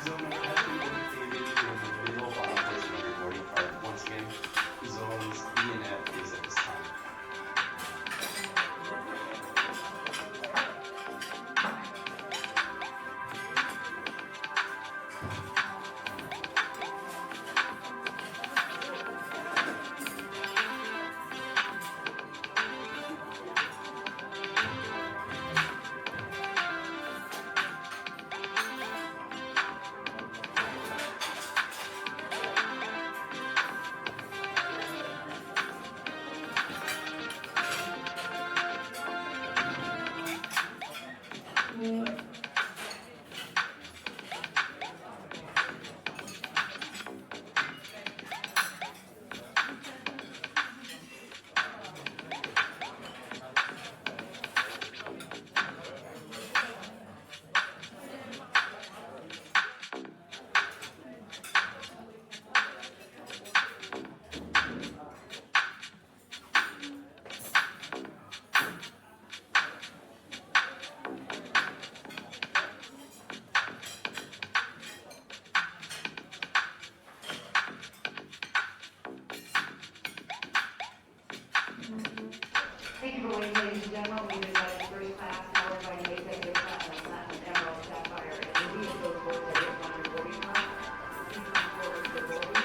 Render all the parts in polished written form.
zone number has been indicated in the middle bottom portion of your boarding card. Once again, zones E and F is at this time. Thank you for waiting, ladies and gentlemen. We've invited first class powered by the executive platinum, emerald, sapphire, and ruby of those boards that are on your boarding card. Please come forward for boarding.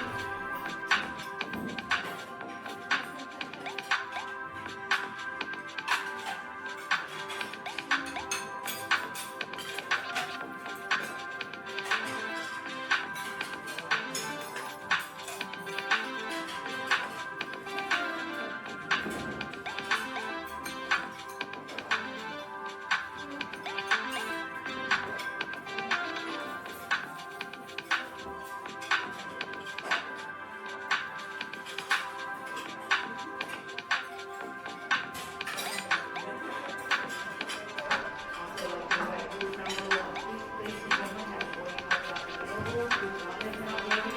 Also, like to invite group number one. Please, ladies and gentlemen, have boarding cards available. Group one is now ready.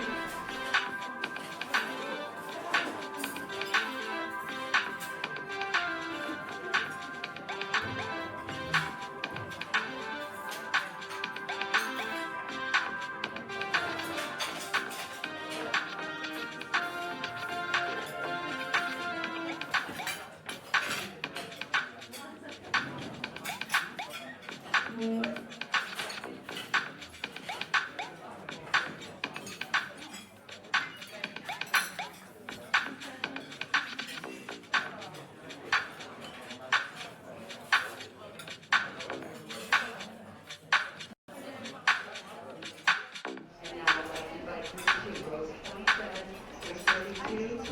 And now I'd like to invite group two, rows 27 through 32.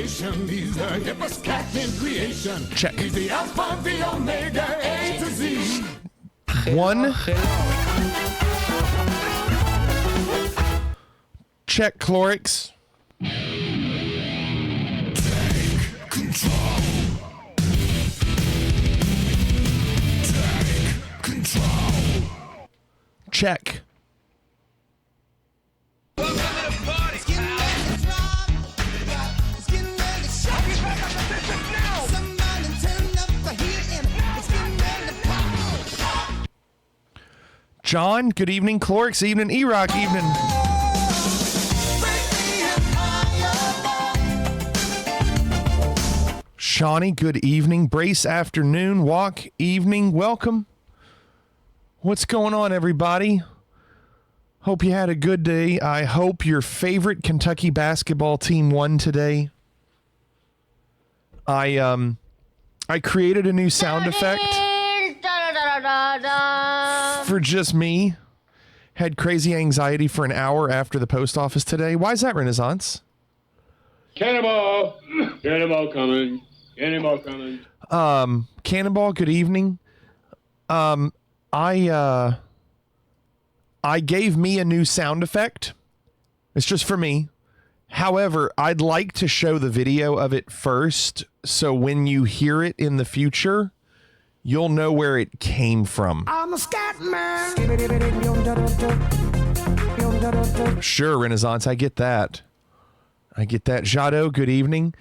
generation. He's the hippest cat in creation. Check. He's the alpha, the omega, A to Z. One. Check, Clorix. Take control. Take control. Check. John, good evening. Clorix, evening. E-Rock, evening. Shawnee, good evening. Brace, afternoon. Walk, evening. Welcome. What's going on, everybody? Hope you had a good day. I hope your favorite Kentucky basketball team won today. I created a new sound effect for just me. Had crazy anxiety for an hour after the post office today. Why is that, Renaissance? Cannonball! Cannonball coming. Cannonball coming. Cannonball, good evening. I gave me a new sound effect. It's just for me. However, I'd like to show the video of it first, so when you hear it in the future, you'll know where it came from. I'm a scat man. Sure, Renaissance, I get that. Jado, good evening.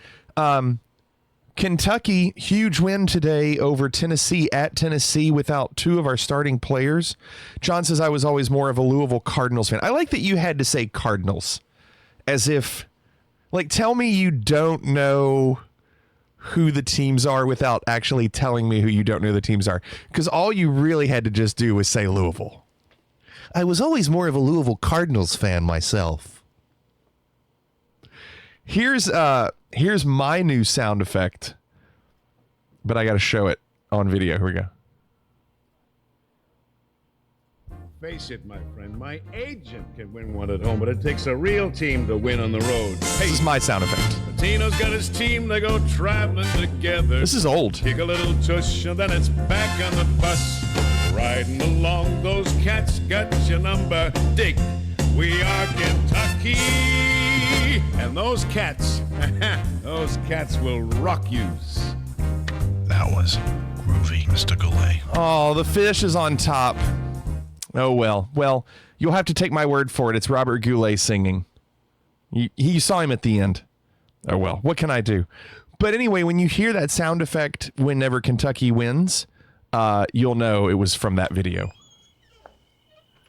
Kentucky, huge win today over Tennessee at Tennessee without two of our starting players. John says I was always more of a Louisville Cardinals fan. I like that you had to say Cardinals. As if, like, tell me you don't know who the teams are without actually telling me who you don't know the teams are. Because all you really had to just do was say Louisville. I was always more of a Louisville Cardinals fan myself. Here's my new sound effect, but I got to show it on video. Here we go. Face it, my friend, my agent can win one at home, but it takes a real team to win on the road. Hey, This is my sound effect. Tino's got his team, they go traveling together. This is old. Kick a little tush, and then it's back on the bus. Riding along, those cats got your number. Dig, we are Kentucky. And those cats will rock yous. That was groovy, Mr. Goulet. Oh, the fish is on top. Oh, well. Well, you'll have to take my word for it. It's Robert Goulet singing. You saw him at the end. Oh, well. What can I do? But anyway, when you hear that sound effect whenever Kentucky wins, you'll know it was from that video.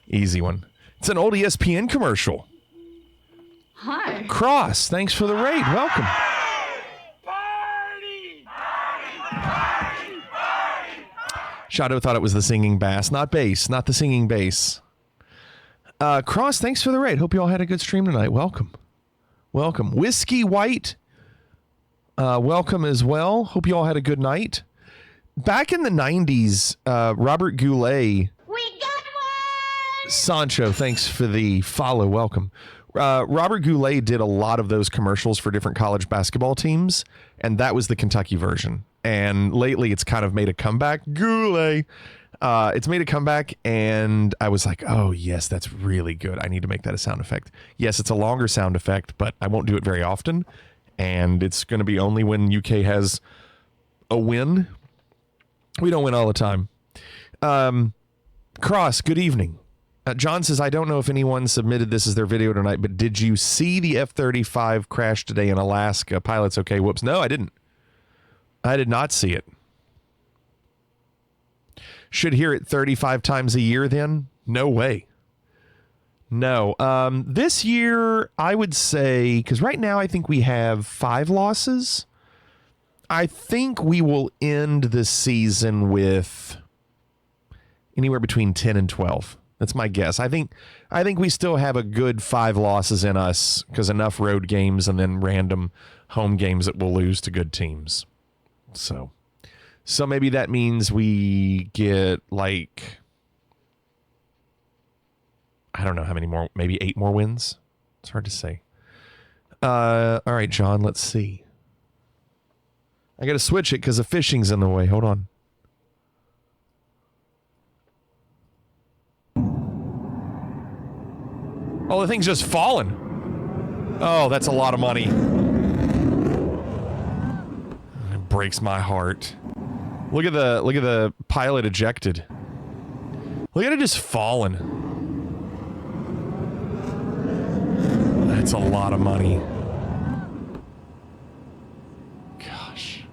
Easy one. It's an old ESPN commercial. Hi. Cross, thanks for the raid. Welcome. Shadow thought it was the singing bass, not bass, not the singing bass. Cross, thanks for the raid. Hope you all had a good stream tonight. Welcome. Welcome. Whiskey White, welcome as well. Hope you all had a good night. Back in the 90s, Robert Goulet. We got one! Sancho, thanks for the follow. Welcome. Robert Goulet did a lot of those commercials for different college basketball teams, and that was the Kentucky version. And lately, it's kind of made a comeback. Goulet. It's made a comeback, and I was like, oh, yes, that's really good. I need to make that a sound effect. Yes, it's a longer sound effect, but I won't do it very often, and it's going to be only when UK has a win. We don't win all the time. Cross, good evening. John says, I don't know if anyone submitted this as their video tonight, but did you see the F-35 crash today in Alaska? Pilot's okay. Whoops. No, I didn't. I did not see it. Should hear it 35 times a year then? No way. No. This year, I would say, because right now I think we have 5 losses. I think we will end the season with anywhere between 10 and 12. That's my guess. I think we still have a good 5 losses in us because enough road games and then random home games that we'll lose to good teams. So maybe that means we get like, I don't know how many more, maybe 8 more wins. It's hard to say. All right, John, let's see. I got to switch it because the fishing's in the way. Hold on. Oh, the thing's just fallen. Oh, that's a lot of money. It breaks my heart. Look at the pilot ejected. Look at it just falling. That's a lot of money. Gosh.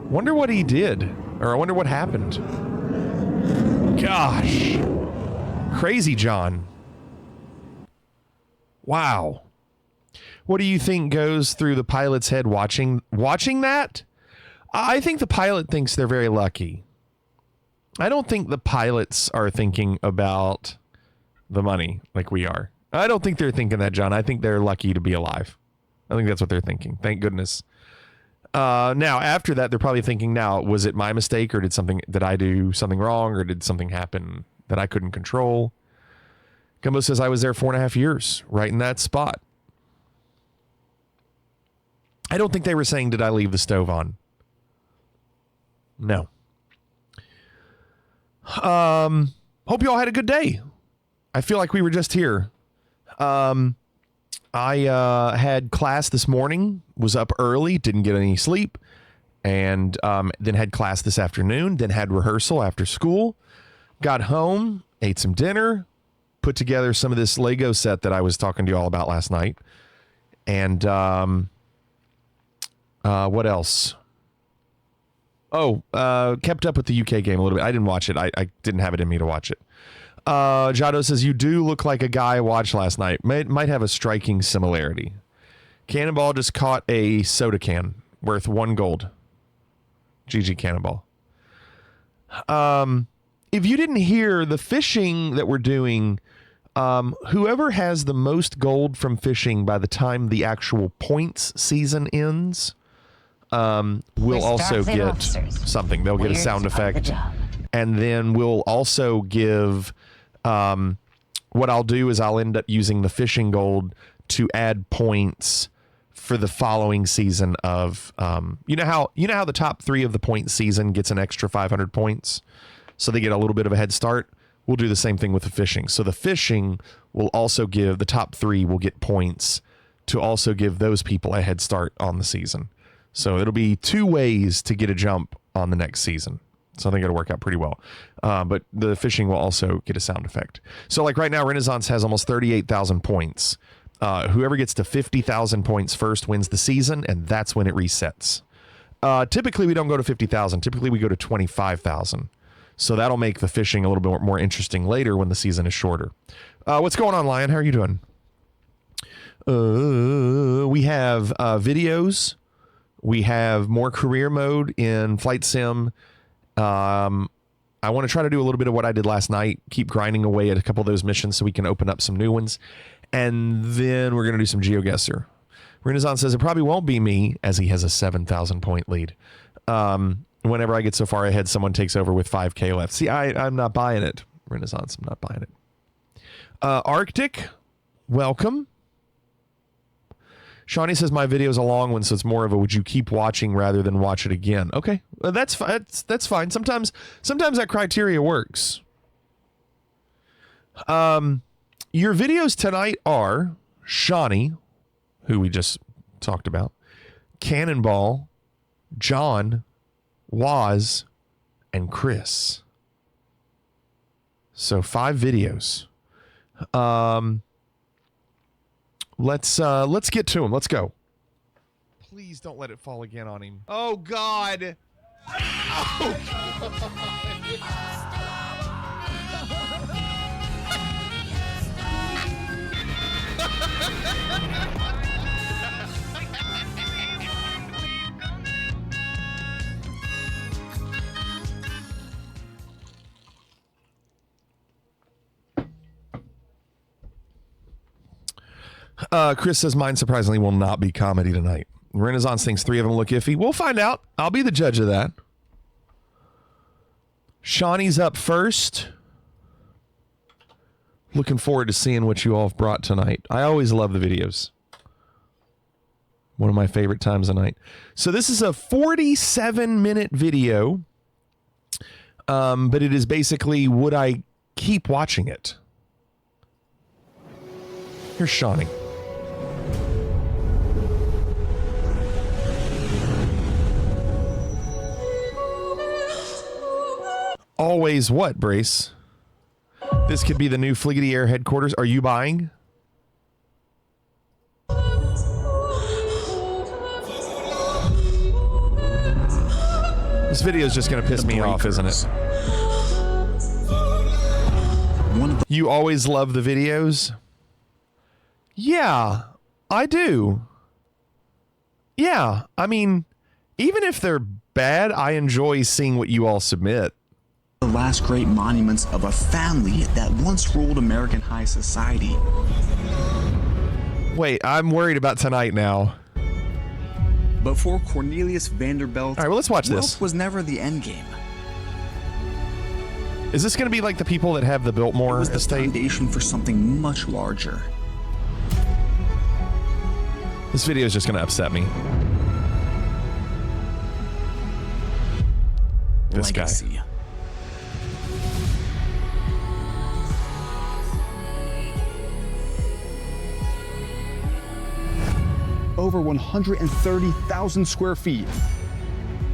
Wonder what he did. Or I wonder what happened. Gosh. Crazy John. Wow. What do you think goes through the pilot's head watching that? I think the pilot thinks they're very lucky. I don't think the pilots are thinking about the money like we are. I don't think they're thinking that, John. I think they're lucky to be alive. I think that's what they're thinking. Thank goodness. Now, after that, they're probably thinking, now, was it my mistake, or did I do something wrong, or did something happen that I couldn't control? Gumbo says I was there 4.5 years, right in that spot. I don't think they were saying, did I leave the stove on? No. Hope you all had a good day. I feel like we were just here. I had class this morning, was up early, didn't get any sleep, and then had class this afternoon, then had rehearsal after school, got home, ate some dinner, put together some of this Lego set that I was talking to you all about last night, and what else? Oh, kept up with the UK game a little bit. I didn't watch it. I didn't have it in me to watch it. Jado says, you do look like a guy I watched last night. Might have a striking similarity. Cannonball just caught a soda can worth 1 gold. GG Cannonball. If you didn't hear the fishing that we're doing, whoever has the most gold from fishing by the time the actual points season ends, will also get something. They'll get a sound effect. And then we'll also give, what I'll do is I'll end up using the fishing gold to add points for the following season of, you know how the top 3 of the point season gets an extra 500 points? So they get a little bit of a head start. We'll do the same thing with the fishing. So the fishing will also give, the top 3 will get points to also give those people a head start on the season. So it'll be 2 ways to get a jump on the next season. So I think it'll work out pretty well. But the fishing will also get a sound effect. So like right now, Renaissance has almost 38,000 points. Whoever gets to 50,000 points first wins the season, and that's when it resets. Typically, we don't go to 50,000. Typically, we go to 25,000. So that'll make the fishing a little bit more interesting later when the season is shorter. What's going on, Lion? How are you doing? We have videos. We have more career mode in Flight Sim. I want to try to do a little bit of what I did last night, keep grinding away at a couple of those missions so we can open up some new ones. And then we're going to do some Geoguessr. Renaissance says it probably won't be me, as he has a 7,000 point lead. Whenever I get so far ahead, someone takes over with 5K left. See, I'm not buying it, Renaissance. I'm not buying it. Arctic, welcome. Shawnee says my video is a long one, so it's more of a would you keep watching rather than watch it again. Okay, that's fine. Sometimes that criteria works. Your videos tonight are Shawnee, who we just talked about, Cannonball, John, Waz, and Chris. So 5 videos. Let's get to him. Let's go. Please don't let it fall again on him. Oh God. Chris says mine surprisingly will not be comedy tonight. Renaissance thinks 3 of them look iffy. We'll find out. I'll be the judge of that. Shawnee's up first. Looking forward to seeing what you all have brought tonight. I always love the videos. One of my favorite times of night. So this is a 47-minute video, but it is basically, would I keep watching it? Here's Shawnee. Always what, Brace? This could be the new Fliggity Air headquarters. Are you buying? This video is just going to piss me off, isn't it? You always love the videos? Yeah, I do. Yeah, I mean, even if they're bad, I enjoy seeing what you all submit. The last great monuments of a family that once ruled American high society. Wait, I'm worried about tonight now. But for Cornelius Vanderbilt, all right, well, let's watch wealth this. Was never the end game. Is this going to be like the people that have the Biltmore It was the estate? foundation for something much larger. This video is just going to upset me. This Legacy. guy. Over 130,000 square feet,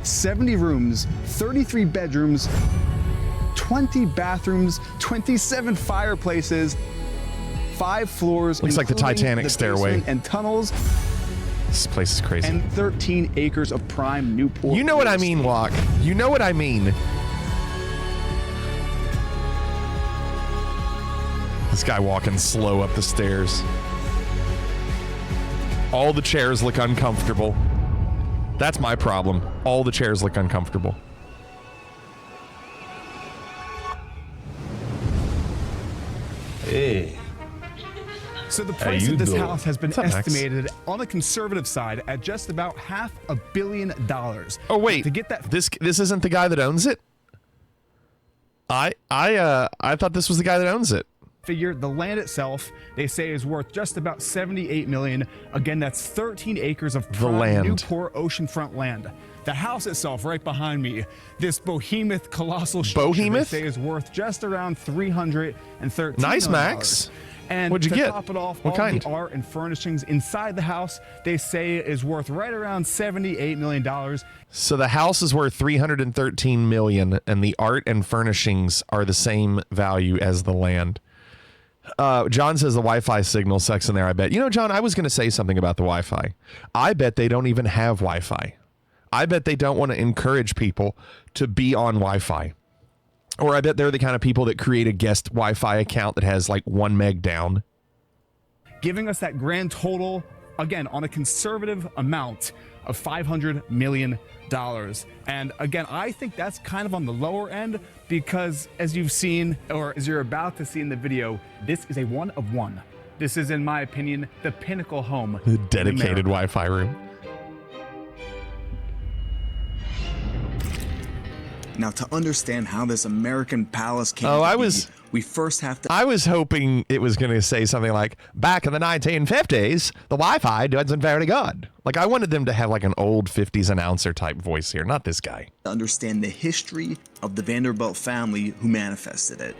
70 rooms, 33 bedrooms, 20 bathrooms, 27 fireplaces, 5 floors. Looks like the Titanic the stairway. basement and tunnels, This place is crazy. and 13 acres of prime Newport. You know what I real mean, estate. Locke. You know what I mean. This guy walking slow up the stairs. All the chairs look uncomfortable. That's my problem. All the chairs look uncomfortable. Hey. So the price you of this doing? house has been What's up, Max? estimated on the conservative side at just about $500 million. Oh wait, To get that this isn't the guy that owns it. I thought this was the guy that owns it. figure, the land itself, they say, is worth just about $78 million. Again, that's 13 acres of prime land. Newport oceanfront land. The house itself, right behind me, this behemoth, colossal structure, Behemoth? they say is worth just around $313 Nice, million. Max. And What'd you to get? top it off, What all kind? the art and furnishings inside the house, they say is worth right around $78 million. So the house is worth $313 million, and the art and furnishings are the same value as the land. John says the Wi-Fi signal sucks in there, I bet. You know, John, I was going to say something about the Wi-Fi. I bet they don't even have Wi-Fi. I bet they don't want to encourage people to be on Wi-Fi. Or I bet they're the kind of people that create a guest Wi-Fi account that has like 1 meg down. Giving us that grand total, again, on a conservative amount of $500 million. And again, I think that's kind of on the lower end because as you've seen, or as you're about to see in the video, this is a one of one. This is, in my opinion, the pinnacle home. The in dedicated America. Wi-Fi room. Now, to understand how this American palace came Oh, to I be, was- we first have to I was hoping it was going to say something like, back in the 1950s, the Wi-Fi wasn't very good. Like, I wanted them to have like an old 50s announcer type voice here, not this guy. understand the history of the Vanderbilt family who manifested it.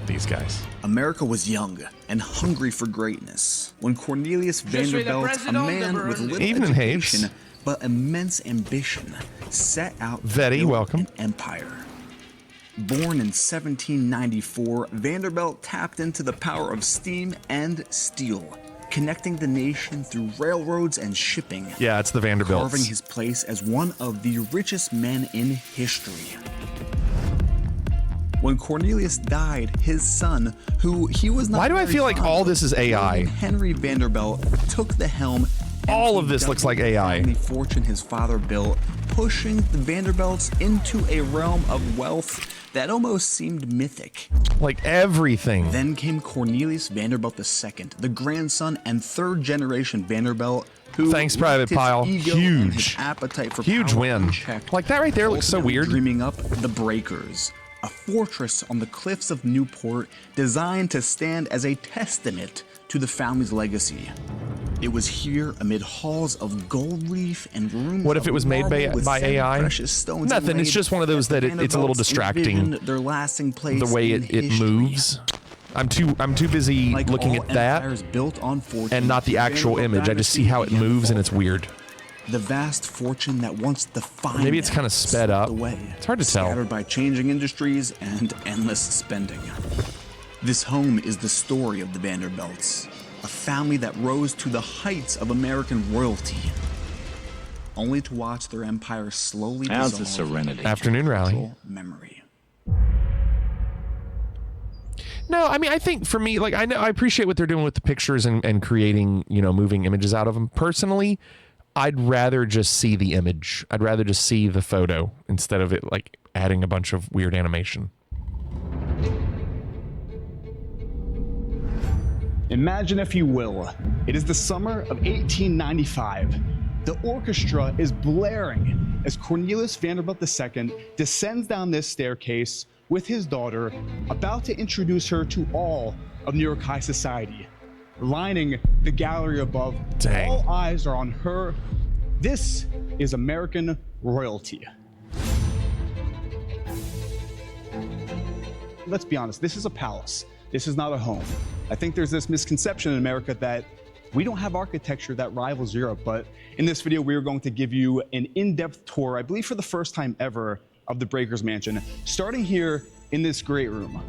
These guys. America was young and hungry for greatness when Cornelius Vanderbilt, a man with little Evening, education Hades. but immense ambition, set out to Very build welcome. an empire. Born in 1794, Vanderbilt tapped into the power of steam and steel, connecting the nation through railroads and shipping. Yeah, it's the Carving Vanderbilts. his place as one of the richest men in history. When Cornelius died, his son, who he was not Why do I very feel like fond all of, this is AI? William Henry Vanderbilt, took the helm. and All of he this looks doubled like the AI. family fortune his father built, pushing the Vanderbilts into a realm of wealth that almost seemed mythic. Like everything. Then came Cornelius Vanderbilt II, the grandson and third generation Vanderbilt, who Thanks, left Private his Pile. ego and his Huge. appetite for Huge power win. unchecked, Like that right there looks so ultimately weird. Dreaming up the Breakers, a fortress on the cliffs of Newport designed to stand as a testament to the family's legacy. It was here, amid halls of gold leaf and rooms. What if it was made by AI? Precious stones Nothing. It's just one of those that it's a little distracting. Their lasting place The way in it history. moves. I'm too busy Like looking all at that empires built on fortune, and not the actual Vanderbilt image. I just see dynasty how it began to moves and it's falter. weird. The vast fortune that once defined Maybe it's them kinda sped slipped up. away, It's hard to tell. Scattered by changing industries and endless spending. This home is the story of the Vanderbilts, a family that rose to the heights of American royalty, only to watch their empire slowly How's the dissolve serenity? into Afternoon rally. cultural memory. No, I mean, I think for me, like, I appreciate what they're doing with the pictures and creating, you know, moving images out of them. Personally, I'd rather just see the image. I'd rather just see the photo instead of it, like, adding a bunch of weird animation. Imagine, if you will, it is the summer of 1895. The orchestra is blaring as Cornelius Vanderbilt II descends down this staircase with his daughter, about to introduce her to all of New York high society. Lining the gallery above, Dang. all eyes are on her. This is American royalty. Let's be honest, this is a palace. This is not a home. I think there's this misconception in America that we don't have architecture that rivals Europe, but in this video, we are going to give you an in-depth tour, I believe for the first time ever, of the Breakers Mansion, starting here in this great room.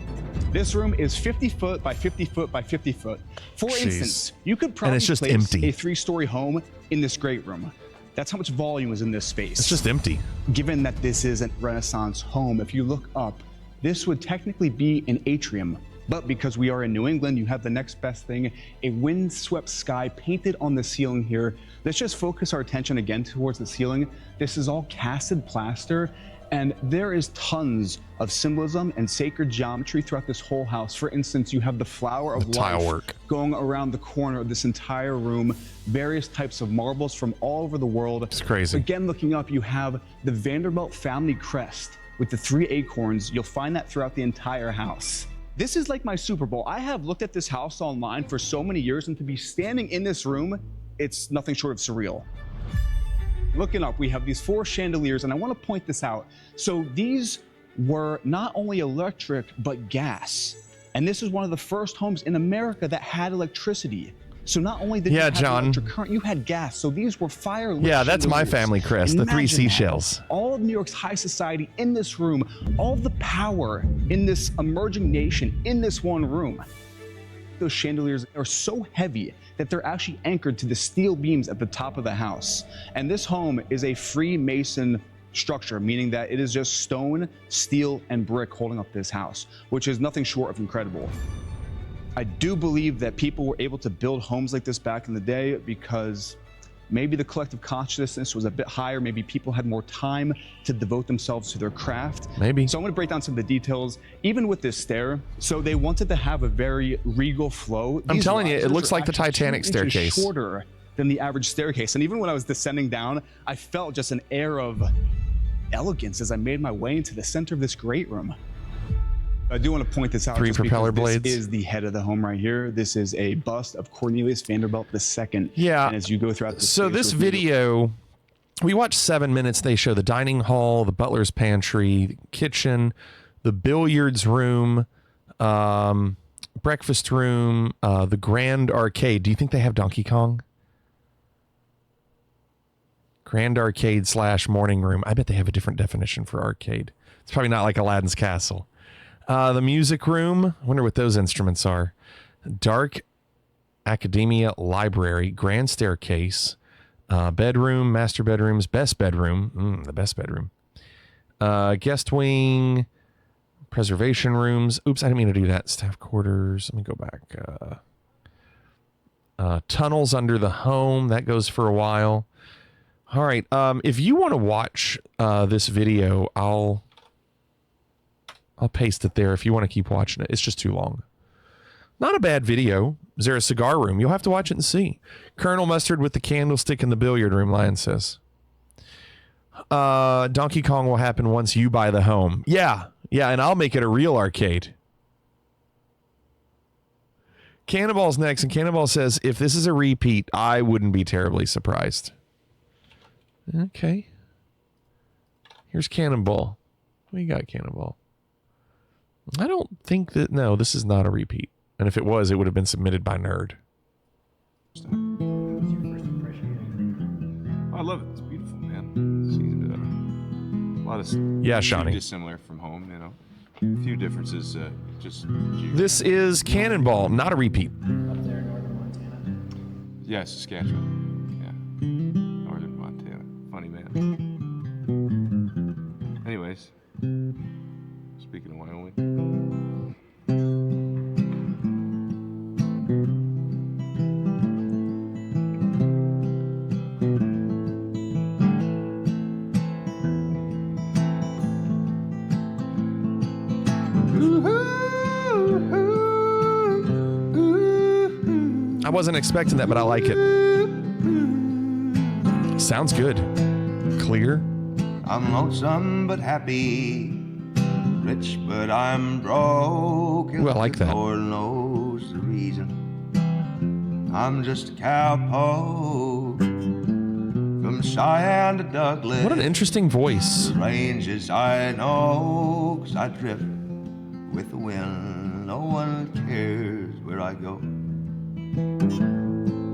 This room is 50 foot by 50 foot by 50 foot. For Jeez. instance, you could probably it's just place empty. a 3-story home in this great room. That's how much volume is in this space. It's just empty. Given that this is a Renaissance home, if you look up, this would technically be an atrium. But because we are in New England, you have the next best thing, a windswept sky painted on the ceiling here. Let's just focus our attention again towards the ceiling. This is all casted plaster, and there is tons of symbolism and sacred geometry throughout this whole house. For instance, you have the flower of The tile life work. going around the corner of this entire room, various types of marbles from all over the world. It's crazy. Again, looking up, you have the Vanderbilt family crest with the 3 acorns. You'll find that throughout the entire house. This is like my Super Bowl. I have looked at this house online for so many years, and to be standing in this room, it's nothing short of surreal. Looking up, we have these 4 chandeliers, and I want to point this out. So these were not only electric, but gas. And this is one of the first homes in America that had electricity. So not only did you have John. electric current, you had gas. So these were fire-lit Yeah, that's my chandeliers. family crest, the 3 Imagine that. seashells. All of New York's high society in this room, all of the power in this emerging nation in this one room. Those chandeliers are so heavy that they're actually anchored to the steel beams at the top of the house. And this home is a Freemason structure, meaning that it is just stone, steel, and brick holding up this house, which is nothing short of incredible. I do believe that people were able to build homes like this back in the day because maybe the collective consciousness was a bit higher. Maybe people had more time to devote themselves to their craft. Maybe. So I'm going to break down some of the details, even with this stair. So they wanted to have a very regal flow. I'm These telling you, it risers looks are like the actually 2 Titanic inches staircase. shorter than the average staircase. And even when I was descending down, I felt just an air of elegance as I made my way into the center of this great room. I do want to point this out. 3 just because propeller blades. This is the head of the home right here. This is a bust of Cornelius Vanderbilt II. Yeah. And as you go throughout So space this with me- video, we watched 7 minutes. They show the dining hall, the butler's pantry, the kitchen, the billiards room, breakfast room, the grand arcade. Do you think they have Donkey Kong? Grand arcade / morning room. I bet they have a different definition for arcade. It's probably not like Aladdin's castle. The music room. I wonder what those instruments are. Dark Academia Library, grand staircase, bedroom, master bedrooms, best bedroom, the best bedroom, guest wing, preservation rooms. Oops, I didn't mean to do that. Staff quarters. Let me go back. Tunnels under the home. That goes for a while. All right. If you want to watch this video, I'll paste it there if you want to keep watching it. It's just too long. Not a bad video. Is there a cigar room? You'll have to watch it and see. Colonel Mustard with the candlestick in the billiard room, Lion says. Donkey Kong will happen once you buy the home. Yeah, and I'll make it a real arcade. Cannonball's next, and Cannonball says, if this is a repeat, I wouldn't be terribly surprised. Okay. Here's Cannonball. What you got, Cannonball? I don't think that... No, this is not a repeat. And if it was, it would have been submitted by Nerd. I love it. It's beautiful, man. Seems, a lot of yeah, Shawnee. Dissimilar from home, you know. A few differences. Just. This is Cannonball, not a repeat. Up there in northern Montana. Yeah, Saskatchewan. Yeah, northern Montana. Funny man. Anyways, speaking of Wyoming. I wasn't expecting that, but I like it. Sounds good. Clear. I'm lonesome but happy, rich but I'm broke. Ooh, I like that. Lord knows the reason. I'm just a cowpoke from Cheyenne to Douglas. What an interesting voice. Ranges I know, 'cause I drift with the wind. No one cares where I go.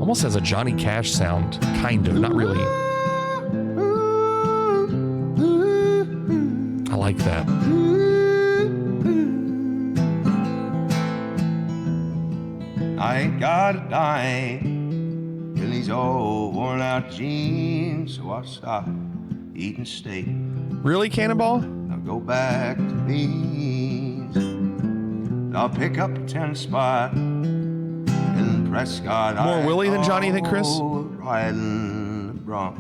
Almost has a Johnny Cash sound, kind of, not really. I like that. I ain't got a dime in these old worn out jeans, so I'll stop eating steak. Really, Cannonball? I'll go back to beans. I'll pick up a 10 spot in Prescott. More Willie than Johnny, you think, Chris? Riding the Bronx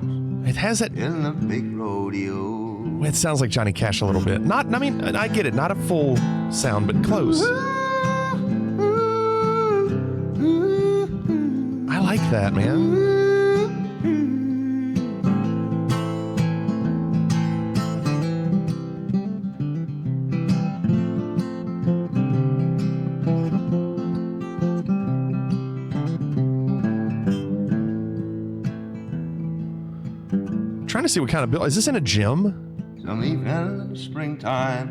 It has that. in the big rodeo. It sounds like Johnny Cash a little bit. Not, I mean, I get it. Not a full sound, but close. I like that, man. Trying to see what kind of bill. Is this in a gym? Some evening in the springtime,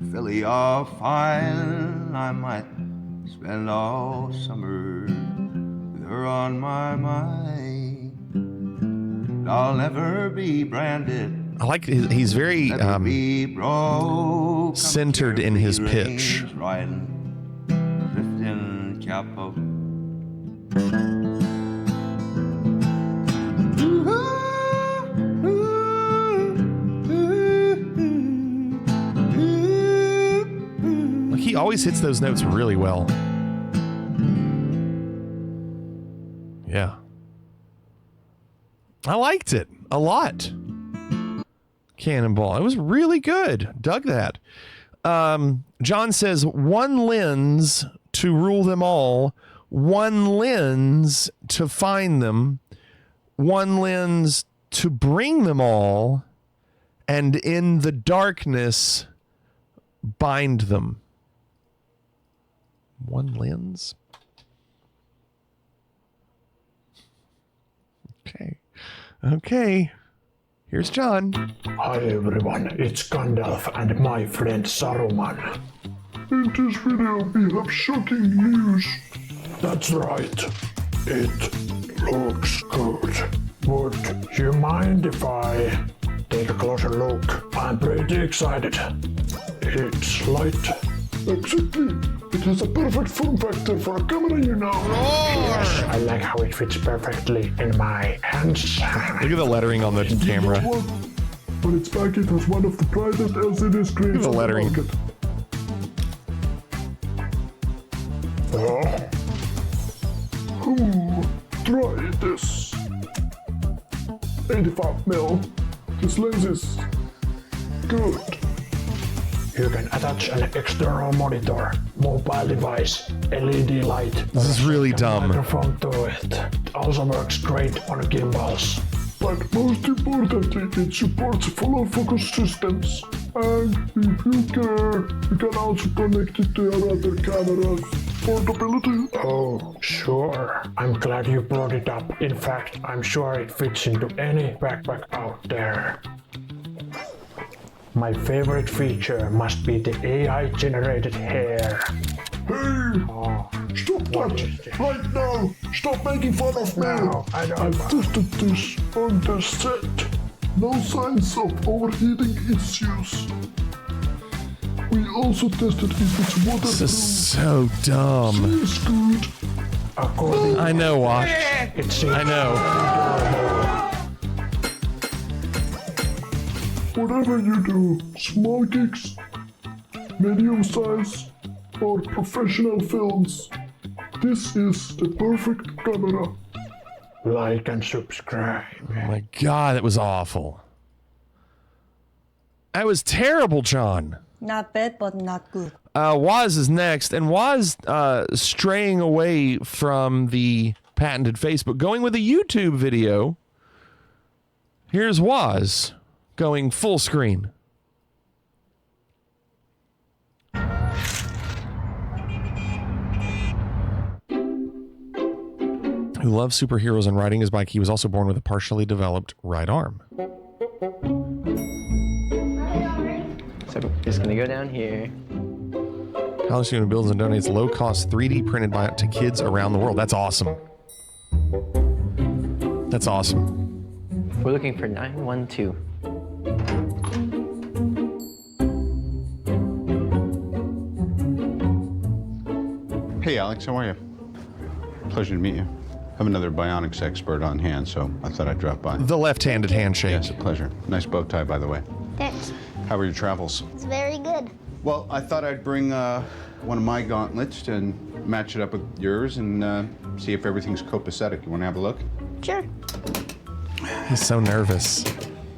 a filly all fine. I might spend all summer with her on my mind. I'll never be branded. I like he's very Never be broke. centered in his pitch. Riding, drifting cowpoke. Like he always hits those notes really well. Yeah. I liked it a lot. Cannonball. It was really good. Dug that. John says, one lens to rule them all, one lens to find them, one lens to bring them all, and in the darkness bind them. One lens? Okay. Okay. Here's John. Hi everyone, it's Gandalf and my friend Saruman. In this video we have shocking news. That's right, it looks good. Would you mind if I take a closer look? I'm pretty excited. It's light. Exactly. It has a perfect form factor for a camera, you know. Yes, I like how it fits perfectly in my hands. Look at the lettering on the camera. On its back, it has one of the brightest LCD screens The on lettering. the market. Try this. 85mm. This lens is good. You can attach an external monitor, mobile device, LED light. This is really dumb. Microphone to it. It also works great on gimbals. But most importantly, it supports follow focus systems. And if you care, you can also connect it to your other cameras. portability? Oh, sure. I'm glad you brought it up. In fact, I'm sure it fits into any backpack out there. My favorite feature must be the AI-generated hair. Hey! Oh, Stop that! Right now! Stop making fun of me! no, I don't I've tested this on the set. No signs of overheating issues. We also tested if it's waterproof. This is so dumb. It's good. According I know, Wash. it seems I know. Whatever you do, small gigs, medium size, or professional films, this is the perfect camera. like and subscribe. Oh my God, that was awful. That was terrible, John. Not bad, but not good. Waz is next, and Waz straying away from the patented Facebook, going with a YouTube video. Here's Waz going full screen. Who loves superheroes and riding his bike. He was also born with a partially developed right arm. So we're just gonna go down here. College student builds and donates low-cost 3D printed bike to kids around the world. That's awesome. That's awesome. We're looking for 912. Hey, Alex, how are you? Pleasure to meet you. I have another bionics expert on hand, so I thought I'd drop by. The left-handed handshake. Yes, a pleasure. Nice bow tie, by the way. Thanks. How were your travels? It's very good. Well, I thought I'd bring one of my gauntlets and match it up with yours and see if everything's copacetic. You want to have a look? Sure. He's so nervous.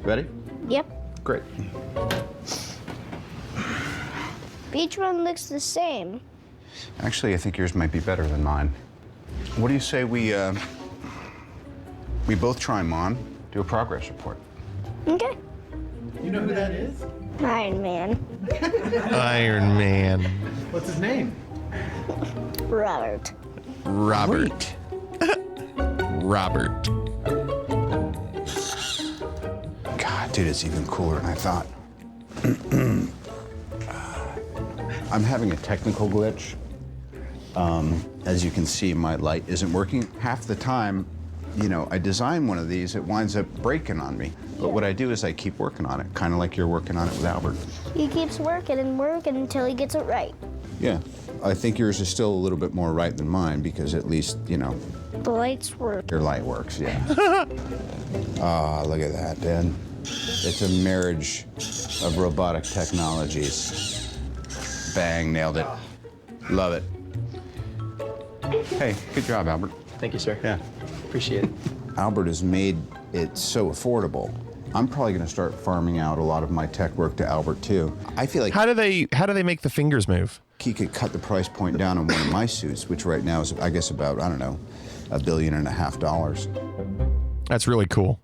Ready? Yep. Great. Each one looks the same. Actually, I think yours might be better than mine. What do you say we both try them on, do a progress report? Okay. You know who that is? Iron Man. Iron Man. What's his name? Robert. Robert. Robert. God, dude, it's even cooler than I thought. I'm having a technical glitch. As you can see, my light isn't working. Half the time, you know, I design one of these, it winds up breaking on me. But what I do is I keep working on it, kind of like you're working on it with Albert. He keeps working and working until he gets it right. Yeah, I think yours is still a little bit more right than mine because at least, you know, The lights work. your light works, yeah. Ah, look at that, Dad. It's a marriage of robotic technologies. Bang, nailed it. Love it. Hey, good job, Albert. Thank you, sir. Yeah. Appreciate it. Albert has made it so affordable. I'm probably going to start farming out a lot of my tech work to Albert too. I feel like How do they make the fingers move? he could cut the price point down on one of my suits, which right now is, I guess, about, I don't know, $1.5 billion. That's really cool.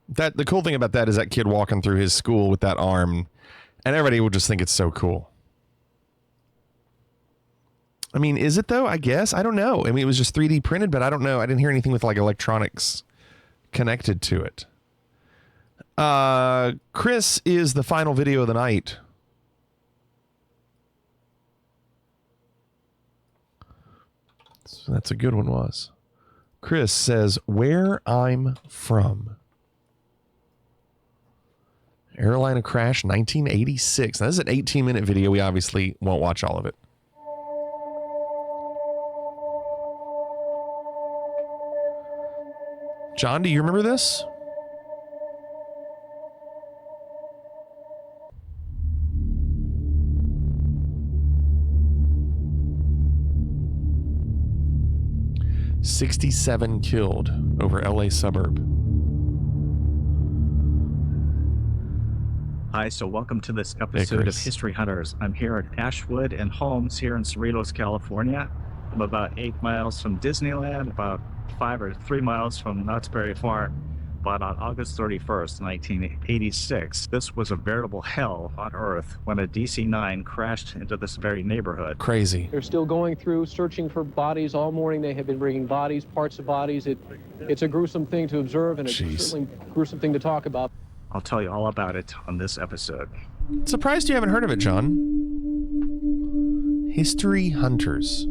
The cool thing about that is that kid walking through his school with that arm, and everybody will just think it's so cool. I mean, is it though? I guess. I don't know. I mean, it was just 3D printed, but I don't know. I didn't hear anything with like electronics connected to it. Chris is the final video of the night. So that's a good one, was. Chris says, where I'm from. Airliner crash 1986. Now, this is an 18-minute video. We obviously won't watch all of it. John, do you remember this? $67 killed over LA suburb. Hi, so welcome to this episode of History Hunters. I'm here at Ashwood and Holmes here in Cerritos, California. I'm about 8 miles from Disneyland, about 5 or 3 miles from Knott's Berry Farm. But on August 31st, 1986, this was a veritable hell on Earth when a DC-9 crashed into this very neighborhood. Crazy. They're still going through, searching for bodies all morning. They have been bringing bodies, parts of bodies. It's a gruesome thing to observe, and it's certainly a gruesome thing to talk about. I'll tell you all about it on this episode. Surprised you haven't heard of it, John. History Hunters.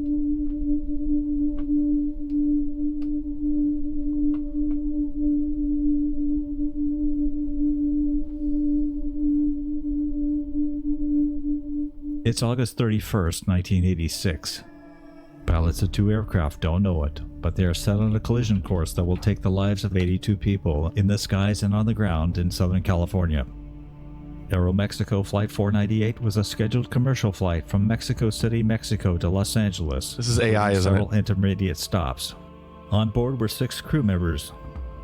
It's August 31st, 1986. Pilots of 2 aircraft don't know it, but they are set on a collision course that will take the lives of 82 people in the skies and on the ground in Southern California. Aeromexico Flight 498 was a scheduled commercial flight from Mexico City, Mexico to Los Angeles. This is AI, isn't it? Several intermediate stops. On board were 6 crew members.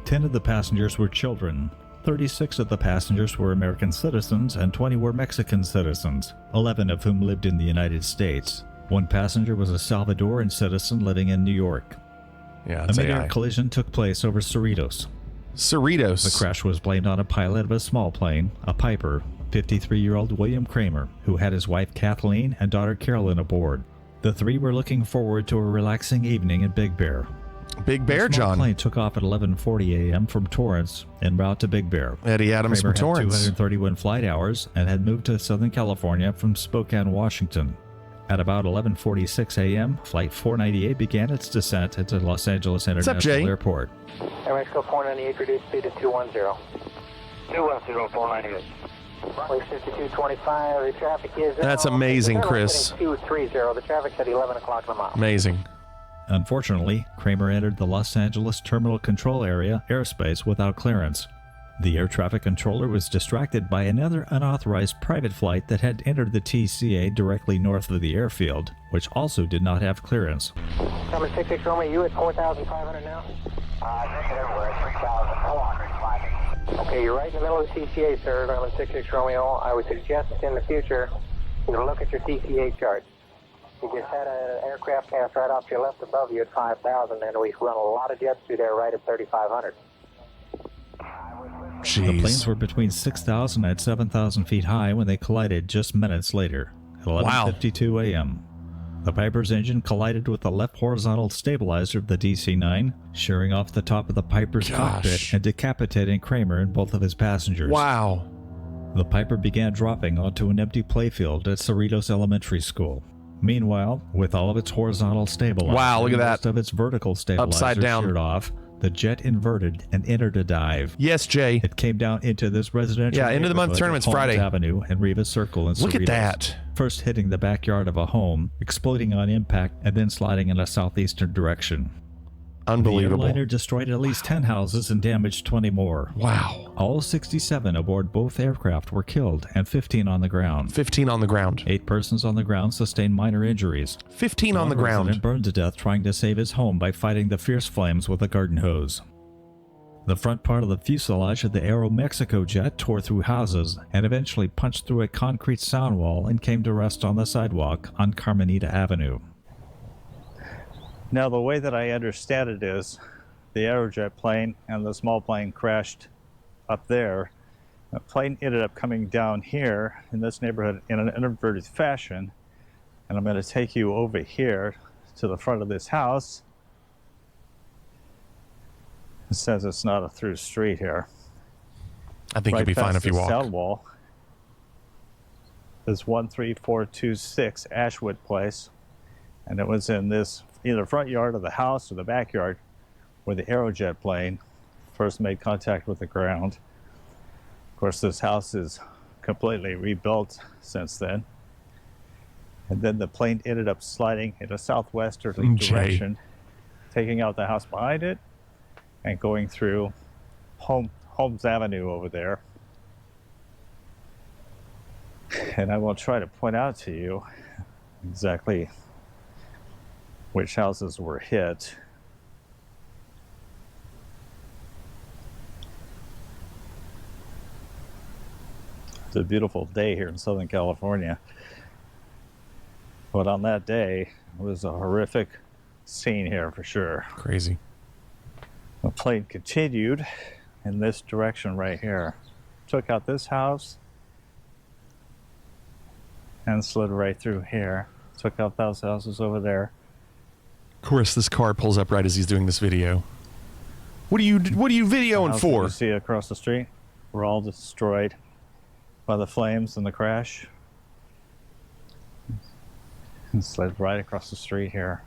10 of the passengers were children. 36 of the passengers were American citizens and 20 were Mexican citizens, 11 of whom lived in the United States. 1 passenger was a Salvadoran citizen living in New York. Yeah, a it's mid-air AI. collision took place over Cerritos. Cerritos. The crash was blamed on a pilot of a small plane, a Piper, 53-year-old William Kramer, who had his wife Kathleen and daughter Carolyn aboard. The 3 were looking forward to a relaxing evening in Big Bear. Big Bear, the small John. plane took off at 11:40 a.m. from Torrance en route to Big Bear. Eddie Adams Kramer from Torrance. had 231 flight hours and had moved to Southern California from Spokane, Washington. At about 11:46 a.m., Flight 498 began its descent into Los Angeles International Airport. Mexico 498, reduced speed to 210. 210, 498. Runway 5225, the traffic is... That's amazing, Chris. 230, the traffic's at 11 o'clock in the mile. Amazing. Unfortunately, Kramer entered the Los Angeles Terminal Control Area airspace without clearance. The air traffic controller was distracted by another unauthorized private flight that had entered the TCA directly north of the airfield, which also did not have clearance. Coming 66 Romeo, you at 4,500 now? Negative, we're at 3,400. Okay, you're right in the middle of the TCA, sir. Coming 66 Romeo. I would suggest in the future, you know, look at your TCA chart. You just had an aircraft pass right off to your left above you at 5,000, and we run a lot of jets through there right at 3,500. The planes were between 6,000 and 7,000 feet high when they collided just minutes later, at 11:52 a.m. The Piper's engine collided with the left horizontal stabilizer of the DC-9, shearing off the top of the Piper's cockpit and decapitating Kramer and both of his passengers. Wow. The Piper began dropping onto an empty playfield at Cerritos Elementary School. Meanwhile, with all of its horizontal stabilizers, Wow, look at that. most of its vertical stabilizers Upside down. sheared off, the jet inverted and entered a dive. Yes, Jay. It came down into this residential Yeah, end of the month neighborhood tournament's at Holmes Friday. Avenue and Rivas Circle in Look at Cerritos. that. First hitting the backyard of a home, exploding on impact, and then sliding in a southeastern direction. Unbelievable. The airliner destroyed at least 10 houses and damaged 20 more. Wow. All 67 aboard both aircraft were killed and 15 on the ground. 15 on the ground. 8 persons on the ground sustained minor injuries. 15 on the One ground. resident burned to death trying to save his home by fighting the fierce flames with a garden hose. The front part of the fuselage of the Aeromexico jet tore through houses and eventually punched through a concrete sound wall and came to rest on the sidewalk on Carmenita Avenue. Now, the way that I understand it is the Aerojet plane and the small plane crashed up there. The plane ended up coming down here in this neighborhood in an inverted fashion. And I'm going to take you over here to the front of this house. It says it's not a through street here. I think you'll be fine if you walk. Cell wall is 13426 Ashwood Place. And it was in this either front yard of the house or the backyard where the Aerojet plane first made contact with the ground. Of course, this house is completely rebuilt since then. And then the plane ended up sliding in a southwesterly direction, taking out the house behind it and going through Holmes Avenue over there. And I will try to point out to you exactly which houses were hit. It's a beautiful day here in Southern California. But on that day, it was a horrific scene here for sure. Crazy. The plane continued in this direction right here. Took out this house and slid right through here. Took out those houses over there. Of course, this car pulls up right as he's doing this video. What are you videoing for? You see across the street? Were all destroyed by the flames and the crash. And slid right across the street here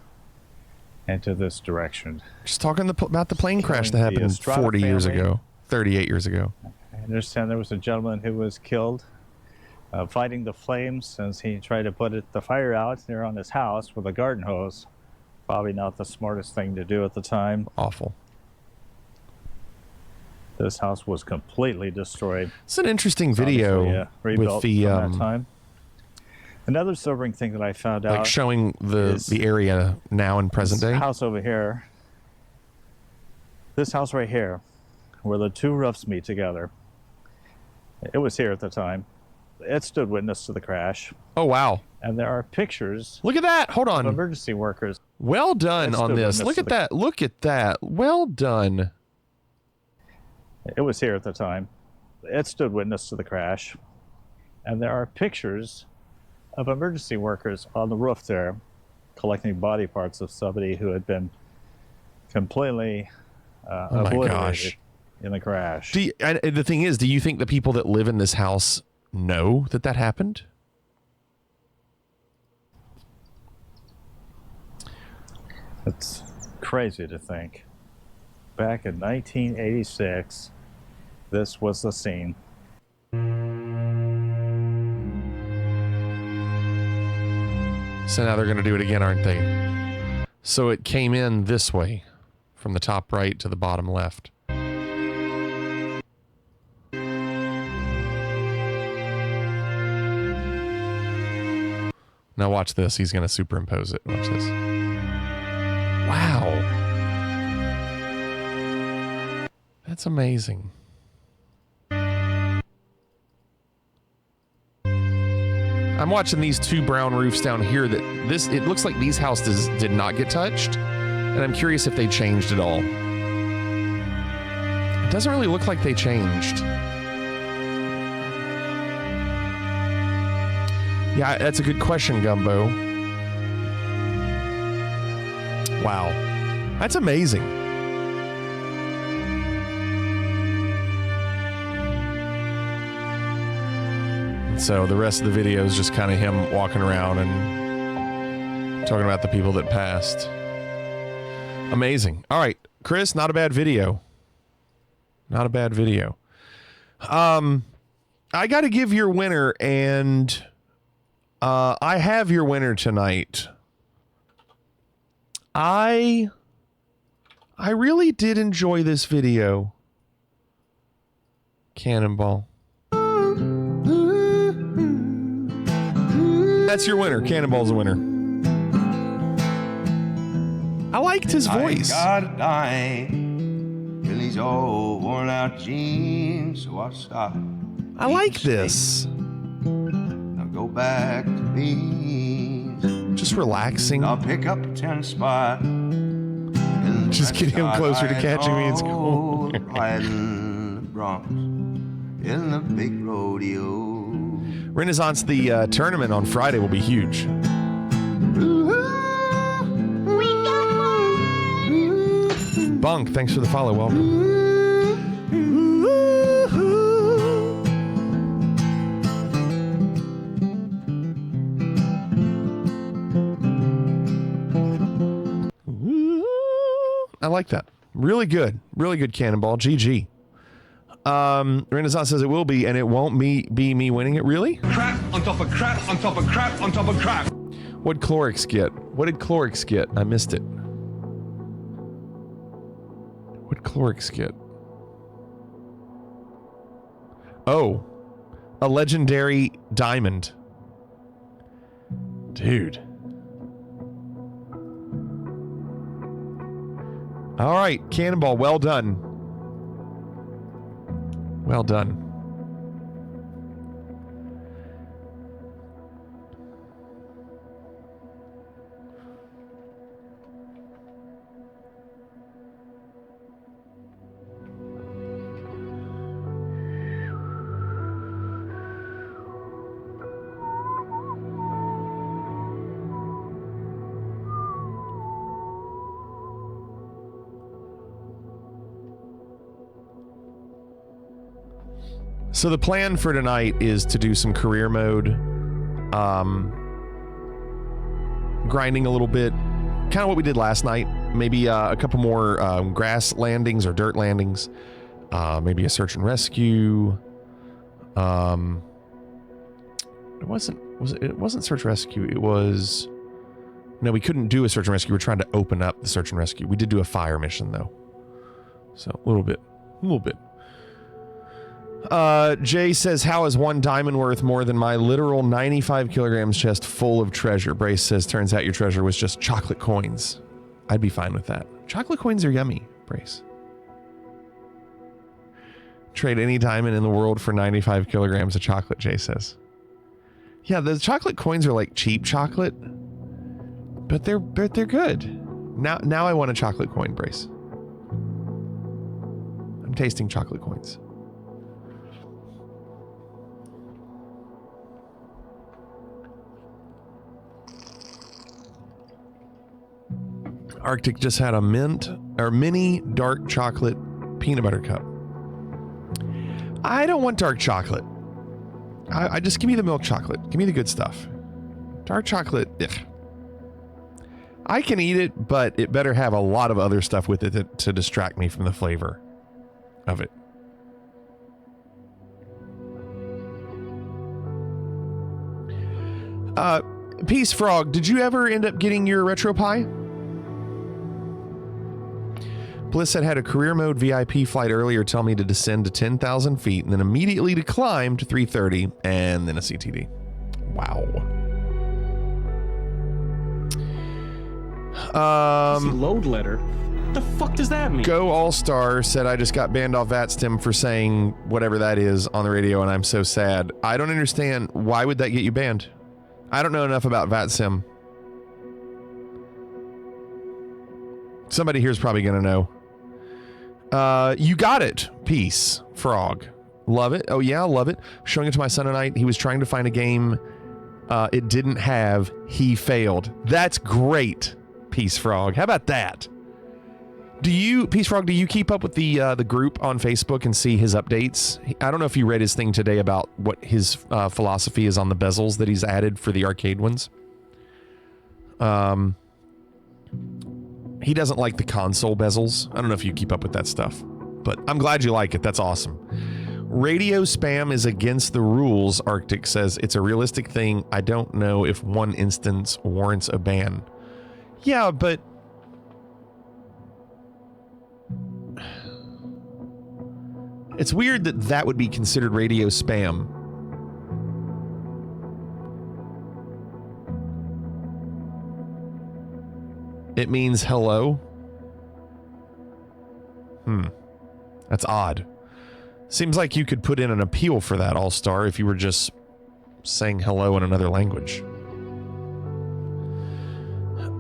into this direction. Just talking about the plane crash that Killing the happened Estrada 40 years family. ago, 38 years ago. I understand there was a gentleman who was killed fighting the flames since he tried to put the fire out there on his house with a garden hose. Probably not the smartest thing to do at the time. Awful. This house was completely destroyed. It's an interesting video with the from that time. Another sobering thing that I found out, like showing the area now in present day. This house over here, this house right here, where the two roofs meet together. It was here at the time. It stood witness to the crash. Oh wow! And there are pictures. Look at that! Hold on. Of emergency workers. Well done on this. Look at that. Look at that. Well done. It was here at the time. It stood witness to the crash. And there are pictures of emergency workers on the roof there collecting body parts of somebody who had been completely obliterated in the crash. And the thing is, do you think the people that live in this house know that that happened? It's crazy to think. Back in 1986, this was the scene. So now they're going to do it again, aren't they? So it came in this way, from the top right to the bottom left. Now watch this. He's going to superimpose it. Watch this. Wow. That's amazing. I'm watching these two brown roofs down here that it looks like these houses did not get touched. And I'm curious if they changed at all. It doesn't really look like they changed. Yeah, that's a good question, Gumbo. Wow. That's amazing. So the rest of the video is just kind of him walking around and talking about the people that passed. Amazing. All right, Chris, not a bad video. Not a bad video. I got to give your winner, and I have your winner tonight. I really did enjoy this video. Cannonball. That's your winner. Cannonball's a winner. I liked his voice. I gotta die in these old worn out jeans, so I'll stop. I like this. I'll go back to beans. Just relaxing. I'll pick up a 10 spot. Just get him closer to catching me in school. Riding the Bronx in the big rodeo. Renaissance, the tournament on Friday will be huge. Bunk, thanks for the follow. Welcome. I like that. Really good. Really good, Cannonball. GG. Renaissance says it will be, and it won't be me winning it. Really? Crap on top of crap on top of crap on top of crap. What'd Clorix get? What did Clorix get? I missed it. What'd Clorix get? Oh, a legendary diamond. Dude. All right, Cannonball, well done. Well done. So the plan for tonight is to do some career mode, grinding a little bit, kind of what we did last night. Maybe a couple more grass landings or dirt landings. Maybe a search and rescue. It wasn't search rescue. It was, no, we couldn't do a search and rescue. We're trying to open up the search and rescue. We did do a fire mission though. So a little bit. Jay says, how is 1 diamond worth more than my literal 95 kilograms chest full of treasure? Brace says, turns out your treasure was just chocolate coins. I'd be fine with that. Chocolate coins are yummy, Brace. Trade any diamond in the world for 95 kilograms of chocolate, Jay says. Yeah, the chocolate coins are like cheap chocolate, but they're good. Now I want a chocolate coin, Brace. I'm tasting chocolate coins. Arctic just had a mini dark chocolate peanut butter cup. I don't want dark chocolate. I just give me the milk chocolate. Give me the good stuff. Dark chocolate, ugh. I can eat it, but it better have a lot of other stuff with it to distract me from the flavor of it. Peace Frog, did you ever end up getting your retro pie? Bliss said, had a career mode VIP flight earlier tell me to descend to 10,000 feet and then immediately to climb to 330 and then a CTD. Wow. Load letter? What the fuck does that mean? Go All-Star said, I just got banned off VatStim for saying whatever that is on the radio and I'm so sad. I don't understand. Why would that get you banned? I don't know enough about VatSim. Somebody here's probably going to know. You got it. Peace, Frog. Love it. Oh yeah, love it. Showing it to my son tonight. He was trying to find a game it didn't have. He failed. That's great, Peace Frog. How about that? Peace Frog, do you keep up with the group on Facebook and see his updates? I don't know if you read his thing today about what his philosophy is on the bezels that he's added for the arcade ones. He doesn't like the console bezels. I don't know if you keep up with that stuff, but I'm glad you like it. That's awesome. Radio spam is against the rules, Arctic says. It's a realistic thing. I don't know if one instance warrants a ban. Yeah, but it's weird that that would be considered radio spam. It means hello? That's odd. Seems like you could put in an appeal for that, All-Star, if you were just saying hello in another language.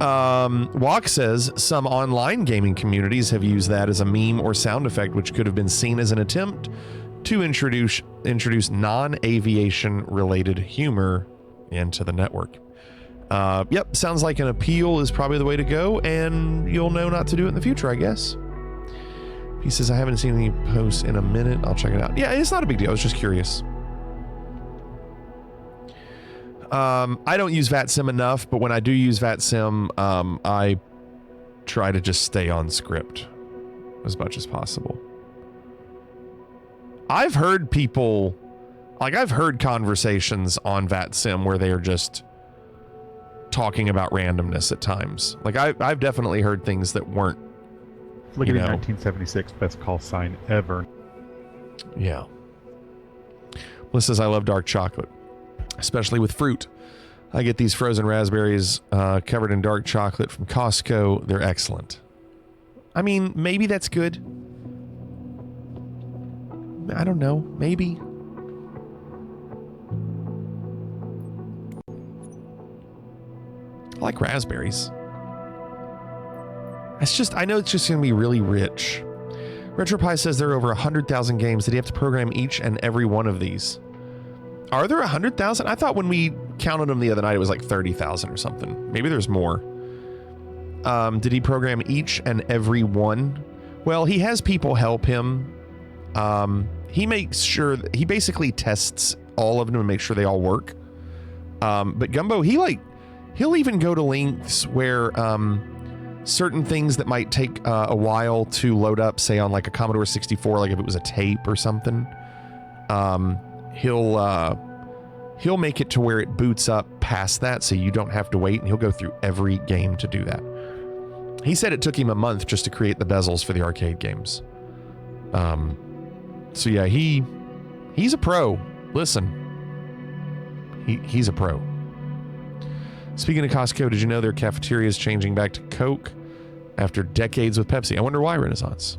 Walk says some online gaming communities have used that as a meme or sound effect, which could have been seen as an attempt to introduce non-aviation related humor into the network. Yep, sounds like an appeal is probably the way to go, and you'll know not to do it in the future, I guess. He says, I haven't seen any posts in a minute. I'll check it out. Yeah, it's not a big deal. I was just curious. I don't use VatSim enough, but when I do use VatSim, I try to just stay on script as much as possible. I've heard people, I've heard conversations on VatSim where they are just talking about randomness at times. I've definitely heard things that weren't. Look at the 1976 best call sign ever. Yeah. Liz says, I love dark chocolate, especially with fruit. I get these frozen raspberries covered in dark chocolate from Costco. They're excellent. I mean, maybe that's good. I don't know. Maybe. I like raspberries. I know it's just going to be really rich. RetroPie says there are over 100,000 games. Did he have to program each and every one of these? Are there 100,000? I thought when we counted them the other night, it was like 30,000 or something. Maybe there's more. Did he program each and every one? Well, he has people help him. he makes sure that he basically tests all of them and make sure they all work. But Gumbo, he'll even go to lengths where certain things that might take a while to load up, say on like a Commodore 64, like if it was a tape or something, he'll make it to where it boots up past that so you don't have to wait, and he'll go through every game to do that. He said it took him a month just to create the bezels for the arcade games. So yeah, he's a pro. Listen, he's a pro. Speaking of Costco, did you know their cafeteria is changing back to Coke after decades with Pepsi? I wonder why, Renaissance.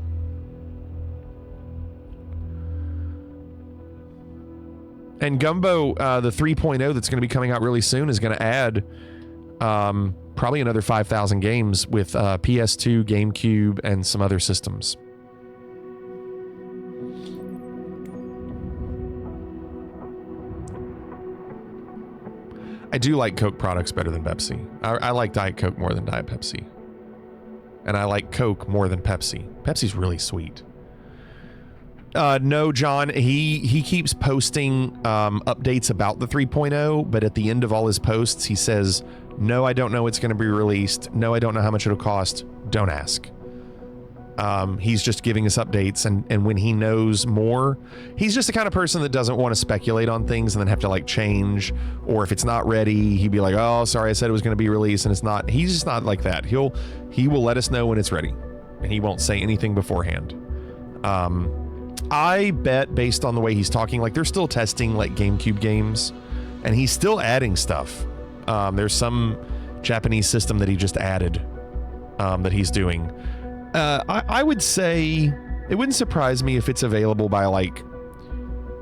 And Gumbo, the 3.0 that's going to be coming out really soon is going to add probably another 5,000 games with PS2, GameCube, and some other systems. I do like Coke products better than Pepsi. I like Diet Coke more than Diet Pepsi. And I like Coke more than Pepsi. Pepsi's really sweet. No, John, he keeps posting updates about the 3.0, but at the end of all his posts, he says, no, I don't know it's going to be released. No, I don't know how much it'll cost. Don't ask. He's just giving us updates, and when he knows more, he's just the kind of person that doesn't want to speculate on things and then have to like change, or if it's not ready, he'd be like, oh, sorry, I said it was going to be released and it's not. He's just not like that. He will let us know when it's ready, and he won't say anything beforehand. I bet based on the way he's talking, like they're still testing like GameCube games, and he's still adding stuff. There's some Japanese system that he just added that he's doing. I would say it wouldn't surprise me if it's available by like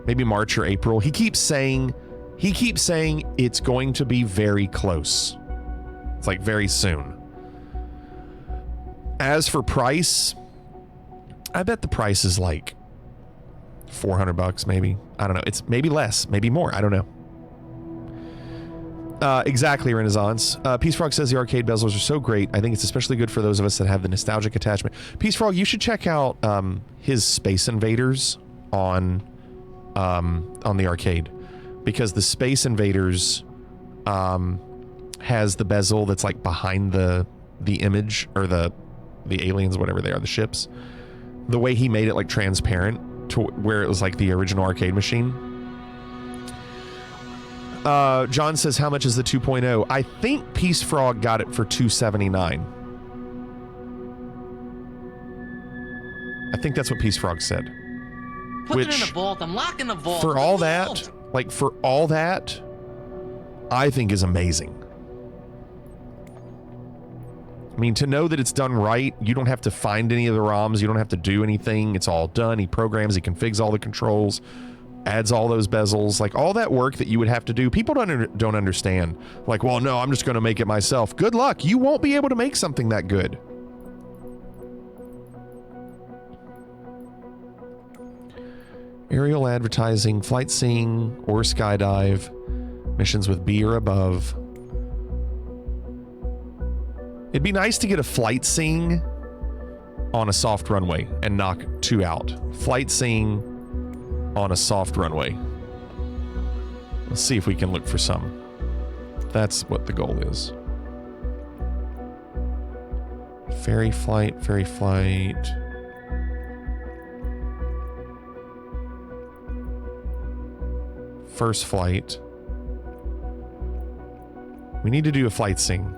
maybe March or April. He keeps saying it's going to be very close. It's like very soon. As for price, I bet the price is like $400 maybe. I don't know. It's maybe less, maybe more. I don't know. Exactly, Renaissance. Peace Frog says the arcade bezels are so great. I think it's especially good for those of us that have the nostalgic attachment. Peace Frog, you should check out his Space Invaders on the arcade, because the Space Invaders has the bezel that's like behind the image, or the aliens, whatever they are, the ships. The way he made it like transparent to where it was like the original arcade machine. John says, how much is the 2.0? I think Peace Frog got it for $279. I think that's what Peace Frog said. Put it in the vault. I'm locking the vault. For all that, I think is amazing. I mean, to know that it's done right, you don't have to find any of the ROMs, you don't have to do anything. It's all done. He programs, he configs all the controls, adds all those bezels, like all that work that you would have to do. People don't understand. Like, well, no, I'm just going to make it myself. Good luck. You won't be able to make something that good. Aerial advertising, flight seeing, or skydive, missions with B or above. It'd be nice to get a flight seeing on a soft runway and knock 2 out. Flight seeing on a soft runway. Let's see if we can look for some. That's what the goal is. Fairy flight, fairy flight. First flight. We need to do a flight sing.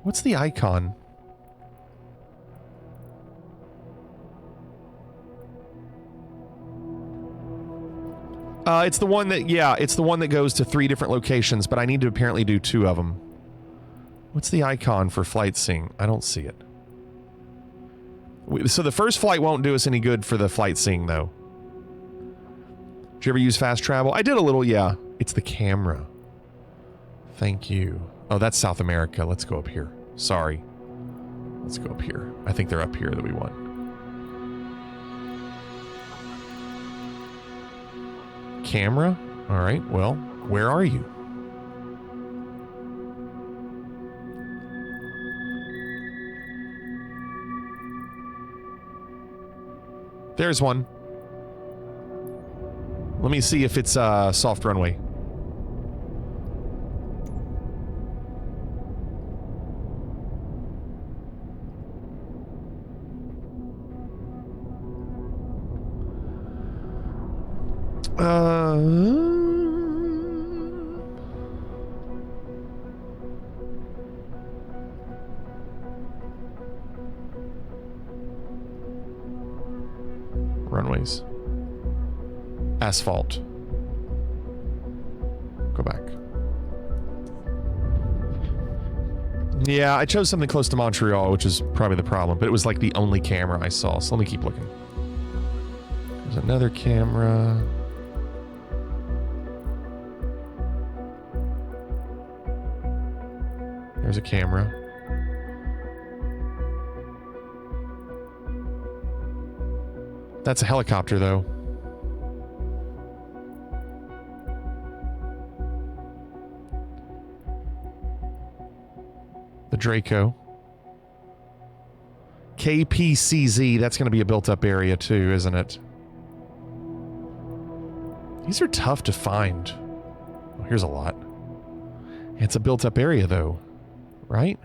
What's the icon? It's the one that, yeah, it's the one that goes to 3 different locations, but I need to apparently do 2 of them. What's the icon for flight sing? I don't see it. So the first flight won't do us any good for the flight sing, though. Did you ever use fast travel? I did a little, yeah. It's the camera. Thank you. Oh, that's South America. Let's go up here. Sorry. Let's go up here. I think they're up here that we want. Camera? All right, well, where are you? There's one. Let me see if it's soft runway. Runways. Asphalt. Go back. Yeah, I chose something close to Montreal, which is probably the problem, but it was like the only camera I saw, so let me keep looking. There's another camera. There's a camera. That's a helicopter, though. The Draco. KPCZ, that's going to be a built-up area, too, isn't it? These are tough to find. Oh, here's a lot. It's a built-up area, though. Right?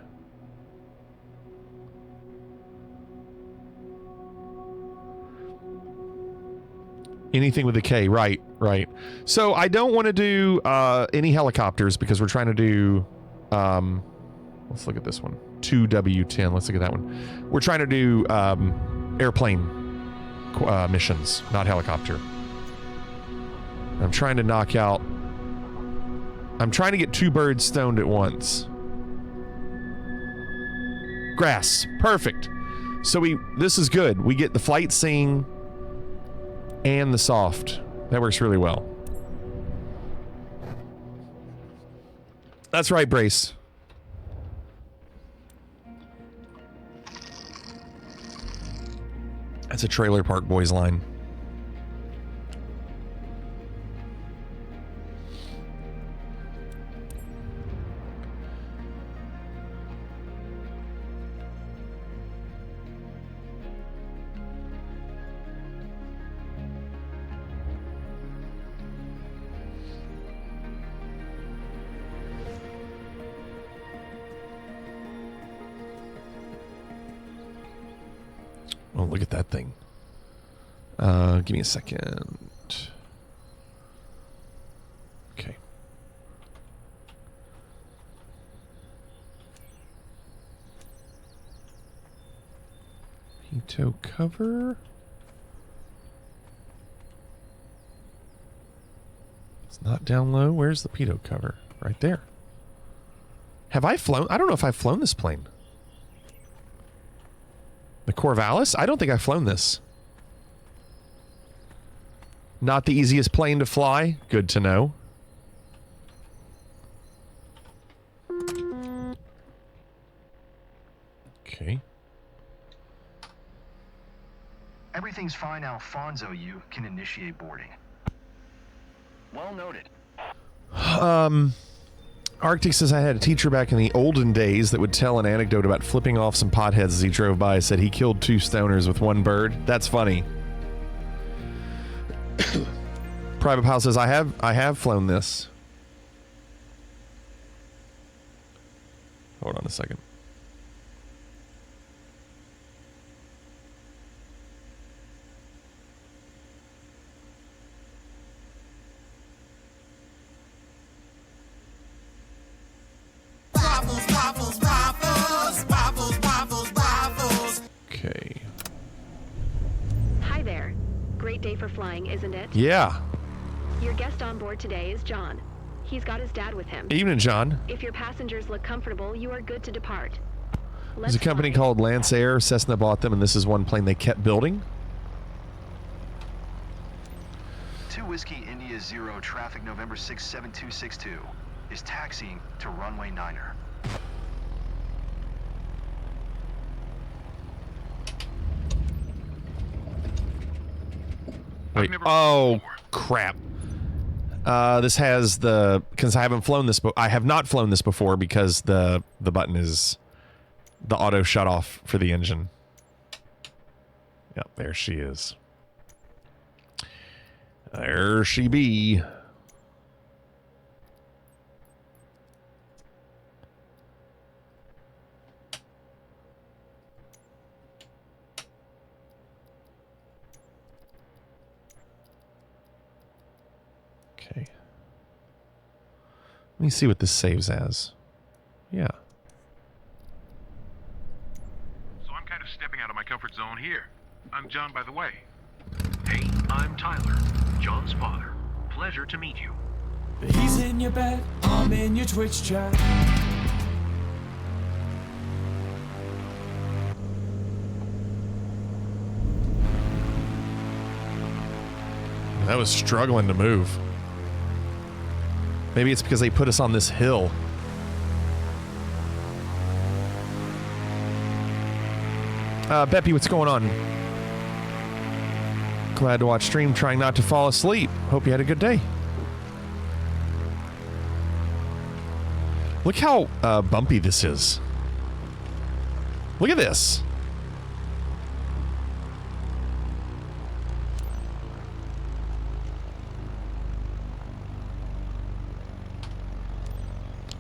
Anything with a K, right. So I don't want to do any helicopters because we're trying to do, let's look at this one. 2W10, let's look at that one. We're trying to do airplane missions, not helicopter. I'm trying to knock out, I'm trying to get two birds stoned at once. Grass, perfect. So this is good. We get the flight scene and the soft. That works really well. That's right, Brace. That's a Trailer Park Boys line. Oh, look at that thing. Give me a second. Okay. Pitot cover. It's not down low. Where's the pitot cover? Right there. Have I flown? I don't know if I've flown this plane. The Corvallis? I don't think I've flown this. Not the easiest plane to fly? Good to know. Okay. Everything's fine, Alfonso. You can initiate boarding. Well noted. Arctic says I had a teacher back in the olden days that would tell an anecdote about flipping off some potheads as he drove by. Said he killed 2 stoners with 1 bird. That's funny. Private Pile says I have flown this. Hold on a second. Okay. Hi there. Great day for flying, isn't it? Yeah. Your guest on board today is John. He's got his dad with him. Evening, John. If your passengers look comfortable, you are good to depart. There's a company called Lance Air. Cessna bought them, and this is one plane they kept building. 2 Whiskey India 0, traffic November 67262, is taxiing to runway 9er. Wait. Oh, crap. This has the, because I haven't flown this, I have not flown this before because the button is the auto shut off for the engine. Yep, there she is. There she be. Okay. Let me see what this saves as. Yeah. So I'm kind of stepping out of my comfort zone here. I'm John, by the way. Hey, I'm Tyler, John's father. Pleasure to meet you. He's in your bed, I'm in your Twitch chat. That was struggling to move. Maybe it's because they put us on this hill. Beppy, what's going on? Glad to watch stream, trying not to fall asleep. Hope you had a good day. Look how bumpy this is. Look at this.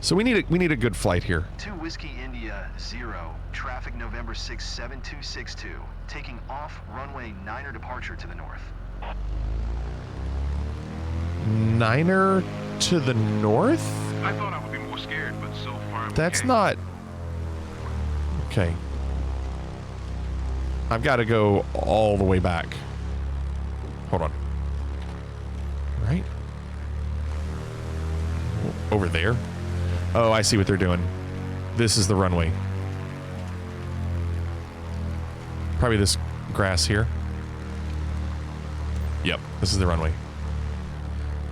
So we need a good flight here. 2 Whiskey India 0, traffic November 6, 7262, taking off runway 9er departure to the north. 9er to the north? I thought I would be more scared, but so far I'm That's okay. not... Okay. I've got to go all the way back. Hold on. Right? Over there? Oh, I see what they're doing. This is the runway. Probably this grass here. Yep, this is the runway.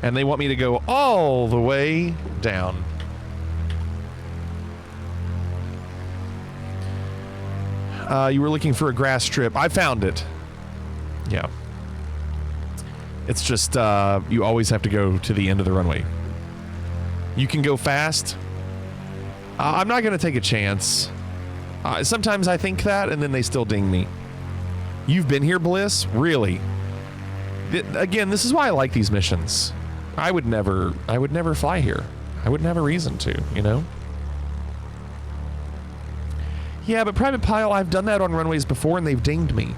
And they want me to go all the way down. You were looking for a grass strip. I found it. Yeah. It's just, you always have to go to the end of the runway. You can go fast. I'm not going to take a chance. Sometimes I think that, and then they still ding me. You've been here, Bliss? Really? Again, this is why I like these missions. I would never fly here. I wouldn't have a reason to, you know? Yeah, but Private Pile, I've done that on runways before, and they've dinged me.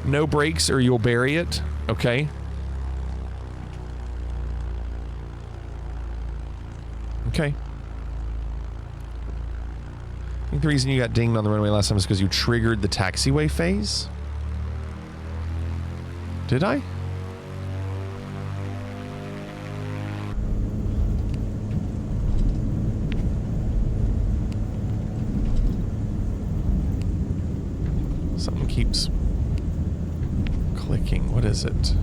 No brakes or you'll bury it. Okay. Okay. I think the reason you got dinged on the runway last time is because you triggered the taxiway phase. Did I? Something keeps clicking. What is it?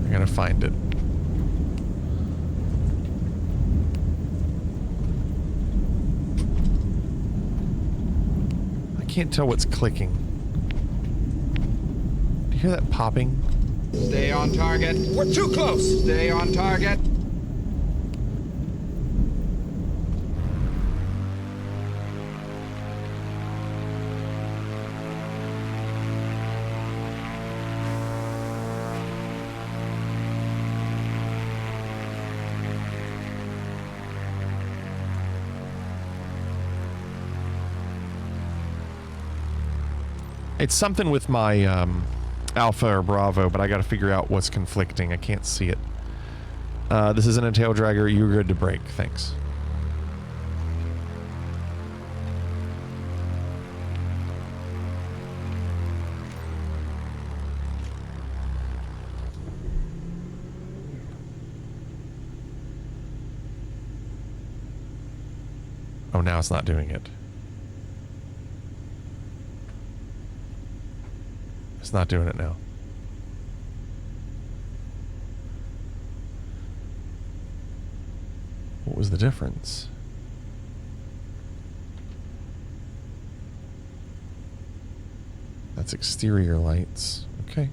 I gotta find it. I can't tell what's clicking. Do you hear that popping? Stay on target. We're too close. Stay on target. It's something with my Alpha or Bravo, but I got to figure out what's conflicting. I can't see it. This isn't a tail dragger. You're good to brake. Thanks. Oh, now it's not doing it. It's not doing it now. What was the difference? That's exterior lights. Okay.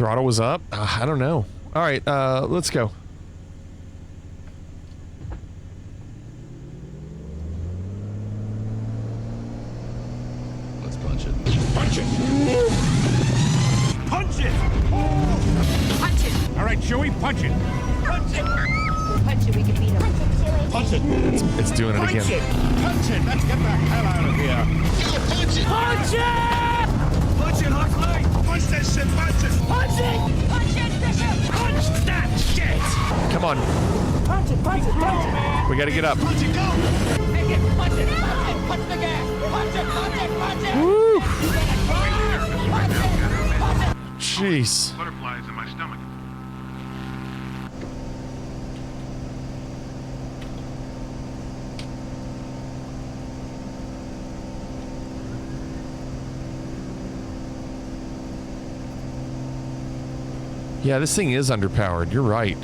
Throttle was up? I don't know. All right, let's go. Let's punch it. Punch it! Punch it! Punch it! All right, Chewie, punch it. Punch it! Punch it, we can beat him. Punch it, Chewie. Punch it. It's doing it again. Punch it! Punch it! Let's get the hell out of here. Punch it! Punch it! Punch it, Huxley! Punch that shit! Punch it! Punch it! Punch it, Bishop! Punch that shit! Come on. Punch it, punch it, punch it! We gotta get up. Punch it, go! Make it, punch it, punch it! Punch the gas! Punch it, punch it, punch it! Woo! Punch it! Punch it! Jeez. Butterflies in my stomach. Yeah, this thing is underpowered. You're right.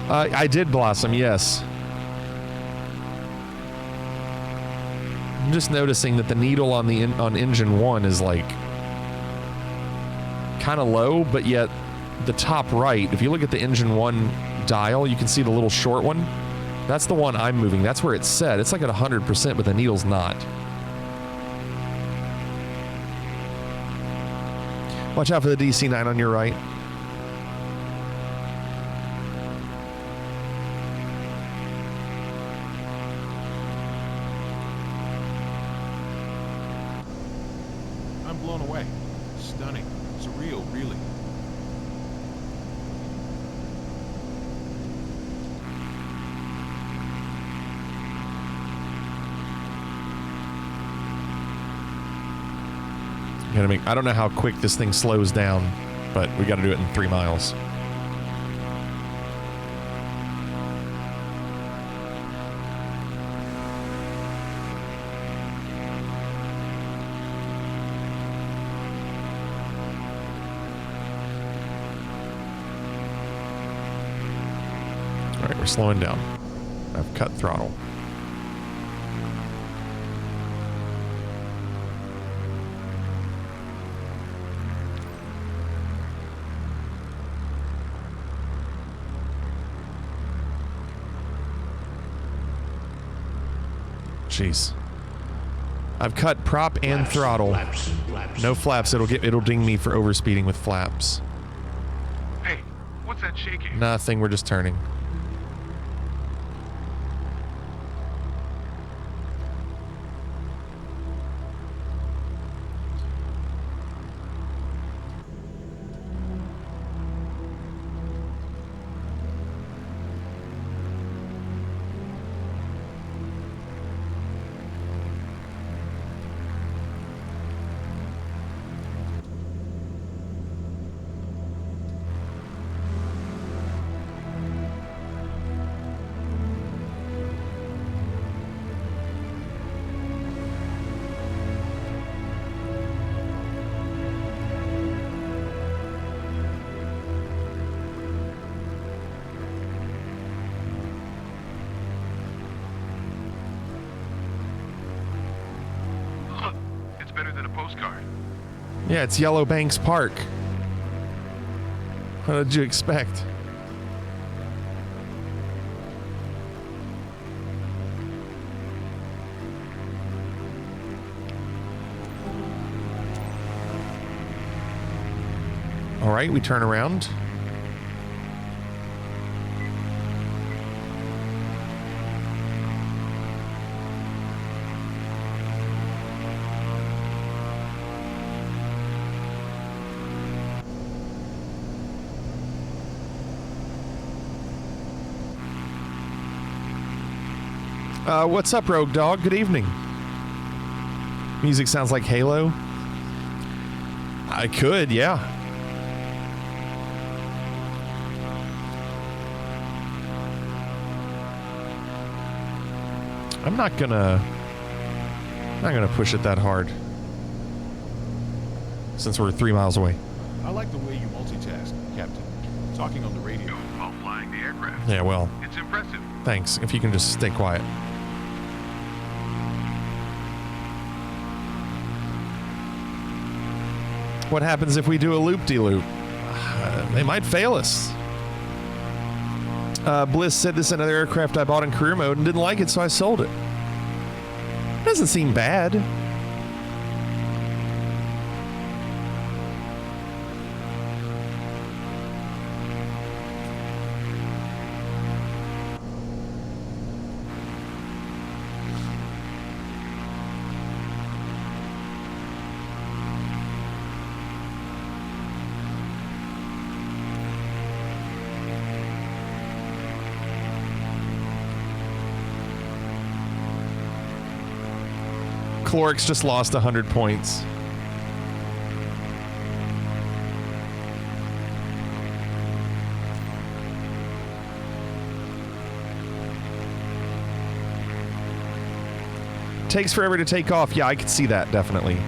I did Blossom, yes. I'm just noticing that the needle on the on engine 1 is like kind of low, but yet the top right, if you look at the engine 1 dial, you can see the little short one. That's the one I'm moving. That's where it's set. It's like at 100%, but the needle's not. Watch out for the DC-9 on your right. I'm blown away. Stunning. Surreal, really. Gotta make, I don't know how quick this thing slows down, but we gotta do it in 3 miles. All right, we're slowing down. I've cut throttle. Jeez. I've cut prop and throttle. Flaps. No flaps. It'll ding me for overspeeding with flaps. Hey, what's that shaking? Nothing. We're just turning. It's better than a postcard. Yeah, it's Yellow Banks Park. What did you expect? All right, we turn around. What's up, Rogue Dog? Good evening. Music sounds like Halo. I could, yeah. I'm not gonna push it that hard. Since we're 3 miles away. I like the way you multitask, Captain. Talking on the radio while flying the aircraft. Yeah, well. It's impressive. Thanks. If you can just stay quiet. What happens if we do a loop-de-loop? They might fail us. Bliss said this is another aircraft I bought in career mode and didn't like it, so I sold it. Doesn't seem bad. Clorix just lost 100 points. Takes forever to take off. Yeah, I could see that, definitely.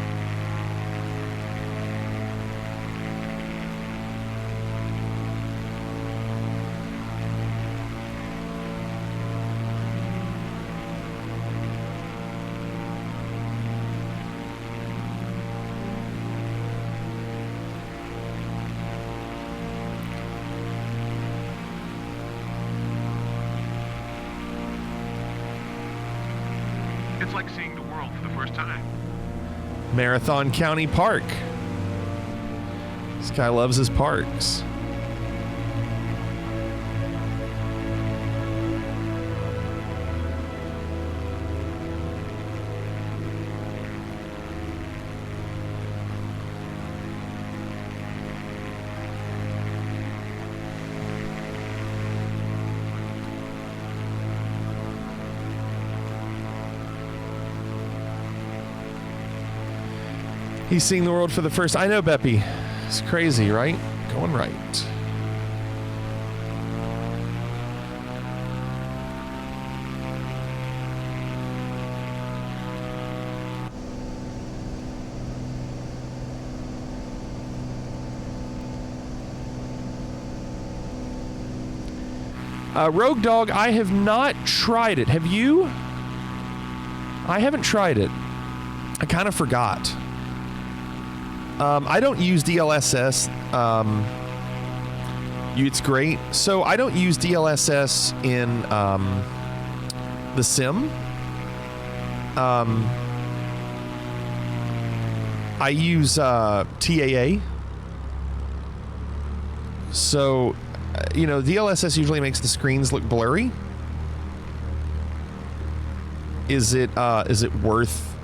It's like seeing the world for the first time. Marathon County Park. This guy loves his parks. He's seeing the world for the first. I know, Beppy. It's crazy, right? Going right. Rogue Dog, I have not tried it. Have you? I haven't tried it. I kind of forgot. I don't use DLSS. It's great. So I don't use DLSS in the sim. I use TAA. So, you know, DLSS usually makes the screens look blurry. Is it worth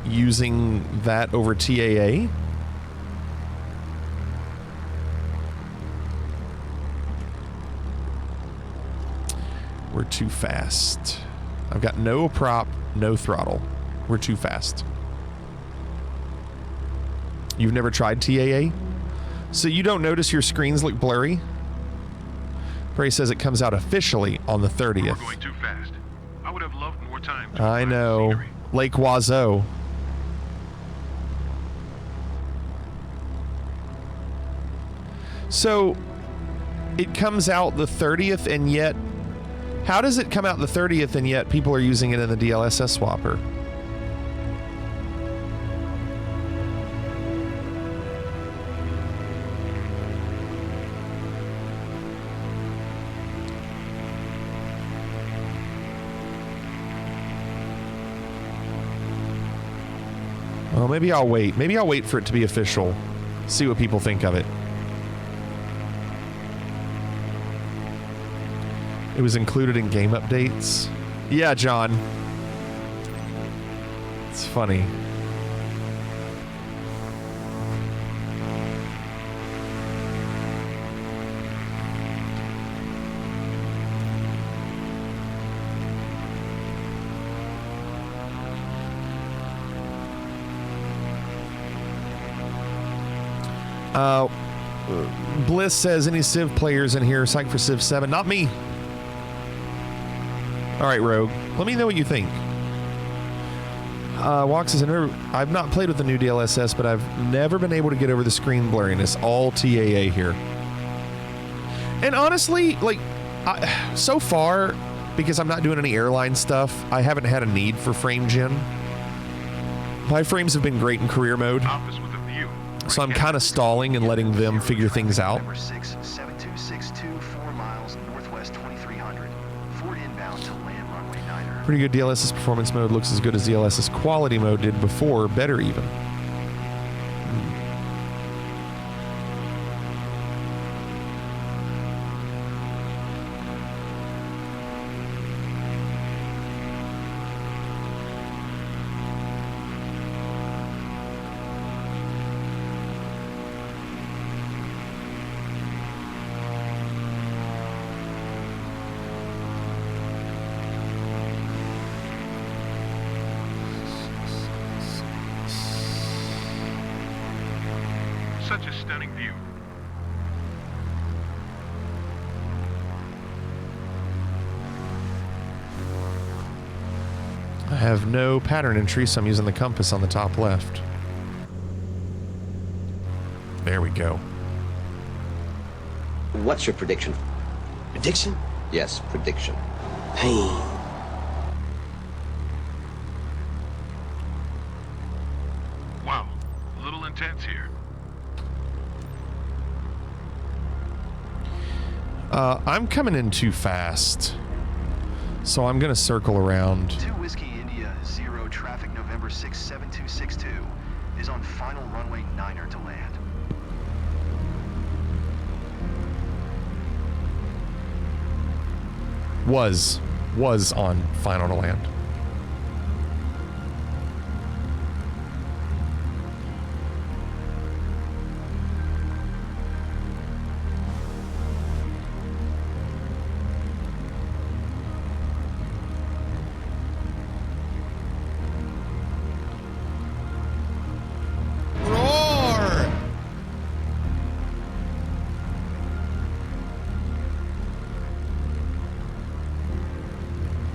using that over TAA? We're too fast. I've got no prop, no throttle. We're too fast. You've never tried TAA? So you don't notice your screens look blurry? Bray says it comes out officially on the 30th. We're going too fast. I would have loved more time. I know. Lake Wazo. So it comes out the 30th, and yet how does it come out the 30th and yet people are using it in the DLSS swapper? Well, maybe I'll wait. Maybe I'll wait for it to be official. See what people think of it. It was included in game updates. Yeah, John. It's funny. Bliss says, any Civ players in here psyched for Civ 7? Not me. All right, Rogue. Let me know what you think. Walks says, I've not played with the new DLSS, but I've never been able to get over the screen blurriness. All TAA here. And honestly, like, so far, because I'm not doing any airline stuff, I haven't had a need for frame gen. My frames have been great in career mode. So I'm kind of stalling and letting them figure things out. November 6, 7262, 4 miles northwest 2300. Ford inbound to land runway 9er. Pretty good. DLSS performance mode looks as good as DLSS quality mode did before, better even. Such a stunning view. I have no pattern entry, so I'm using the compass on the top left. There we go. What's your prediction? Prediction? Yes, prediction. Hey. Wow, a little intense here. I'm coming in too fast, so I'm going to circle around. 2 Whiskey India 0 traffic November 6 7262 is on final runway 9er to land. Was on final to land.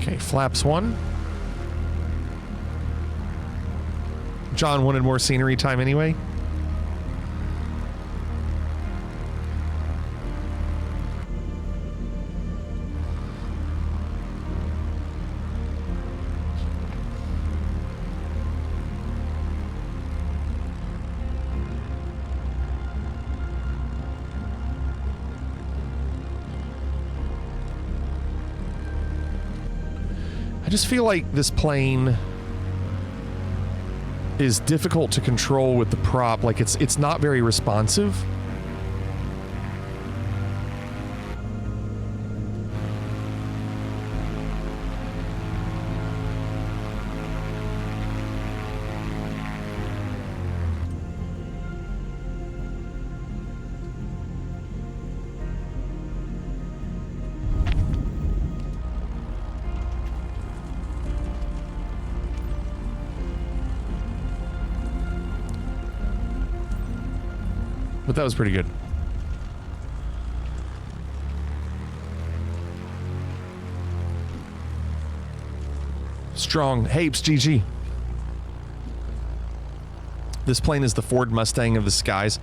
Okay, flaps 1. John wanted more scenery time anyway. I just feel like this plane is difficult to control with the prop. Like it's not very responsive. But that was pretty good. Strong. Hapes, GG. This plane is the Ford Mustang of the skies.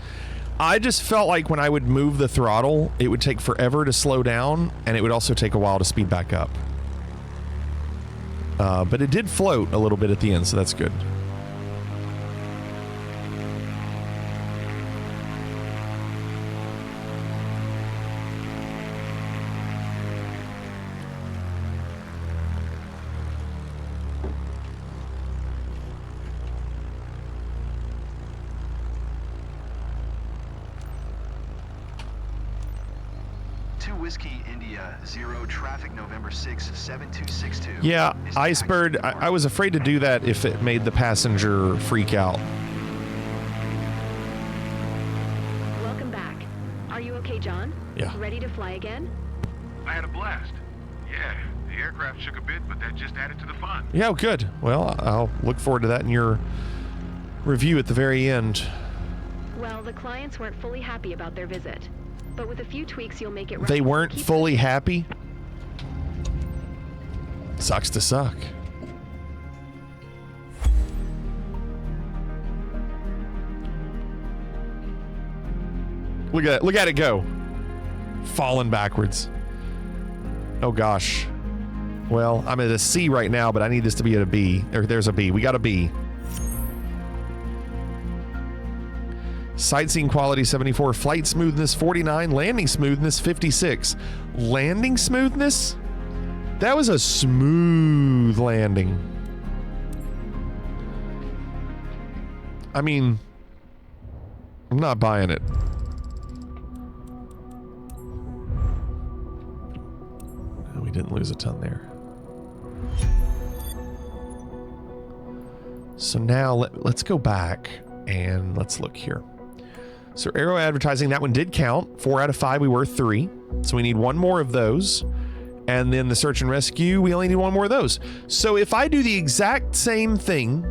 I just felt like when I would move the throttle, it would take forever to slow down, and it would also take a while to speed back up. But it did float a little bit at the end, so that's good. Whiskey India 0 traffic November 6 7262. Yeah, Icebird, I was afraid to do that if it made the passenger freak out. Welcome back. Are you okay, John? Yeah. Ready to fly again? I had a blast. Yeah, the aircraft shook a bit, but that just added to the fun. Yeah, good. Well, I'll look forward to that in your review at the very end. Well, the clients weren't fully happy about their visit. But with a few tweaks, you'll make it right. They weren't fully happy? Sucks to suck. Look at it go. Falling backwards. Oh gosh. Well, I'm at a C right now, but I need this to be at a B. There's a B. We got a B. Sightseeing quality 74, flight smoothness 49, landing smoothness 56. Landing smoothness? That was a smooth landing. I mean, I'm not buying it. No, we didn't lose a ton there. So now let's go back and let's look here. So Aero advertising, that one did count. 4 out of 5, we were 3. So we need one more of those. And then the search and rescue, we only need one more of those. So if I do the exact same thing,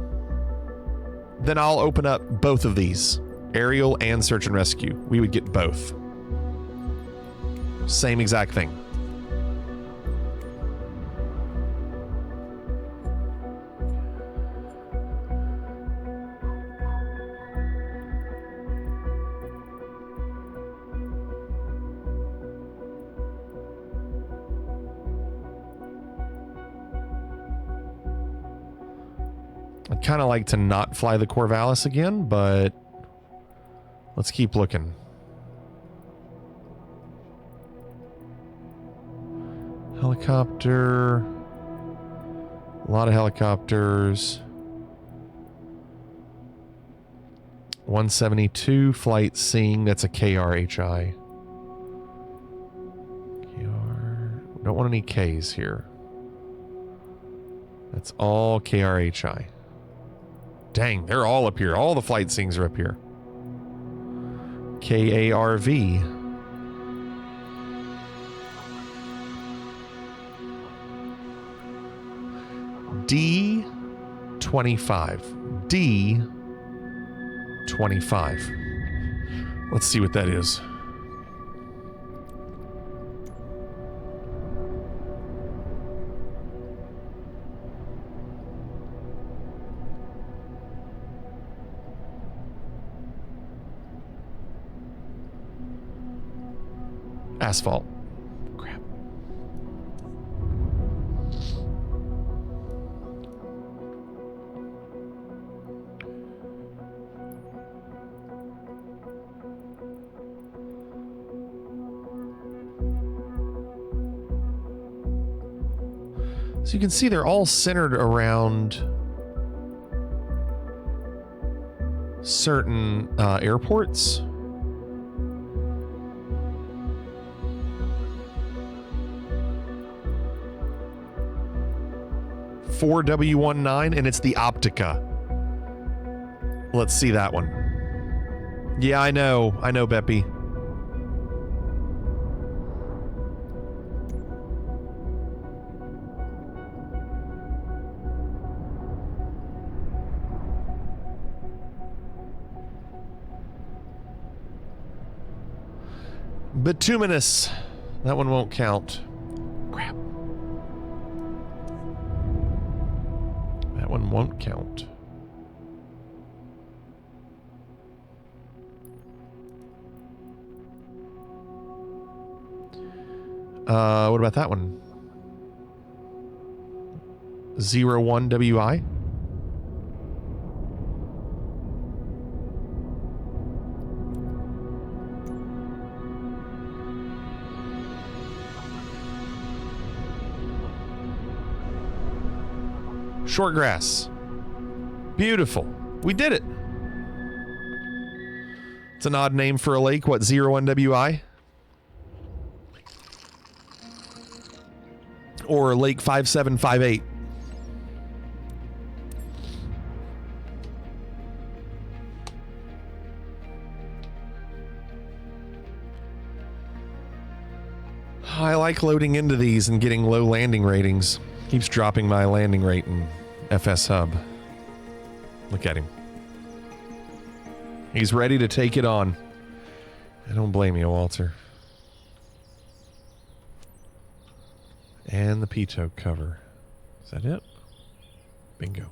then I'll open up both of these. Aerial and search and rescue. We would get both. Same exact thing. I'd kind of like to not fly the Corvallis again, but let's keep looking. Helicopter. A lot of helicopters. 172 flight seeing. That's a KRHI. KR. Don't want any Ks here. That's all KRHI. Dang, they're all up here. All the flight scenes are up here. KARV. D25. D25. Let's see what that is. Asphalt. Crap. So you can see they're all centered around certain airports. W19, and it's the Optica. Let's see that one. Yeah, I know, Beppy. Bituminous. That one won't count. Crap. That one won't count. What about that one? 01 WI? Short grass. Beautiful. We did it. It's an odd name for a lake. What, 01 WI? Or Lake 5758. I like loading into these and getting low landing ratings. Keeps dropping my landing rate in FS Hub. Look at him. He's ready to take it on. I don't blame you, Walter. And the pitot cover. Is that it? Bingo.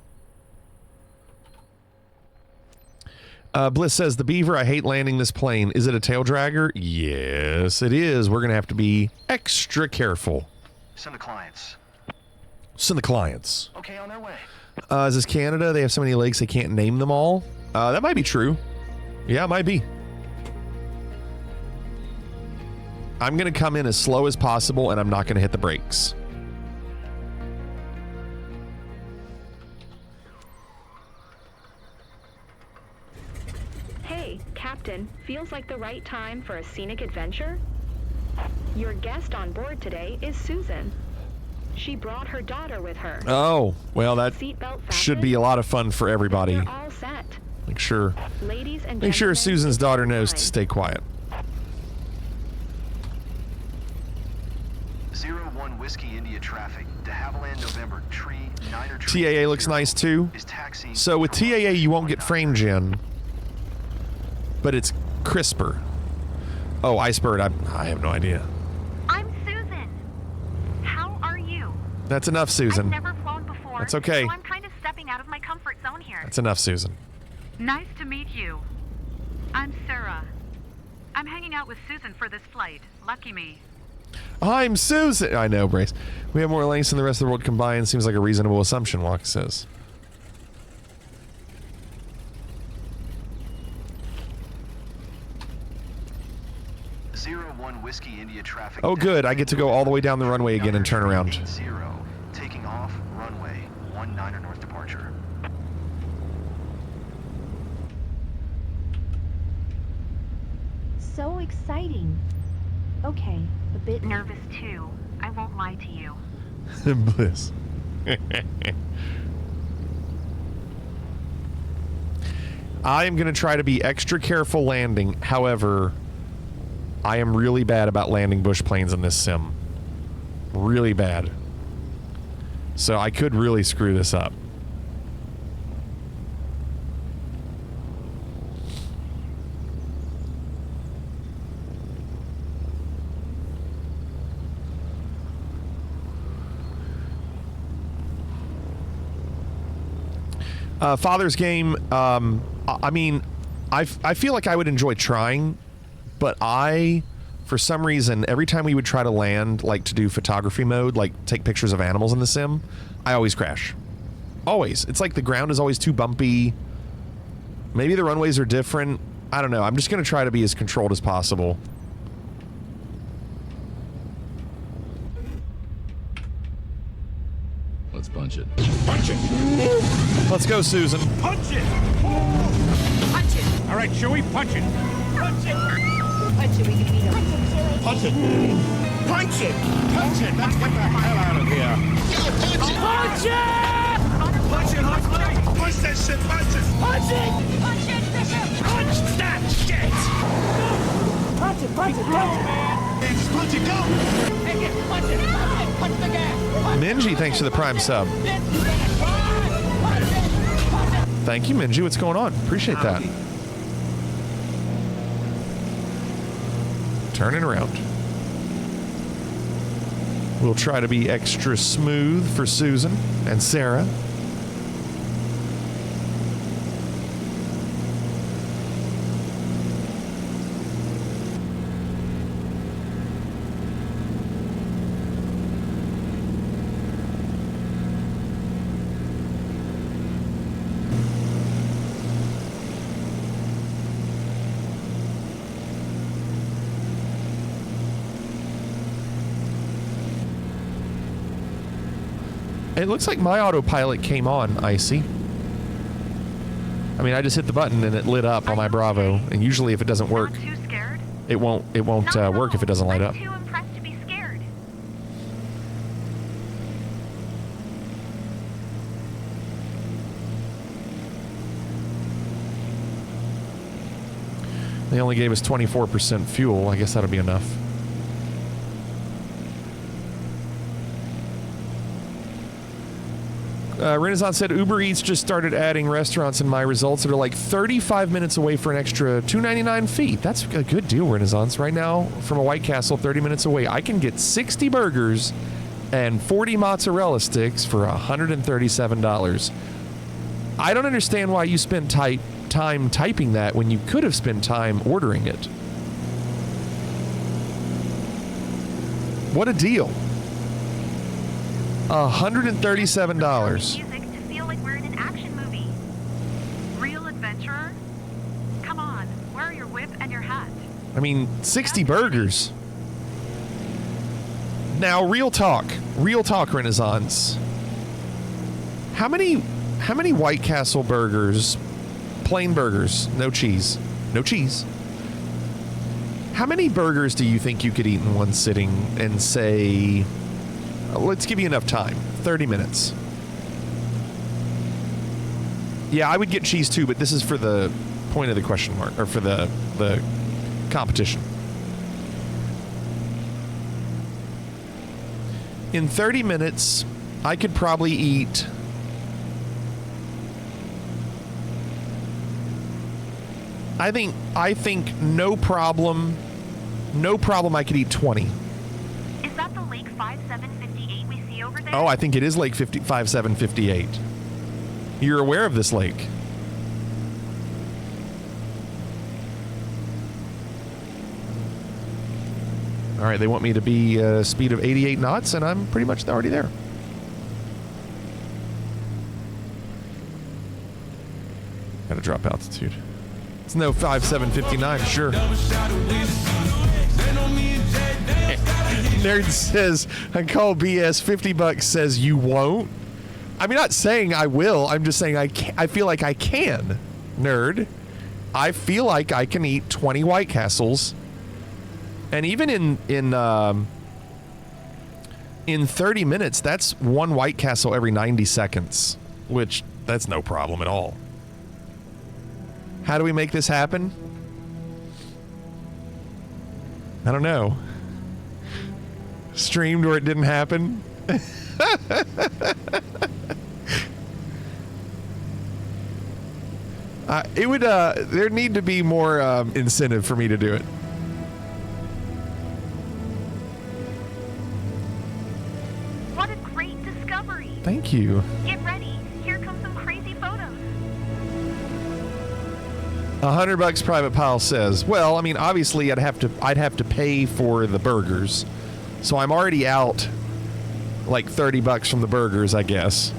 Bliss says, the Beaver, I hate landing this plane. Is it a tail dragger? Yes, it is. We're going to have to be extra careful. Send the clients. Send the clients. Okay, on their way. Is this Canada? They have so many lakes they can't name them all? That might be true. Yeah, it might be. I'm going to come in as slow as possible, and I'm not going to hit the brakes. Hey, Captain, feels like the right time for a scenic adventure? Your guest on board today is Susan. She brought her daughter with her. Oh, well, that should be a lot of fun for everybody. You're all set. Make sure. Ladies and Make sure gentlemen, Susan's daughter knows to stay quiet. 01 Whiskey India traffic. De Havilland, November. Tree, Niner Tree. TAA looks nice too. So with TAA, you won't get frame gen, but it's crisper. Oh, Icebird, I have no idea. I'm Susan. How are you? That's enough, Susan. I've never flown before. That's okay. So I'm kind of stepping out of my comfort zone here. That's enough, Susan. Nice to meet you. I'm Sarah. I'm hanging out with Susan for this flight. Lucky me. I'm Susan. I know, Brace. We have more links than the rest of the world combined. Seems like a reasonable assumption, Walk says. Whiskey India traffic. Oh, good. I get to go all the way down the runway again and turn around. 80, taking off runway 19 north departure. So exciting. Okay, a bit nervous too. I won't lie to you. Bliss. I am going to try to be extra careful landing. However, I am really bad about landing bush planes in this sim. Really bad. So I could really screw this up. Father's game, I mean, I feel like I would enjoy trying, but for some reason, every time we would try to land, like to do photography mode, like take pictures of animals in the sim, I always crash. Always. It's like the ground is always too bumpy. Maybe the runways are different. I don't know. I'm just going to try to be as controlled as possible. Let's punch it. Punch it! Let's go, Susan. Punch it! Punch it! All right, Chewie, punch it! Punch it! Punch it, we can eat him. Punch it! Punch it! Punch it! Let's get the hell out of here! Punch it! Punch it, Huxley! Punch that shit! Punch it! Punch it! Punch it, Bishop! Punch that shit! Punch it, punch it, punch it! Just punch it, go! Take it, punch it, punch it, punch the gas! Minji, thanks for the Prime sub. Thank you, Minji. What's going on? Appreciate that. Turning around. We'll try to be extra smooth for Susan and Sarah. It looks like my autopilot came on, Icy. I mean, I just hit the button and it lit up on my Bravo. And usually if it doesn't work, it won't work if it doesn't light up. Too impressed to be scared. They only gave us 24% fuel. I guess that'll be enough. Renaissance said Uber Eats just started adding restaurants in my results that are like 35 minutes away for an extra $2.99 fee. That's a good deal, Renaissance. Right now, from a White Castle, 30 minutes away, I can get 60 burgers and 40 mozzarella sticks for $137. I don't understand why you spent time typing that when you could have spent time ordering it. What a deal. $137. Music to feel like we're in an action movie. Real adventurer? Come on, wear your whip and your hat. I mean, 60 burgers. Now, real talk, Renaissance. How many White Castle burgers, plain burgers, no cheese, how many burgers do you think you could eat in one sitting and say, let's give you enough time, 30 minutes? Yeah, I would get cheese too, but this is for the point of the question mark, or for the competition. In 30 minutes, I could probably eat I think no problem I could eat 20. Is that the Lake 5758 we see over there? Oh, I think it is Lake 5758. You're aware of this lake? All right, they want me to be a speed of 88 knots, and I'm pretty much already there. Gotta drop altitude. It's no 5759, sure. Nerd says, I call BS. $50 says you won't. I'm not saying I will. I'm just saying I feel like I can. Nerd. I feel like I can eat 20 White Castles. And even in 30 minutes, that's one White Castle every 90 seconds, which that's no problem at all. How do we make this happen? I don't know. Streamed where it didn't happen? It would, there'd need to be more incentive for me to do it. What a great discovery. Thank you. Get ready. Here come some crazy photos. $100 Private Pile says, well, I mean, obviously I'd have to pay for the burgers. So I'm already out like $30 from the burgers, I guess.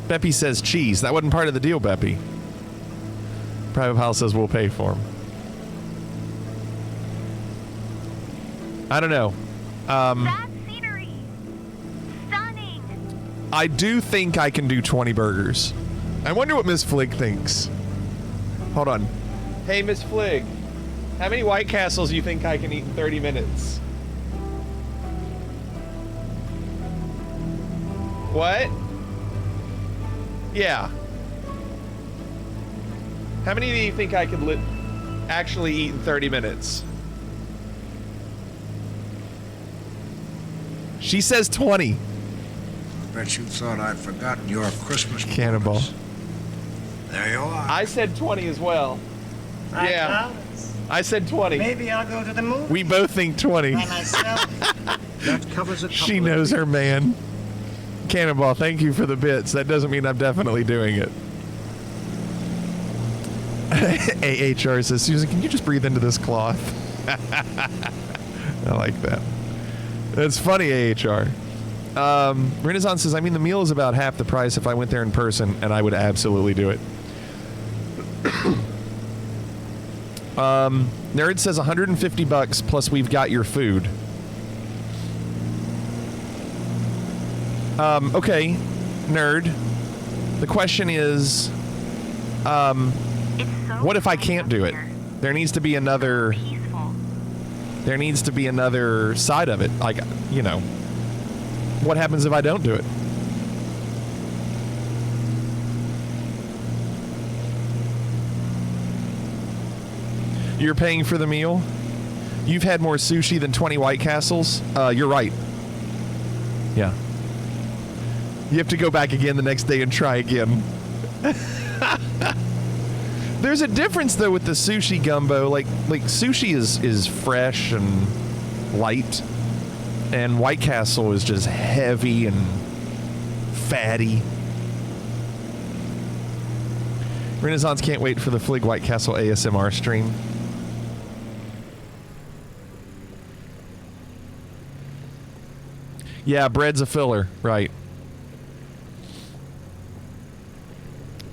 Beppy says cheese. That wasn't part of the deal, Beppy. Private Pile says we'll pay for them. I don't know. That scenery. Stunning. I do think I can do 20 burgers. I wonder what Miss Flig thinks. Hold on. Hey, Miss Flig. How many White Castles do you think I can eat in 30 minutes? What? Yeah. How many do you think I could actually eat in 30 minutes? She says 20. Bet you thought I'd forgotten your Christmas Cannonball. bonus. There you are. I said 20 as well. Yeah. I said 20. Maybe I'll go to the movie. We both think 20. By myself. That covers a couple She knows her man. Cannonball, thank you for the bits. That doesn't mean I'm definitely doing it. AHR says, Susan, can you just breathe into this cloth? I like that. That's funny, AHR. Renaissance says, I mean, the meal is about half the price if I went there in person, and I would absolutely do it. Nerd says $150 plus we've got your food. Okay, Nerd. The question is, what if I can't do it? There needs to be another. There needs to be another side of it. Like, you know, what happens if I don't do it? You're paying for the meal? You've had more sushi than 20 White Castles? You're right. Yeah. You have to go back again the next day and try again. There's a difference though with the sushi gumbo. Like sushi is fresh and light. And White Castle is just heavy and fatty. Renaissance can't wait for the Flig White Castle ASMR stream. Yeah, bread's a filler, right.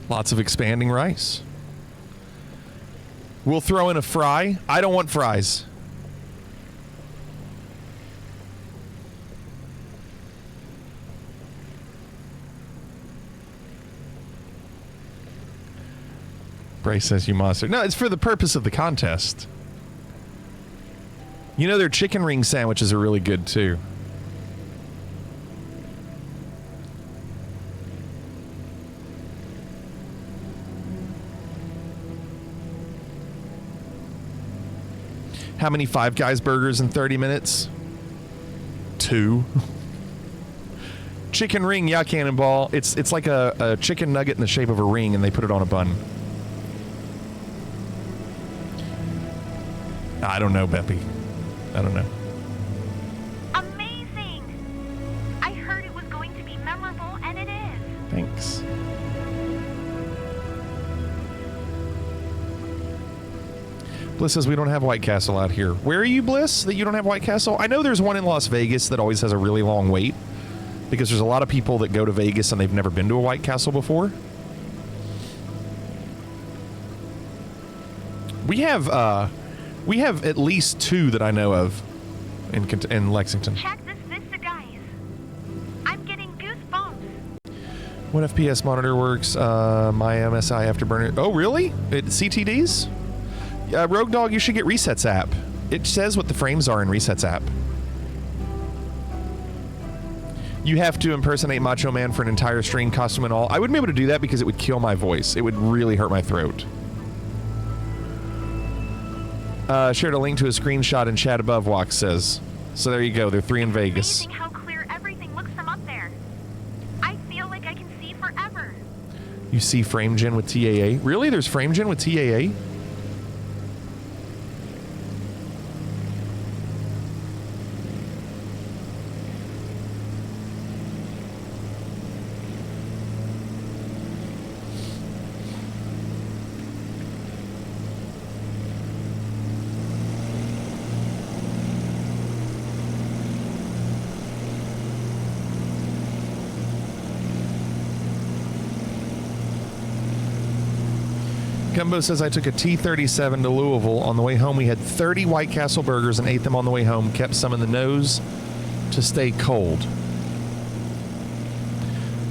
Lots of expanding rice. We'll throw in a fry. I don't want fries. Bryce says you monster. No, it's for the purpose of the contest. You know, their chicken ring sandwiches are really good too. How many Five Guys burgers in 30 minutes? 2. Chicken ring, yeah, Cannonball. It's like a chicken nugget in the shape of a ring, and they put it on a bun. I don't know, Beppy. I don't know. Amazing! I heard it was going to be memorable, and it is. Thanks. Bliss says we don't have White Castle out here. Where are you, Bliss, that you don't have White Castle? I know there's one in Las Vegas that always has a really long wait because there's a lot of people that go to Vegas and they've never been to a White Castle before. We have at least 2 that I know of in Lexington. Check this vista, guys. I'm getting goosebumps. What FPS monitor works? My MSI Afterburner. Oh, really? It CTDs? Rogue Dog, you should get Resets app. It says what the frames are in Resets app. You have to impersonate Macho Man for an entire stream, costume and all. I wouldn't be able to do that because it would kill my voice. It would really hurt my throat. Shared a link to a screenshot in chat above, Wax says. So there you go. They're 3 in Vegas. Amazing how clear everything looks from up there. I feel like I can see forever. You see frame gen with TAA? Really? There's frame gen with TAA? Gumbo says, I took a T-37 to Louisville. On the way home, we had 30 White Castle burgers and ate them on the way home. Kept some in the nose to stay cold.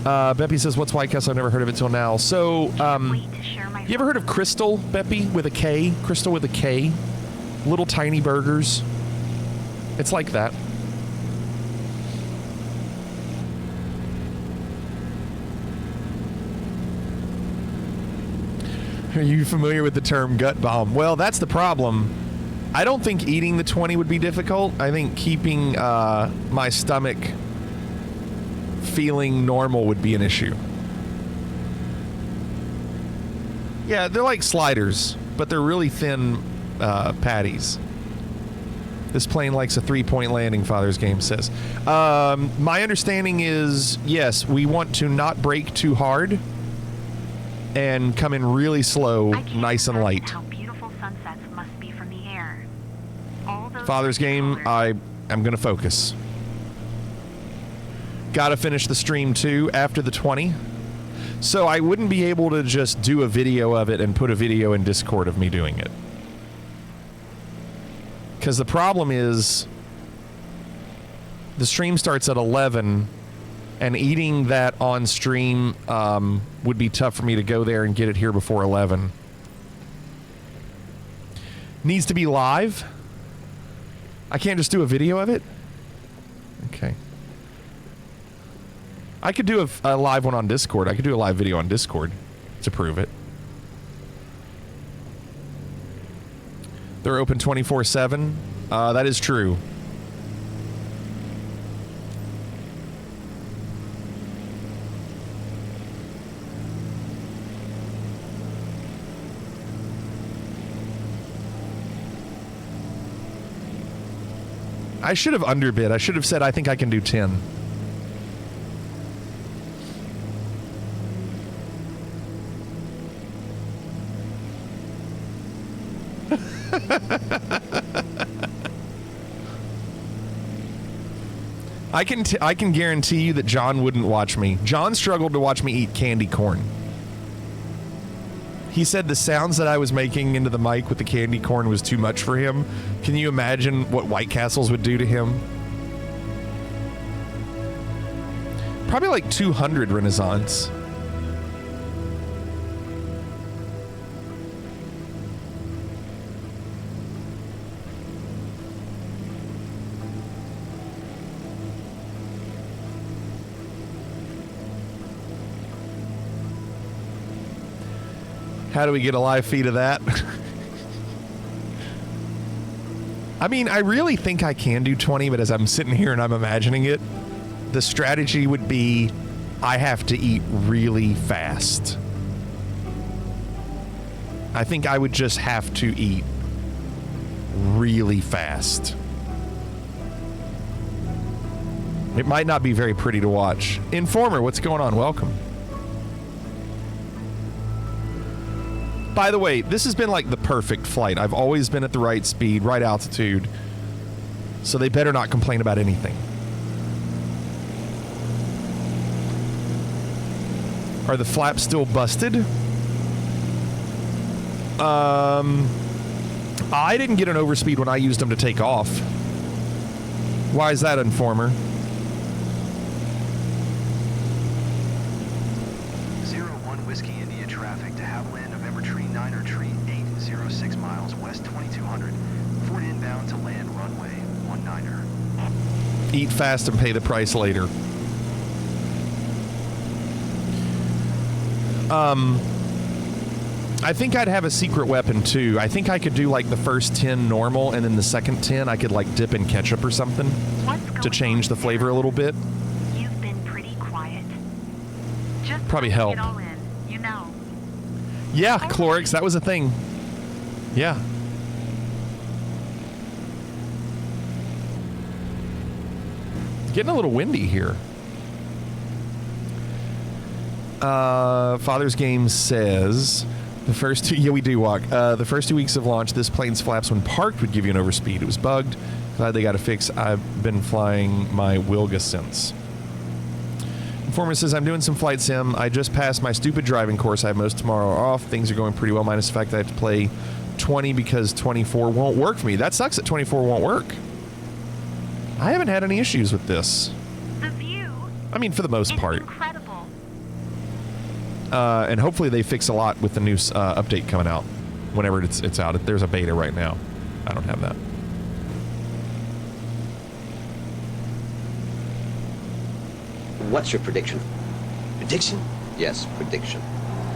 Beppy says, what's White Castle? I've never heard of it till now. So, you ever heard of Crystal, Beppy, with a K? Crystal with a K? Little tiny burgers. It's like that. Are you familiar with the term gut bomb? Well, that's the problem. I don't think eating the 20 would be difficult. I think keeping my stomach feeling normal would be an issue. Yeah, they're like sliders, but they're really thin patties. This plane likes a 3-point landing, Father's Game says. My understanding is, yes, we want to not brake too hard and come in really slow, nice and light. How beautiful sunsets must be from the air. All those Father's Game, I'm going to focus. Got to finish the stream too after the 20. So I wouldn't be able to just do a video of it and put a video in Discord of me doing it. Because the problem is the stream starts at 11 and eating that on stream would be tough for me to go there and get it here before 11. Needs to be live? I can't just do a video of it? Okay. I could do a live one on Discord. I could do a live video on Discord to prove it. They're open 24/7. That is true. I should have underbid. I should have said I think I can do 10. I can guarantee you that John wouldn't watch me. John struggled to watch me eat candy corn. He said the sounds that I was making into the mic with the candy corn was too much for him. Can you imagine what White Castles would do to him? Probably like 200 Renaissance. How do we get a live feed of that? I mean, I really think I can do 20, but as I'm sitting here and I'm imagining it, the strategy would be I have to eat really fast. I think I would just have to eat really fast. It might not be very pretty to watch. Informer, what's going on? Welcome. By the way, this has been like the perfect flight. I've always been at the right speed, right altitude. So they better not complain about anything. Are the flaps still busted? I didn't get an overspeed when I used them to take off. Why is that, Informer? 01 Whiskey India traffic to Haviland, November tree 9er tree 806 miles west 2200. Ford inbound to land runway 19er. Eat fast and pay the price later. I think I'd have a secret weapon too. I think I could do like the first 10 normal and then the second 10 I could like dip in ketchup or something to change the flavor a little bit. You've been pretty quiet. Just probably help. Get all in, you know. Yeah, Clorix, that was a thing. Yeah. Getting a little windy here. Father's Game says the first two, yeah, we do walk. The first 2 weeks of launch, this plane's flaps when parked would give you an overspeed. It was bugged. Glad they got a fix. I've been flying my Wilga since. Informer says, I'm doing some flight sim. I just passed my stupid driving course. I have most tomorrow off. Things are going pretty well, minus the fact that I have to play 20 because 24 won't work for me. That sucks that 24 won't work. I haven't had any issues with this. The view. I mean, for the most part. Incredible. And hopefully they fix a lot with the new update coming out. Whenever it's out. There's a beta right now. I don't have that. What's your prediction? Prediction? Yes, prediction.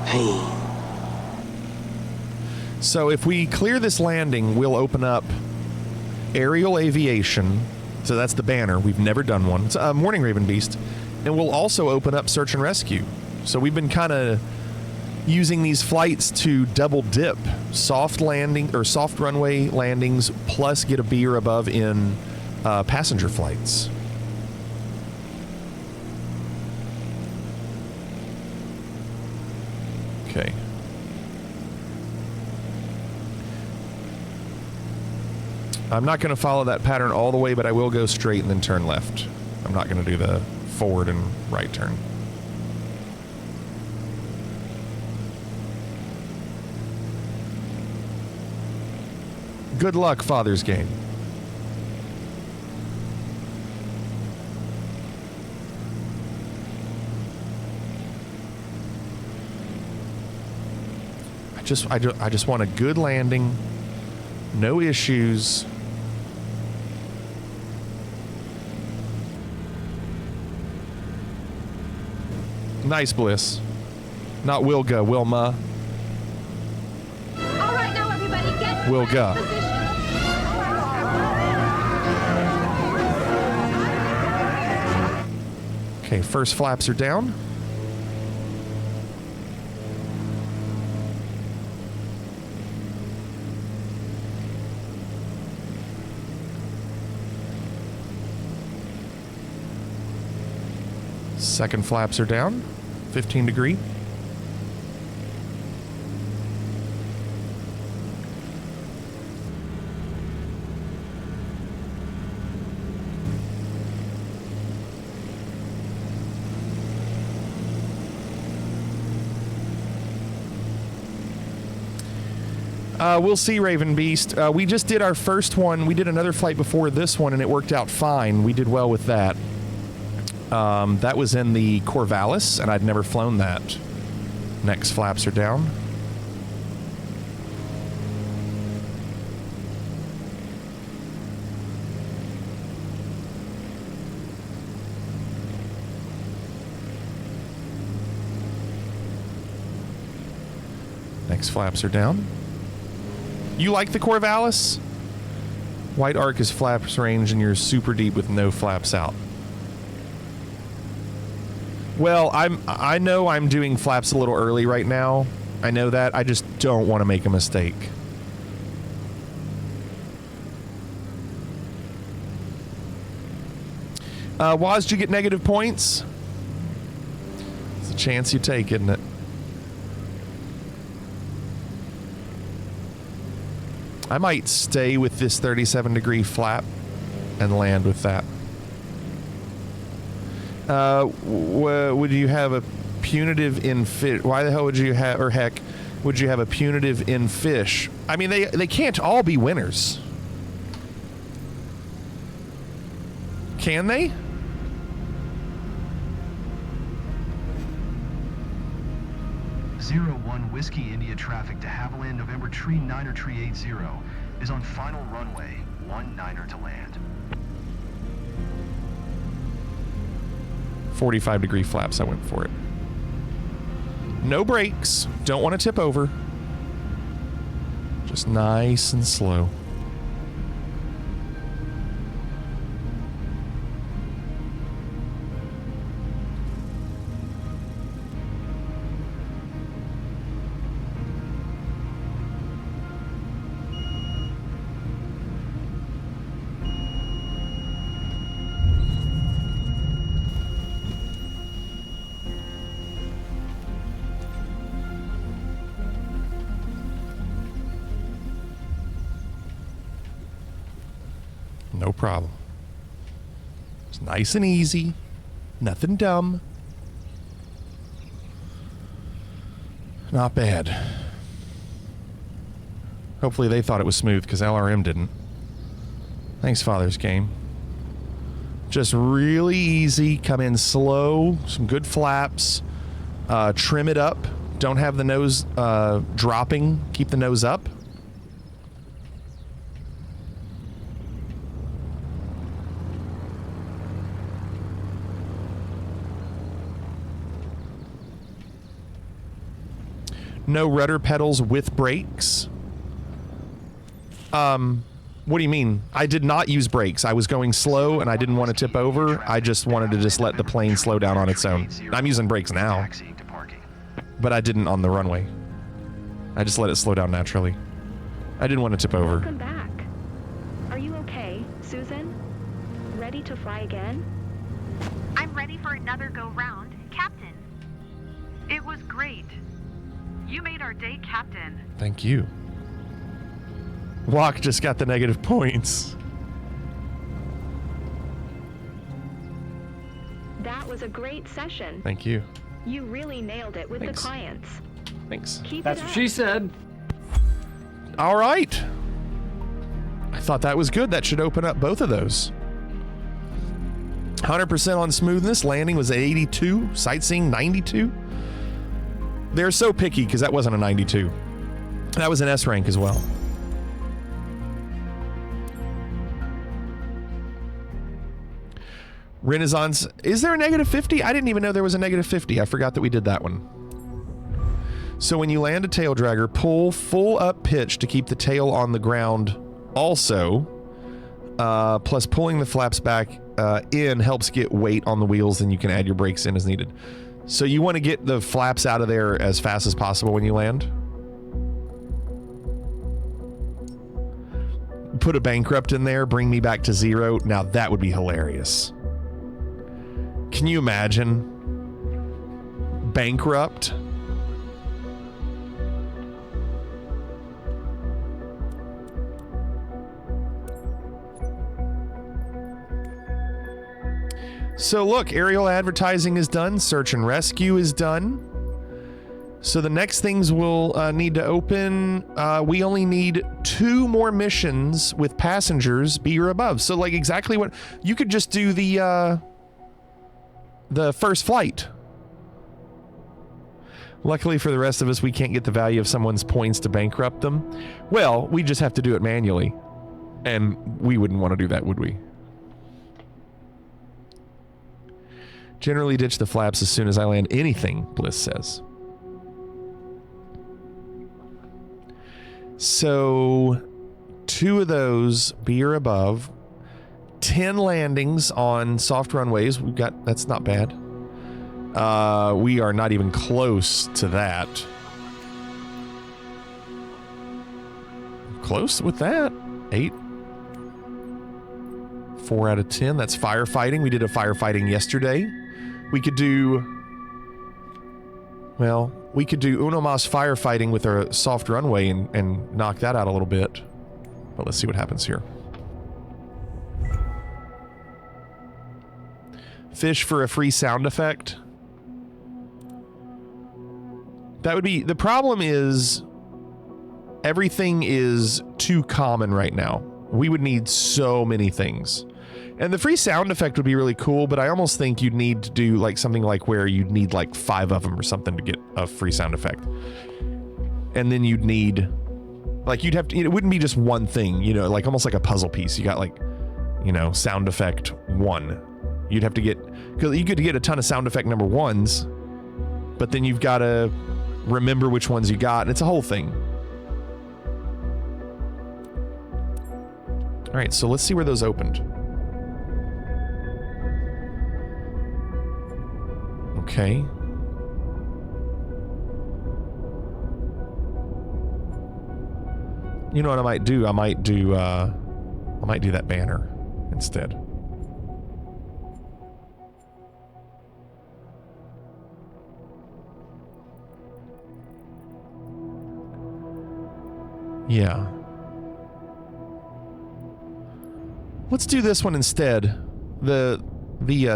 Pain. So if we clear this landing, we'll open up aerial aviation. So that's the banner. We've never done one. It's a Morning Raven Beast. And we'll also open up search and rescue. So we've been kind of using these flights to double dip soft landing or soft runway landings plus get a B or above in passenger flights. Okay. I'm not going to follow that pattern all the way, but I will go straight and then turn left. I'm not going to do the forward and right turn. Good luck, Father's Game. I just want a good landing, no issues. Nice, Bliss. Not Wilga, Wilma. All right, now everybody get Wilga. Okay, first flaps are down. Second flaps are down. 15 degree. We'll see, Raven Beast. We just did our first one. We did another flight before this one, and it worked out fine. We did well with that. That was in the Corvallis, and I'd never flown that. Next flaps are down. Next flaps are down. You like the Corvallis? White arc is flaps range and you're super deep with no flaps out. Well, I know I'm doing flaps a little early right now. I know that. I just don't want to make a mistake. Waz, did you get negative points? It's a chance you take, isn't it? I might stay with this 37 degree flap and land with that. Would you have a punitive in fish? Why the hell would you have, or heck, would you have a punitive in fish? I mean, they can't all be winners. Can they? Whiskey India traffic to Haviland, November tree 9er tree 80 is on final runway, 19er to land. 45 degree flaps, I went for it. No brakes, don't want to tip over. Just nice and slow. No problem. It's nice and easy. Nothing dumb. Not bad. Hopefully they thought it was smooth because LRM didn't. Thanks, Father's Game. Just really easy. Come in slow. Some good flaps. Trim it up. Don't have the nose dropping. Keep the nose up. No rudder pedals with brakes. What do you mean? I did not use brakes. I was going slow and I didn't want to tip over. I just wanted to just let the plane slow down on its own. I'm using brakes now, but I didn't on the runway. I just let it slow down naturally. I didn't want to tip over. Welcome back. Are you okay, Susan? Ready to fly again? I'm ready for another go-round, Captain. It was great. You made our day, Captain. Thank you. Walk just got the negative points. That was a great session. Thank you. You really nailed it with the clients. Thanks. Keep That's it up. what she said. All right. I thought that was good. That should open up both of those. 100% on smoothness. Landing was 82. Sightseeing 92. They're so picky because that wasn't a 92. That was an S rank as well. Renaissance. Is there a negative 50? I didn't even know there was a negative 50. I forgot that we did that one. So when you land a tail dragger, pull full up pitch to keep the tail on the ground also. Plus pulling the flaps back in helps get weight on the wheels, and you can add your brakes in as needed. So you want to get the flaps out of there as fast as possible when you land. Put a bankrupt in there, bring me back to 0. Now that would be hilarious. Can you imagine? bankrupt. So look, aerial advertising is done. Search and rescue is done. So the next things we'll need to open, we only need 2 more missions with passengers B or above. So like exactly what, you could just do the first flight. Luckily for the rest of us, we can't get the value of someone's points to bankrupt them. Well, we just have to do it manually. And we wouldn't want to do that, would we? Generally ditch the flaps as soon as I land anything, Bliss says. So 2 of those B or above, 10 landings on soft runways. We've got, that's not bad. We are not even close to that. Close with that. 8. 4 out of 10. That's firefighting. We did a firefighting yesterday. We could do, well, we could do uno mas firefighting with a soft runway and knock that out a little bit. But let's see what happens here. Fish for a free sound effect. That would be, the problem is everything is too common right now. We would need so many things. And the free sound effect would be really cool, but I almost think you'd need to do like something like where you'd need like 5 of them or something to get a free sound effect. And then you'd need, like you'd have to, it wouldn't be just one thing, you know, like almost like a puzzle piece. You got like, you know, sound effect 1. You'd have to get, because you could get a ton of sound effect number 1s, but then you've got to remember which ones you got, and it's a whole thing. All right, so let's see where those opened. Okay. You know what I might do? I might do that banner instead. Yeah. Let's do this one instead. The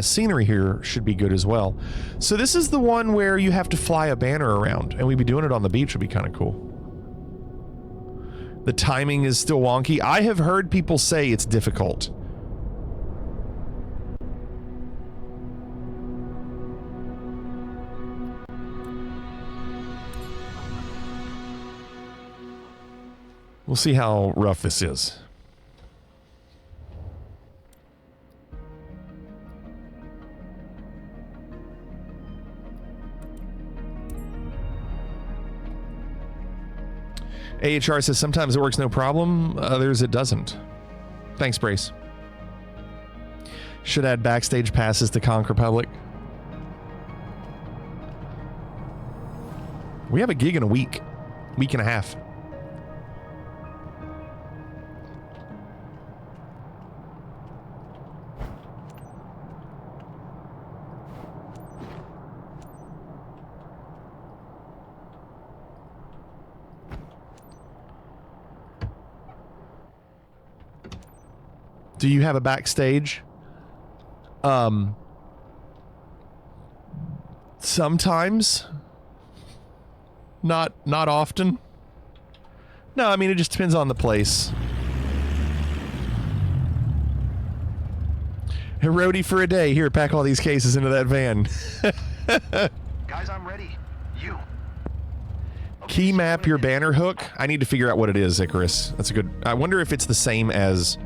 scenery here should be good as well. So this is the one where you have to fly a banner around, and we'd be doing it on the beach. Would be kind of cool. The timing is still wonky. I have heard people say it's difficult. We'll see how rough this is. AHR says sometimes it works no problem, others it doesn't. Thanks, Brace. Should add backstage passes to Conk Republic. We have a gig in a week and a half. Do you have a backstage? Sometimes. Not often. No, I mean, it just depends on the place. A roadie for a day. Here, pack all these cases into that van. Guys, I'm ready. You. Key map your banner hook. I need to figure out what it is, Icarus. That's a good... I wonder if it's the same as...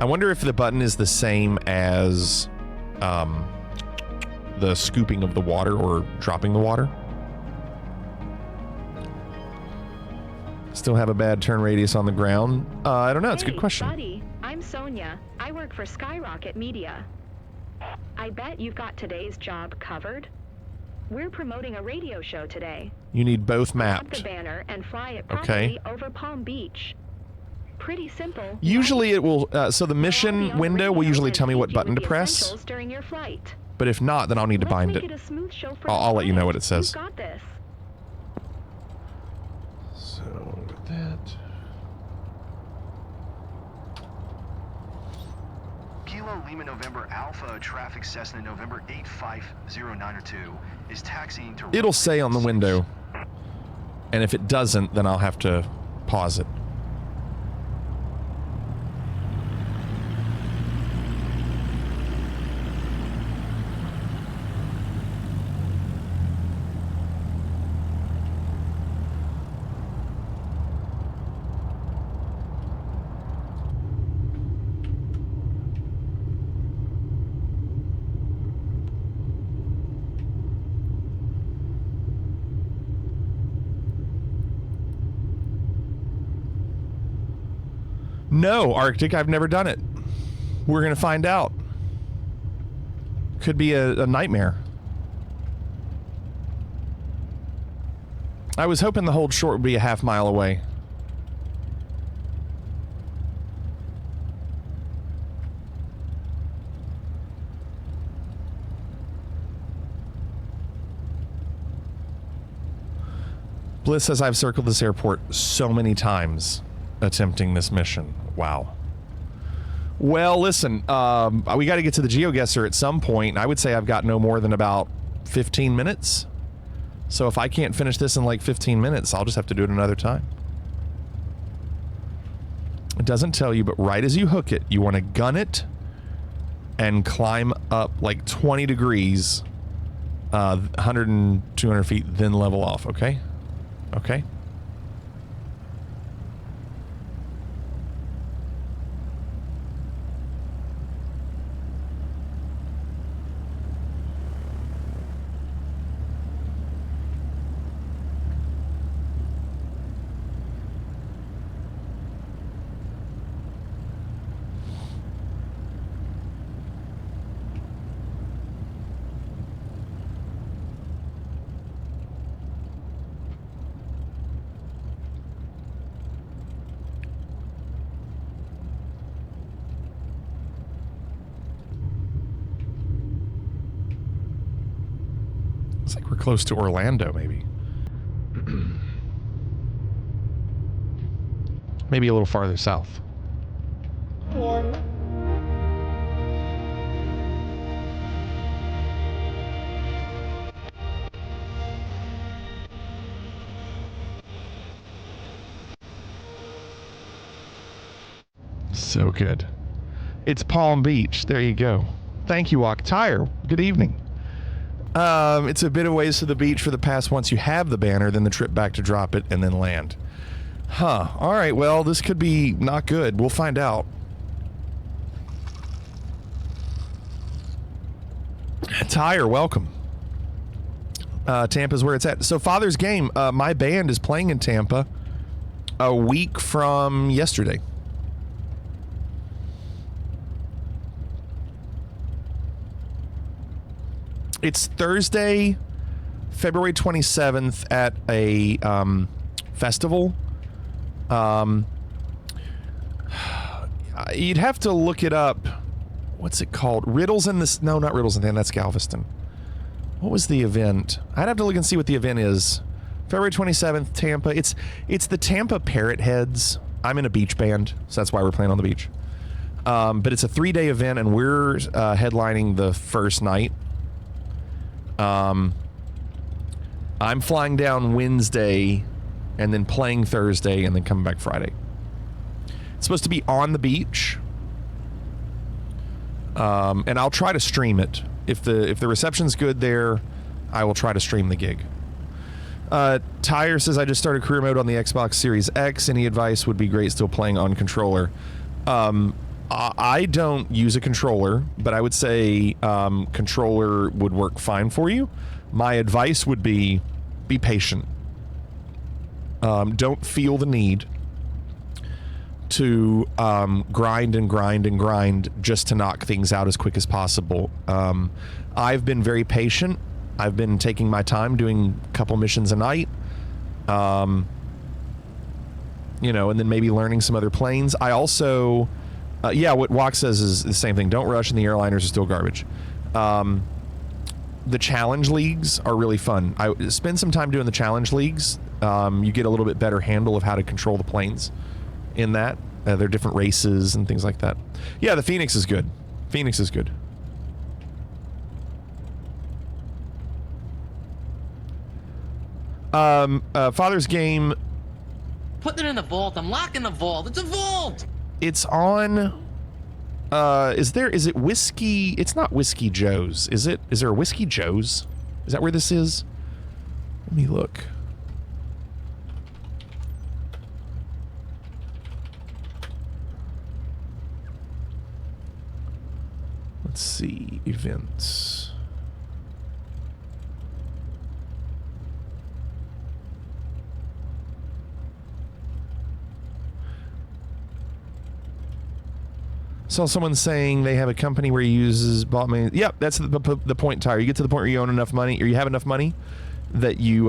I wonder if the button is the same as the scooping of the water or dropping the water. Still have a bad turn radius on the ground. I don't know. It's a good question. Buddy, I'm Sonia. I work for Skyrocket Media. I bet you've got today's job covered. We're promoting a radio show today. You need both Grab mapped. the banner and fly it properly over Palm Beach. Pretty simple. Usually it will, so the mission window will usually tell me what button to press. During your flight. But if not, then I'll need to bind it. I'll let you know what it says. Got this. So, with that. Kilo Lima November Alpha traffic Cessna November 85092 is taxiing to... It'll say on the window. And if it doesn't, then I'll have to pause it. No, Arctic, I've never done it. We're going to find out. Could be a nightmare. I was hoping the hold short would be a half mile away. Bliss says I've circled this airport so many times attempting this mission. Wow. Well, listen, we got to get to the Geoguessr at some point. I would say I've got no more than about 15 minutes. So if I can't finish this in like 15 minutes, I'll just have to do it another time. It doesn't tell you, but right as you hook it, you want to gun it and climb up like 20 degrees, 100 and 200 feet, then level off, okay? Okay. It's like we're close to Orlando, maybe. Maybe a little farther south. So good. It's Palm Beach. There you go. Thank you, Octire. Good evening. It's a bit of ways to the beach for the pass once you have the banner, then the trip back to drop it and then land. Huh. All right, well, this could be not good. We'll find out. Tyre, welcome. Tampa's where it's at. So Father's Game, my band is playing in Tampa a week from yesterday. It's Thursday, February 27th at a festival. You'd have to look it up. What's it called? Riddles in the... No, not Riddles in the... That's Galveston. What was the event? I'd have to look and see what the event is. February 27th, Tampa. It's the Tampa Parrot Heads. I'm in a beach band, so that's why we're playing on the beach. But it's a 3-day event, and we're headlining the first night. I'm flying down Wednesday and then playing Thursday and then coming back Friday. It's supposed to be on the beach. And I'll try to stream it. If the reception's good there, I will try to stream the gig. Tyre says, I just started career mode on the Xbox Series X. Any advice would be great still playing on controller. I don't use a controller, but I would say controller would work fine for you. My advice would be patient. Don't feel the need to grind and grind and grind just to knock things out as quick as possible. I've been very patient. I've been taking my time doing a couple missions a night. you know, and then maybe learning some other planes. I also, what Wok says is the same thing. Don't rush, and the airliners are still garbage. The challenge leagues are really fun. I spend some time doing the challenge leagues. You get a little bit better handle of how to control the planes in that. There are different races and things like that. Yeah, the Phoenix is good. Phoenix is good. Father's Game. Put it in the vault. I'm locking the vault. It's a vault. It's on. Is it Whiskey? It's not Whiskey Joe's, is it? Is there a Whiskey Joe's? Is that where this is? Let me look. Let's see, events. Saw someone saying they have a company where he uses bought money. Yep, that's the point, Tyre. You get to the point where you own enough money, or you have enough money that you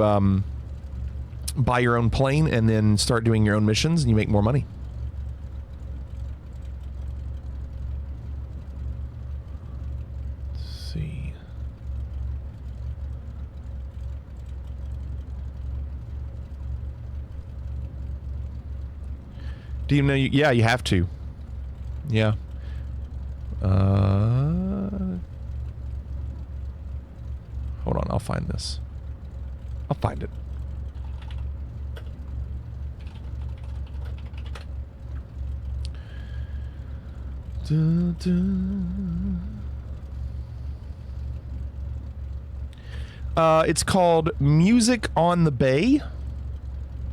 buy your own plane and then start doing your own missions, and you make more money. Let's see. Do you know? Yeah, you have to. Yeah. Hold on, I'll find this. I'll find it. It's called Music on the Bay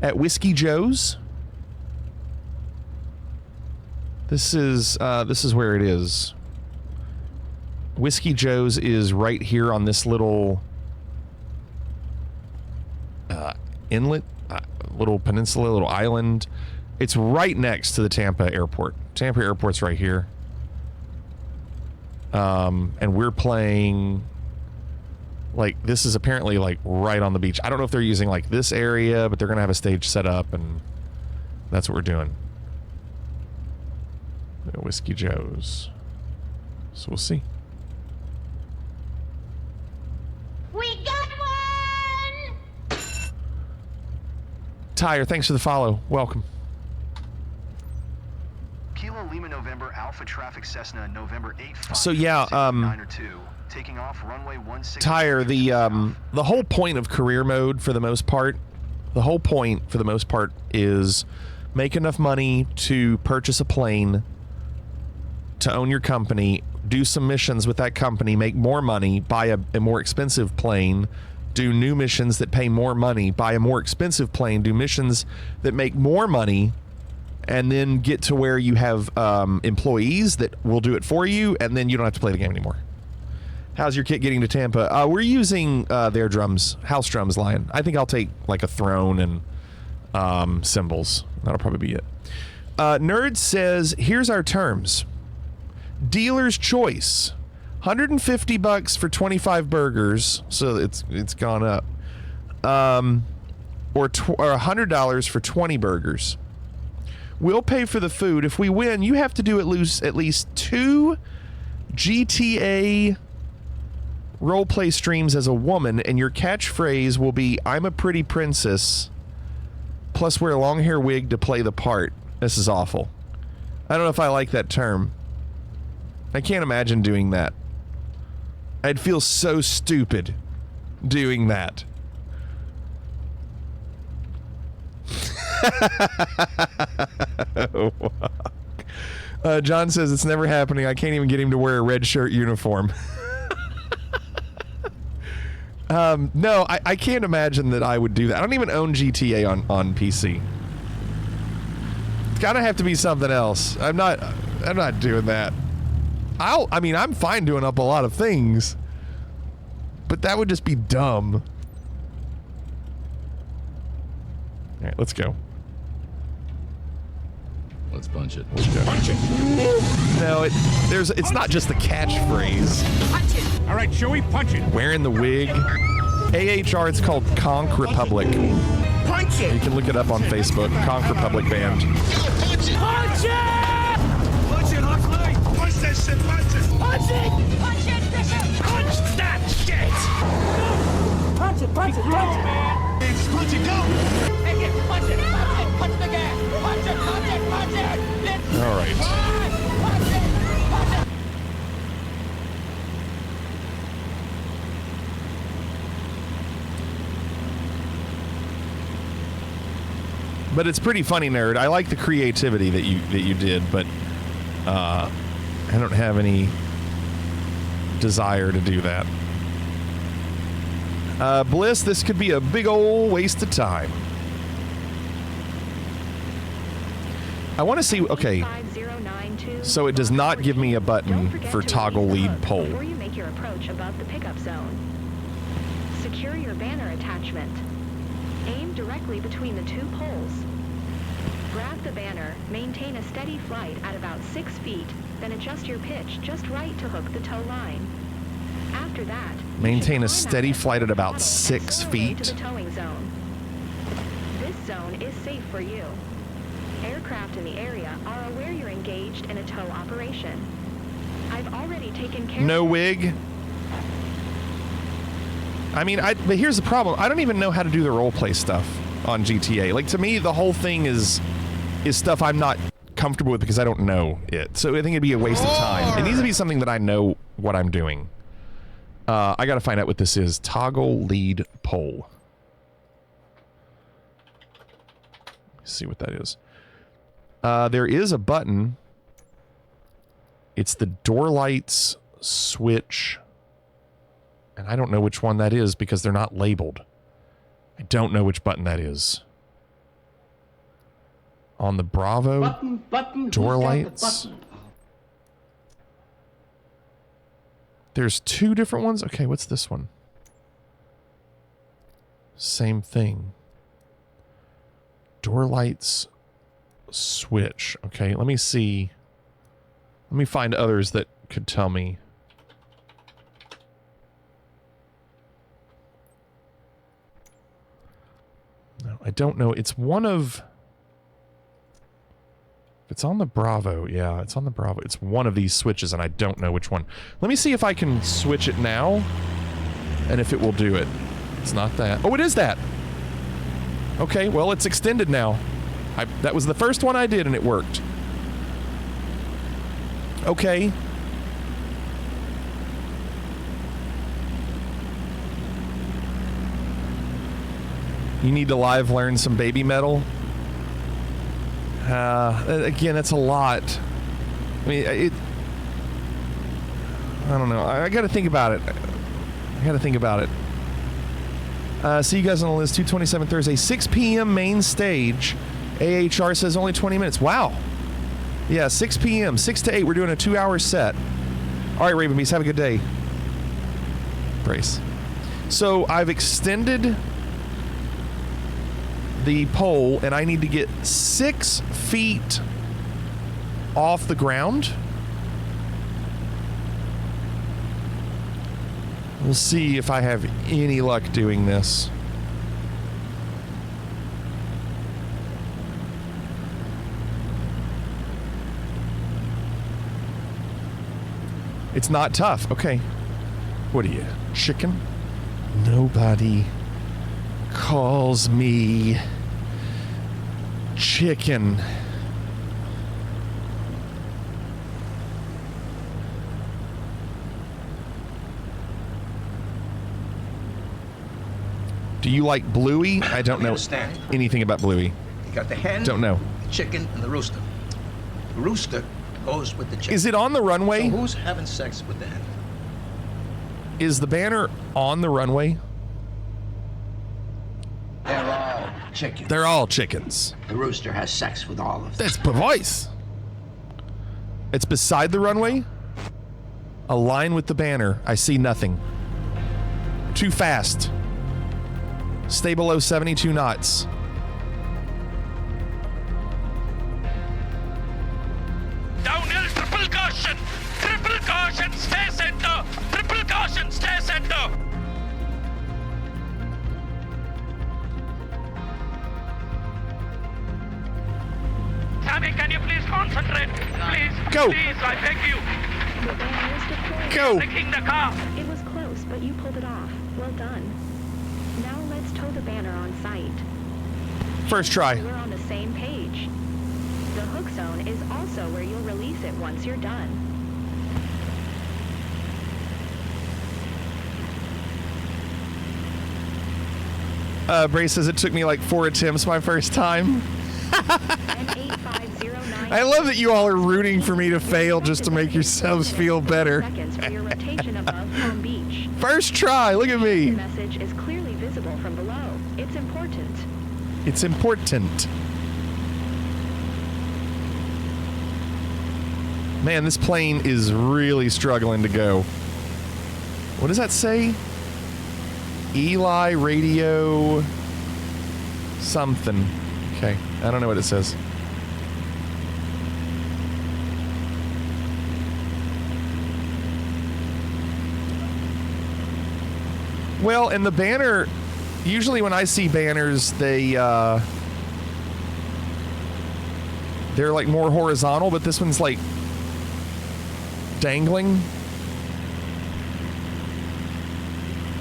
at Whiskey Joe's. This is where it is. Whiskey Joe's is right here on this little inlet, little peninsula, little island. It's right next to the Tampa airport. Tampa airport's right here. And we're playing, like, this is apparently like right on the beach. I don't know if they're using like this area, but they're gonna have a stage set up, and that's what we're doing. Whiskey Joe's. So we'll see. We got one! Tyre, thanks for the follow. Welcome. Kilo Lima November Alpha Traffic Cessna November 8 So yeah, taking off runway 16. Tyre, the whole point of career mode for the most part, is make enough money to purchase a plane, to own your company, do some missions with that company, make more money, buy a more expensive plane, do new missions that pay more money, buy a more expensive plane, do missions that make more money, and then get to where you have employees that will do it for you, and then you don't have to play the game anymore. How's your kit getting to Tampa? We're using their drums, house drums, Lion. I think I'll take like a throne and cymbals. That'll probably be it. Nerd says, here's our terms. Dealer's choice, $150 for 25 burgers, so it's gone up, or $100 for 20 burgers. We'll pay for the food. If we win, you have to do at least 2 GTA roleplay streams as a woman, and your catchphrase will be, "I'm a pretty princess," plus wear a long hair wig to play the part. This is awful. I don't know if I like that term. I can't imagine doing that. I'd feel so stupid doing that. John says it's never happening. I can't even get him to wear a red shirt uniform. No, I can't imagine that I would do that. I don't even own GTA on PC. It's gotta have to be something else. I'm not doing that. I mean, I'm fine doing up a lot of things, but that would just be dumb. All right, let's go. Let's punch it. Let's go. Punch it. No, it's not just the catchphrase. Punch it. All right, shall we punch it? Wearing the wig. AHR, it's called Conch Republic. Punch it! You can look it up on Facebook. Conquer Public Band. Punch it! Punch it! Punch it, Huxley! Punch that shit, punch it! Punch it! Punch it, Bishop! Punch that shit! Punch it, punch it, punch it! Man. Just punch it, go! Take it, punch it, punch it, punch the gas! Punch it, punch it, punch it! All right. Punch it, punch it! But it's pretty funny, nerd. I like the creativity that you did, but I don't have any desire to do that. Bliss, this could be a big old waste of time. I want to see. Okay, so it does not give me a button for toggle lead pole. Before you make your approach above the pickup zone, secure your banner attachment. Aim directly between the two poles. Grab the banner, maintain a steady flight at about 6 feet, then adjust your pitch just right to hook the tow line. After that, Maintain a steady flight at about 6 feet. to the towing zone. This zone is safe for you. Aircraft in the area are aware you're engaged in a tow operation. I've already taken care No wig. I mean, but here's the problem. I don't even know how to do the roleplay stuff on GTA. Like, to me, the whole thing is stuff I'm not comfortable with because I don't know it. So I think it'd be a waste of time. It needs to be something that I know what I'm doing. I got to find out what this is. Toggle lead pole. Let's see what that is. There is a button. It's the door lights switch. And I don't know which one that is because they're not labeled. I don't know which button that is. On the Bravo Button. door Who's got the lights. button? There's 2 different ones? Okay, what's this one? Same thing. Door lights switch. Okay, let me see. Let me find others that could tell me. No, I don't know. It's one of... It's on the Bravo. Yeah, it's on the Bravo. It's one of these switches, and I don't know which one. Let me see if I can switch it now, and if it will do it. It's not that. Oh, it is that! Okay, well, it's extended now. That was the first one I did, and it worked. Okay. You need to live learn some baby metal? Again, that's a lot. I mean, I don't know. I got to think about it. See you guys on the list. 2:27 Thursday, 6 p.m. main stage. AHR says only 20 minutes. Wow. Yeah, 6 p.m. 6 to 8. We're doing a 2-hour set. All right, Raven Beast, have a good day. Brace. So I've extended the pole, and I need to get 6 feet off the ground. We'll see if I have any luck doing this. It's not tough. Okay. What are you, chicken? Nobody calls me chicken. Do you like Bluey? I don't know anything about Bluey. You got the hen, Don't know. the chicken, and the rooster. The rooster goes with the chicken. Is it on the runway? So who's having sex with the hen? Is the banner on the runway? They're all chickens. They're all chickens. The rooster has sex with all of them. That's voice. It's beside the runway. Align with the banner. I see nothing. Too fast. Stay below 72 knots. Downhill, triple caution! Triple caution, stay center! Triple caution, stay center! coming. Can you please concentrate? Please. Go. Please, I beg you. The banner is deployed. Go. Taking the car. It was close, but you pulled it off. Well done. Now let's tow the banner on site. First try. We're on the same page. The hook zone is also where you'll release it once you're done. Bray says it took me like 4 attempts my first time. I love that you all are rooting for me to fail just to make yourselves feel better. First try, look at me. The message is clearly visible from below. It's important. It's important. Man, this plane is really struggling to go. What does that say? Eli radio something. Okay, I don't know what it says. Well, and the banner, usually when I see banners, they're like more horizontal, but this one's like dangling.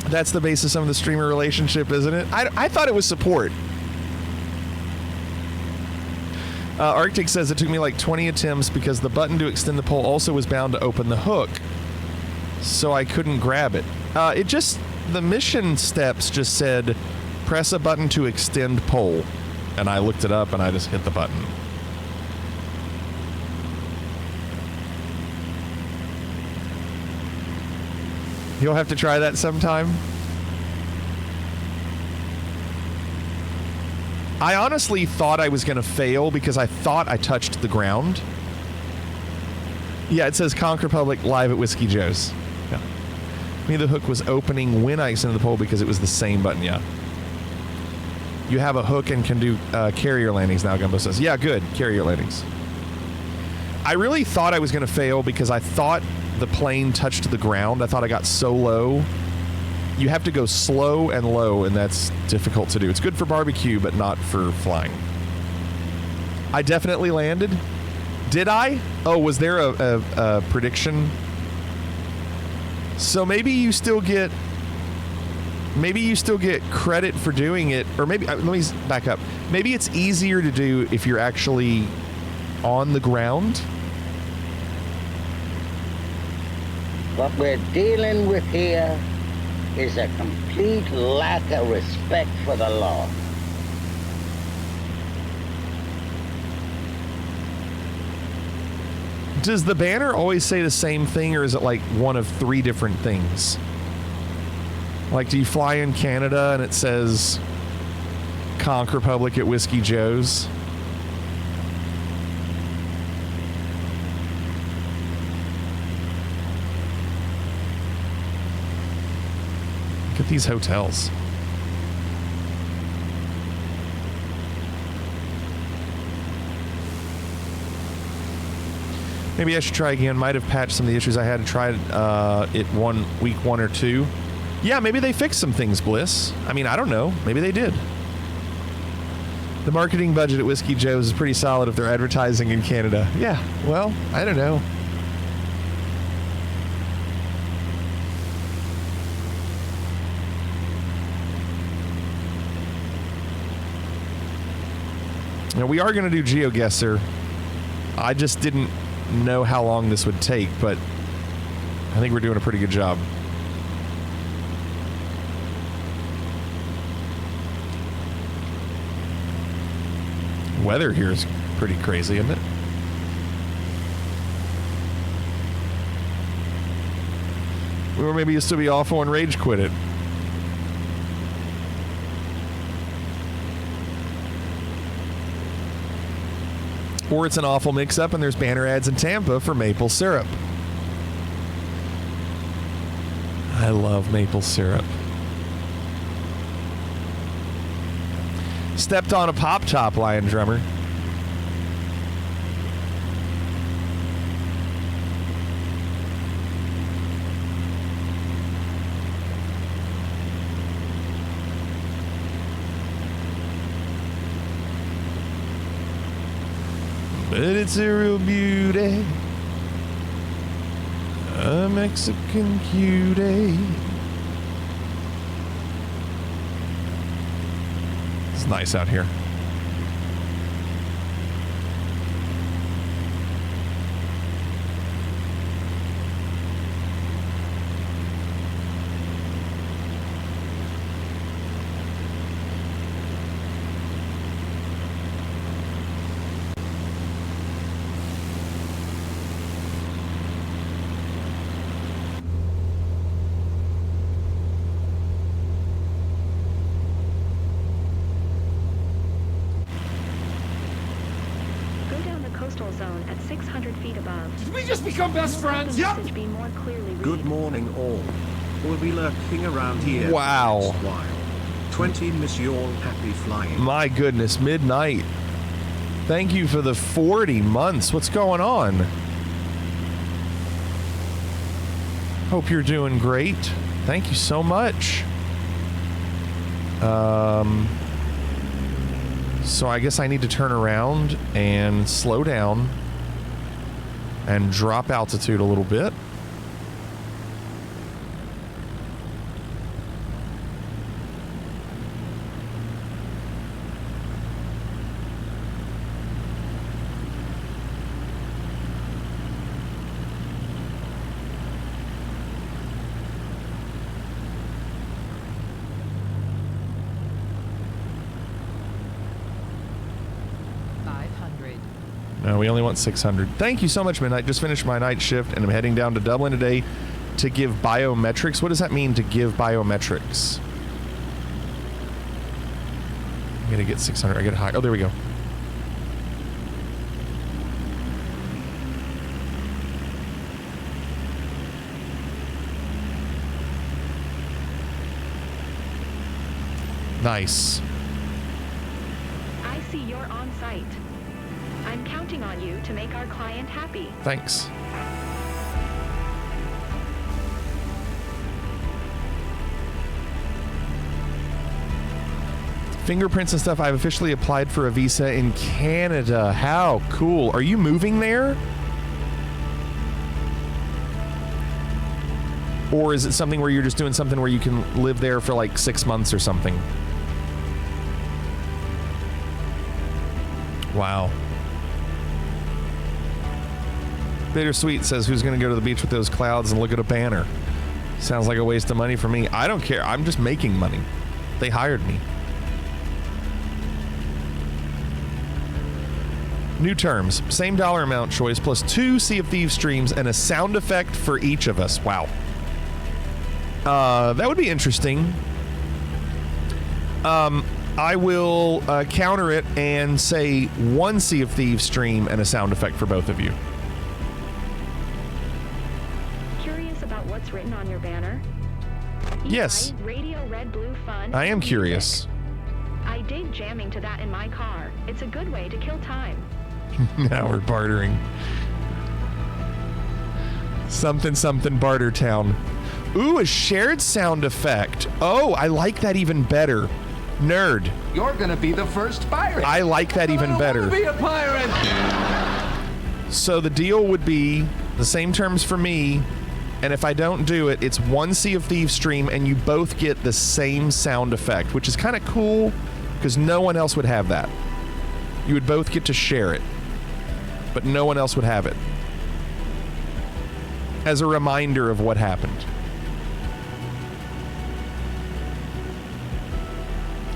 That's the basis of the streamer relationship, isn't it? I thought it was support. Arctic says it took me like 20 attempts because the button to extend the pole also was bound to open the hook, so I couldn't grab it. The mission steps just said, press a button to extend pole. And I looked it up and I just hit the button. You'll have to try that sometime. I honestly thought I was going to fail because I thought I touched the ground. Yeah, it says Conch Republic live at Whiskey Joe's. Yeah. I mean, the hook was opening when I extended the pole because it was the same button, yeah. You have a hook and can do carrier landings now, Gumbo says. Yeah, good. Carrier landings. I really thought I was going to fail because I thought the plane touched the ground. I thought I got so low. You have to go slow and low, and that's difficult to do. It's good for barbecue, but not for flying. I definitely landed. Did I? Oh, was there a prediction? So maybe you still get credit for doing it, or maybe let me back up. Maybe it's easier to do if you're actually on the ground. What we're dealing with here is a complete lack of respect for the law. Does the banner always say the same thing, or is it like one of 3 different things? Like, do you fly in Canada and it says Conch Republic at Whiskey Joe's? Look at these hotels. Maybe I should try again. Might have patched some of the issues I had to try it week 1 or 2. Yeah, maybe they fixed some things, Bliss. I mean, I don't know. Maybe they did. The marketing budget at Whiskey Joe's is pretty solid if they're advertising in Canada. Yeah, well, I don't know. Now, we are going to do Geoguessr. I just didn't know how long this would take, but I think we're doing a pretty good job. Weather here is pretty crazy, isn't it? Or maybe you'll still be awful and rage quit it. Or it's an awful mix-up and there's banner ads in Tampa for maple syrup. I love maple syrup. Stepped on a pop-top, Lion Drummer. but it's a real beauty. A Mexican cutie. It's nice out here. Zone at 600 feet above. Did we just become best friends? Yep. Be more clearly Good morning, all. We'll be lurking around here. Wow. For the next while. 20 miss you all. Happy flying. My goodness, midnight. Thank you for the 40 months. What's going on? Hope you're doing great. Thank you so much. So I guess I need to turn around and slow down and drop altitude a little bit. No, we only want 600. Thank you so much, Midnight. Just finished my night shift, and I'm heading down to Dublin today to give biometrics. What does that mean, to give biometrics? I'm going to get 600. I get high. Oh, there we go. Nice. I see you're on site. I'm counting on you to make our client happy. Thanks. Fingerprints and stuff. I've officially applied for a visa in Canada. How cool. Are you moving there? Or is it something where you're just doing something where you can live there for like 6 months or something? Wow. Bittersweet says, who's going to go to the beach with those clouds and look at a banner? Sounds like a waste of money for me. I don't care. I'm just making money. They hired me. New terms. Same dollar amount choice plus 2 Sea of Thieves streams and a sound effect for each of us. Wow. That would be interesting. I will counter it and say 1 Sea of Thieves stream and a sound effect for both of you. Curious about what's written on your banner? Yes. Radio Red Blue Fun. I am curious. I dig jamming to that in my car. It's a good way to kill time. Now we're bartering. Something something barter town. Ooh, a shared sound effect. Oh, I like that even better. Nerd. You're gonna be the first pirate. I like that even better. Be a pirate. So the deal would be the same terms for me, and if I don't do it, it's 1 Sea of Thieves stream, and you both get the same sound effect, which is kind of cool because no one else would have that. You would both get to share it, but no one else would have it. As a reminder of what happened.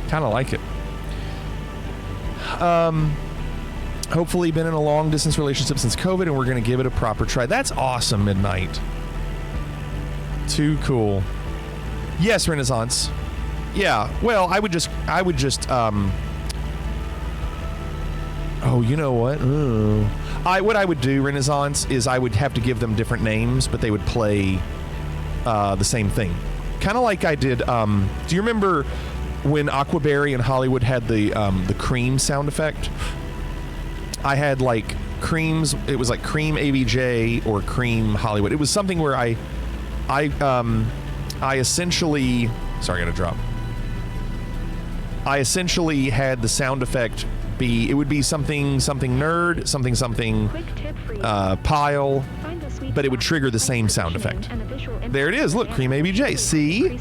Kind of like it. Hopefully been in a long distance relationship since COVID, and we're going to give it a proper try. That's awesome, Midnight. Too cool. Yes, Renaissance. Yeah, well, I would just oh, you know what? What I would do, Renaissance, is I would have to give them different names, but they would play the same thing. Kind of like I did, do you remember when Aquaberry and Hollywood had the cream sound effect? I had like creams, it was like cream ABJ or cream Hollywood. It was something where I essentially, sorry, I gotta drop. I essentially had the sound effect be, it would be something nerd, something pile, but it would trigger the same sound effect. There it is. Look, Cream ABJ. See?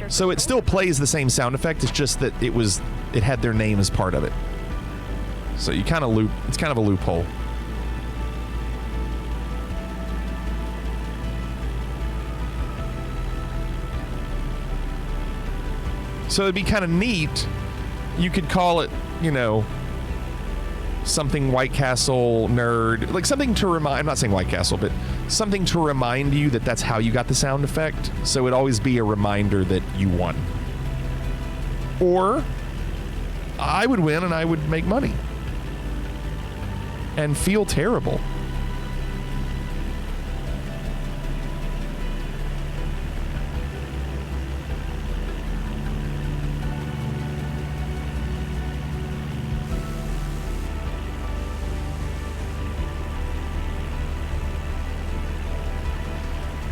So it still plays the same sound effect. It's just that it had their name as part of it. So you kind of loop. It's kind of a loophole. So it'd be kind of neat. You could call it, you know, something White Castle nerd, like something to remind. I'm not saying White Castle, but something to remind you that that's how you got the sound effect. So it'd always be a reminder that you won. Or I would win and I would make money and feel terrible.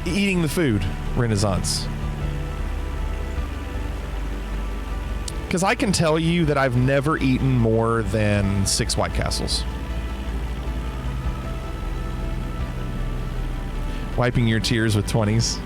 Eating the food renaissance. Because I can tell you that I've never eaten more than 6 White Castles. Wiping your tears with 20s.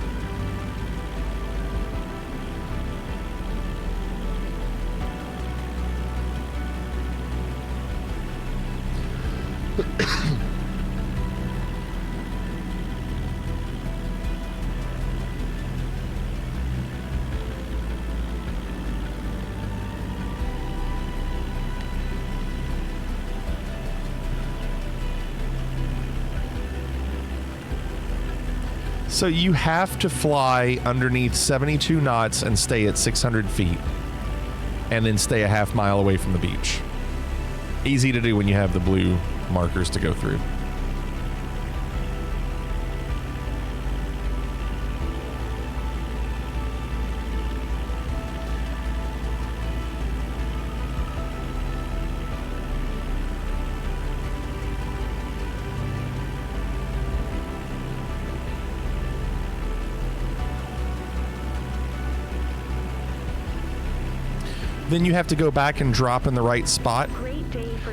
So you have to fly underneath 72 knots and stay at 600 feet. And then stay a half mile away from the beach. Easy to do when you have the blue markers to go through. Then you have to go back and drop in the right spot.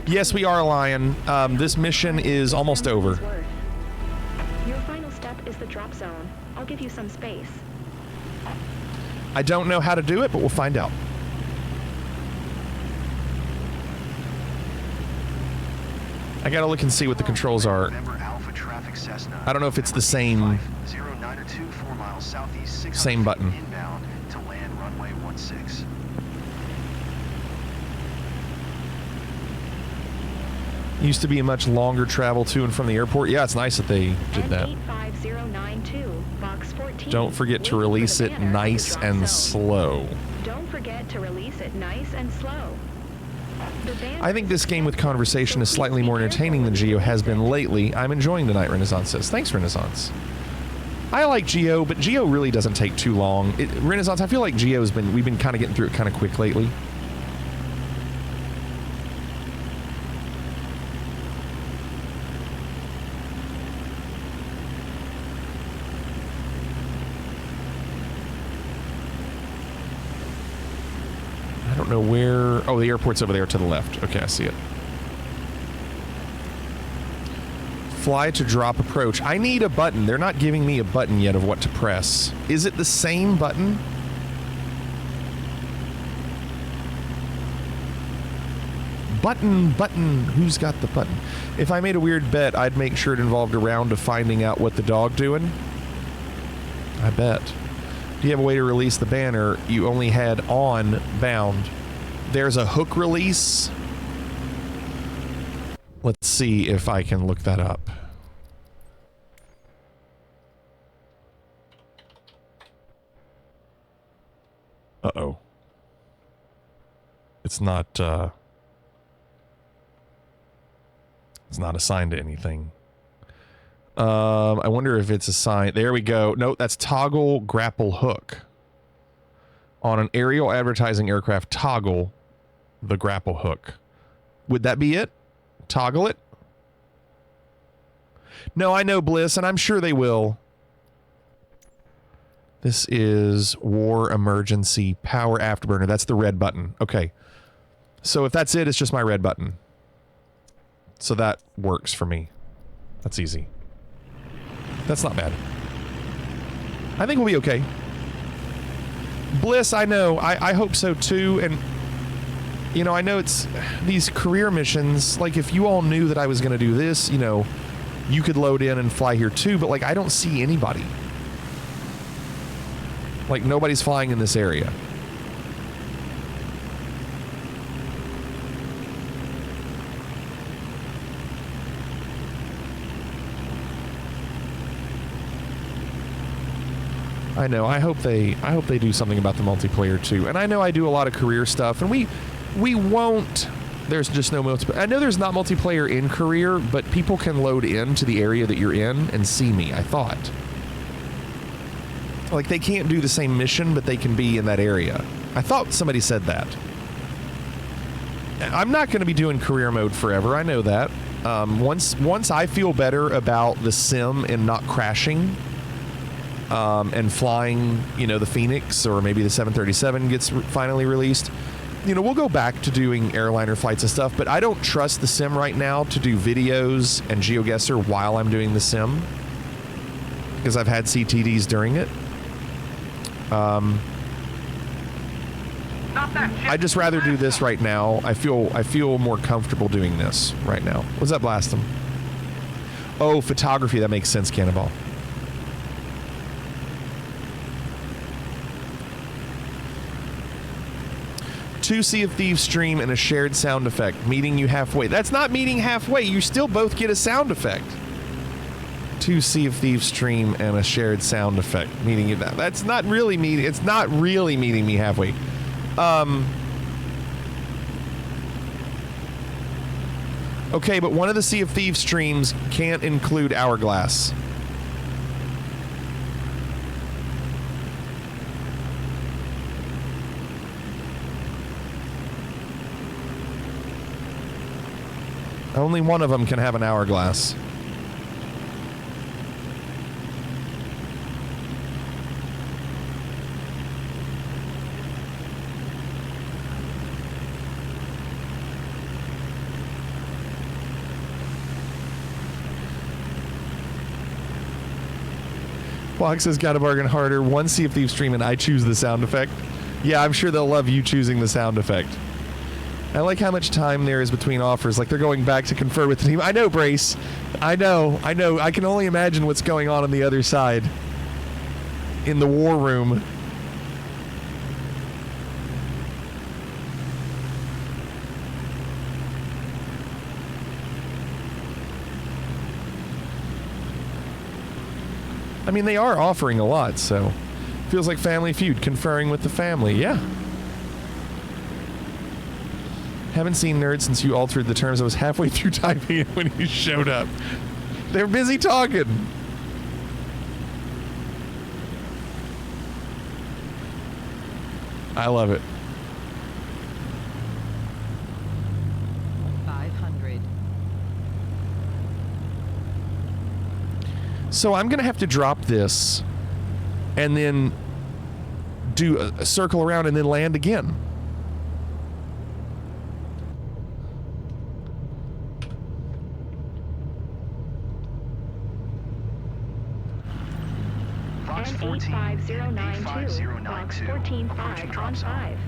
Yes, we are, Lion. This mission is almost over. Your final step is the drop zone. I'll give you some space. I don't know how to do it, but we'll find out. I gotta look and see what the controls are. I don't know if it's the same button. Used to be a much longer travel to and from the airport. Yeah, it's nice that they did that. Don't forget to release it nice and slow. Don't forget to release it nice and slow. I think this game with conversation is slightly more entertaining than Geo has been lately. I'm enjoying the night, Renaissance says. Thanks, Renaissance. I like Geo, but Geo really doesn't take too long. Renaissance, I feel like we've been kind of getting through it kind of quick lately. I don't know where... Oh, the airport's over there to the left. Okay, I see it. Fly to drop approach. I need a button. They're not giving me a button yet of what to press. Is it the same button? Button. Who's got the button? If I made a weird bet, I'd make sure it involved a round of finding out what the dog doing. I bet. Do you have a way to release the banner you only had on bound? There's a hook release. Let's see if I can look that up. Uh-oh. It's not assigned to anything. I wonder if it's assigned. There we go. No, that's toggle grapple hook. On an aerial advertising aircraft, toggle the grapple hook. Would that be it? Toggle it? No, I know, Bliss, and I'm sure they will. This is war emergency power afterburner. That's the red button. Okay. So if that's it, it's just my red button. So that works for me. That's easy. That's not bad. I think we'll be okay. Bliss, I know. I hope so too. And, you know, I know it's these career missions. Like, if you all knew that I was going to do this, you know, you could load in and fly here too. But, like, I don't see anybody. Like, nobody's flying in this area. I know. I hope they do something about the multiplayer too. And I know I do a lot of career stuff, and we won't. There's just no multiplayer. I know there's not multiplayer in career, but people can load into the area that you're in and see me. I thought, like, they can't do the same mission, but they can be in that area. I thought somebody said that. I'm not going to be doing career mode forever. I know that. Once I feel better about the sim and not crashing. And flying, you know, the Phoenix or maybe the 737 gets finally released, you know, we'll go back to doing airliner flights and stuff, but I don't trust the sim right now to do videos and Geoguessr while I'm doing the sim because I've had CTDs during it. I'd just rather do this right now. I feel more comfortable doing this right now. What's that, Blastum? Oh, photography. That makes sense, Cannonball. Two Sea of Thieves stream and a shared sound effect. Meeting you halfway. That's not meeting halfway. You still both get a sound effect. Two Sea of Thieves stream and a shared sound effect. Meeting you. That's not really meeting. It's not really meeting me halfway. Okay, but one of the Sea of Thieves streams can't include Hourglass. Only one of them can have an Hourglass. Fox has got to bargain harder. One Sea of Thieves stream and I choose the sound effect. Yeah, I'm sure they'll love you choosing the sound effect. I like how much time there is between offers. Like, they're going back to confer with the team. I know, Brace. I know. I can only imagine what's going on the other side. In the war room. I mean, they are offering a lot, so... Feels like Family Feud, conferring with the family. Yeah. Haven't seen Nerd since you altered the terms. I was halfway through typing it when you showed up. They're busy talking. I love it. 500. So I'm going to have to drop this and then do a circle around and then land again. Box 14, 85092. Box 14-5 on 5.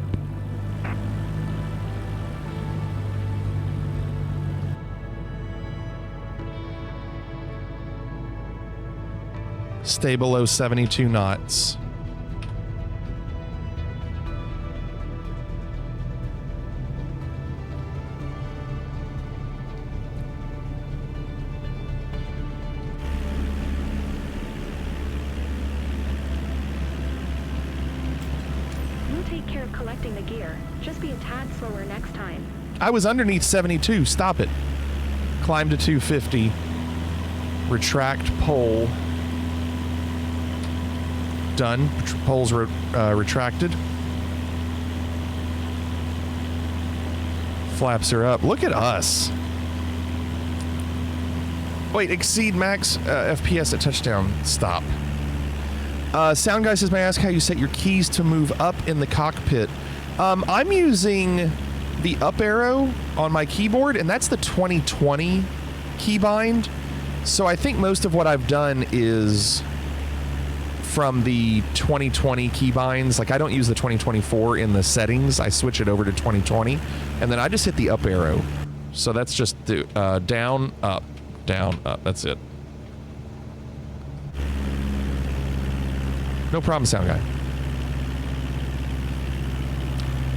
Stay below 72 knots. We'll take care of collecting the gear. Just be a tad slower next time. I was underneath 72. Stop it. Climb to 250. Retract pole. Done. Poles retracted. Flaps are up. Look at us. Wait, exceed max FPS at touchdown. Stop. Sound Guy says, may I ask how you set your keys to move up in the cockpit? I'm using the up arrow on my keyboard, and that's the 2020 keybind. So I think most of what I've done is from the 2020 keybinds. Like, I don't use the 2024 in the settings. I switch it over to 2020, and then I just hit the up arrow. So that's just the down, up, down, up. That's it. No problem, Sound Guy.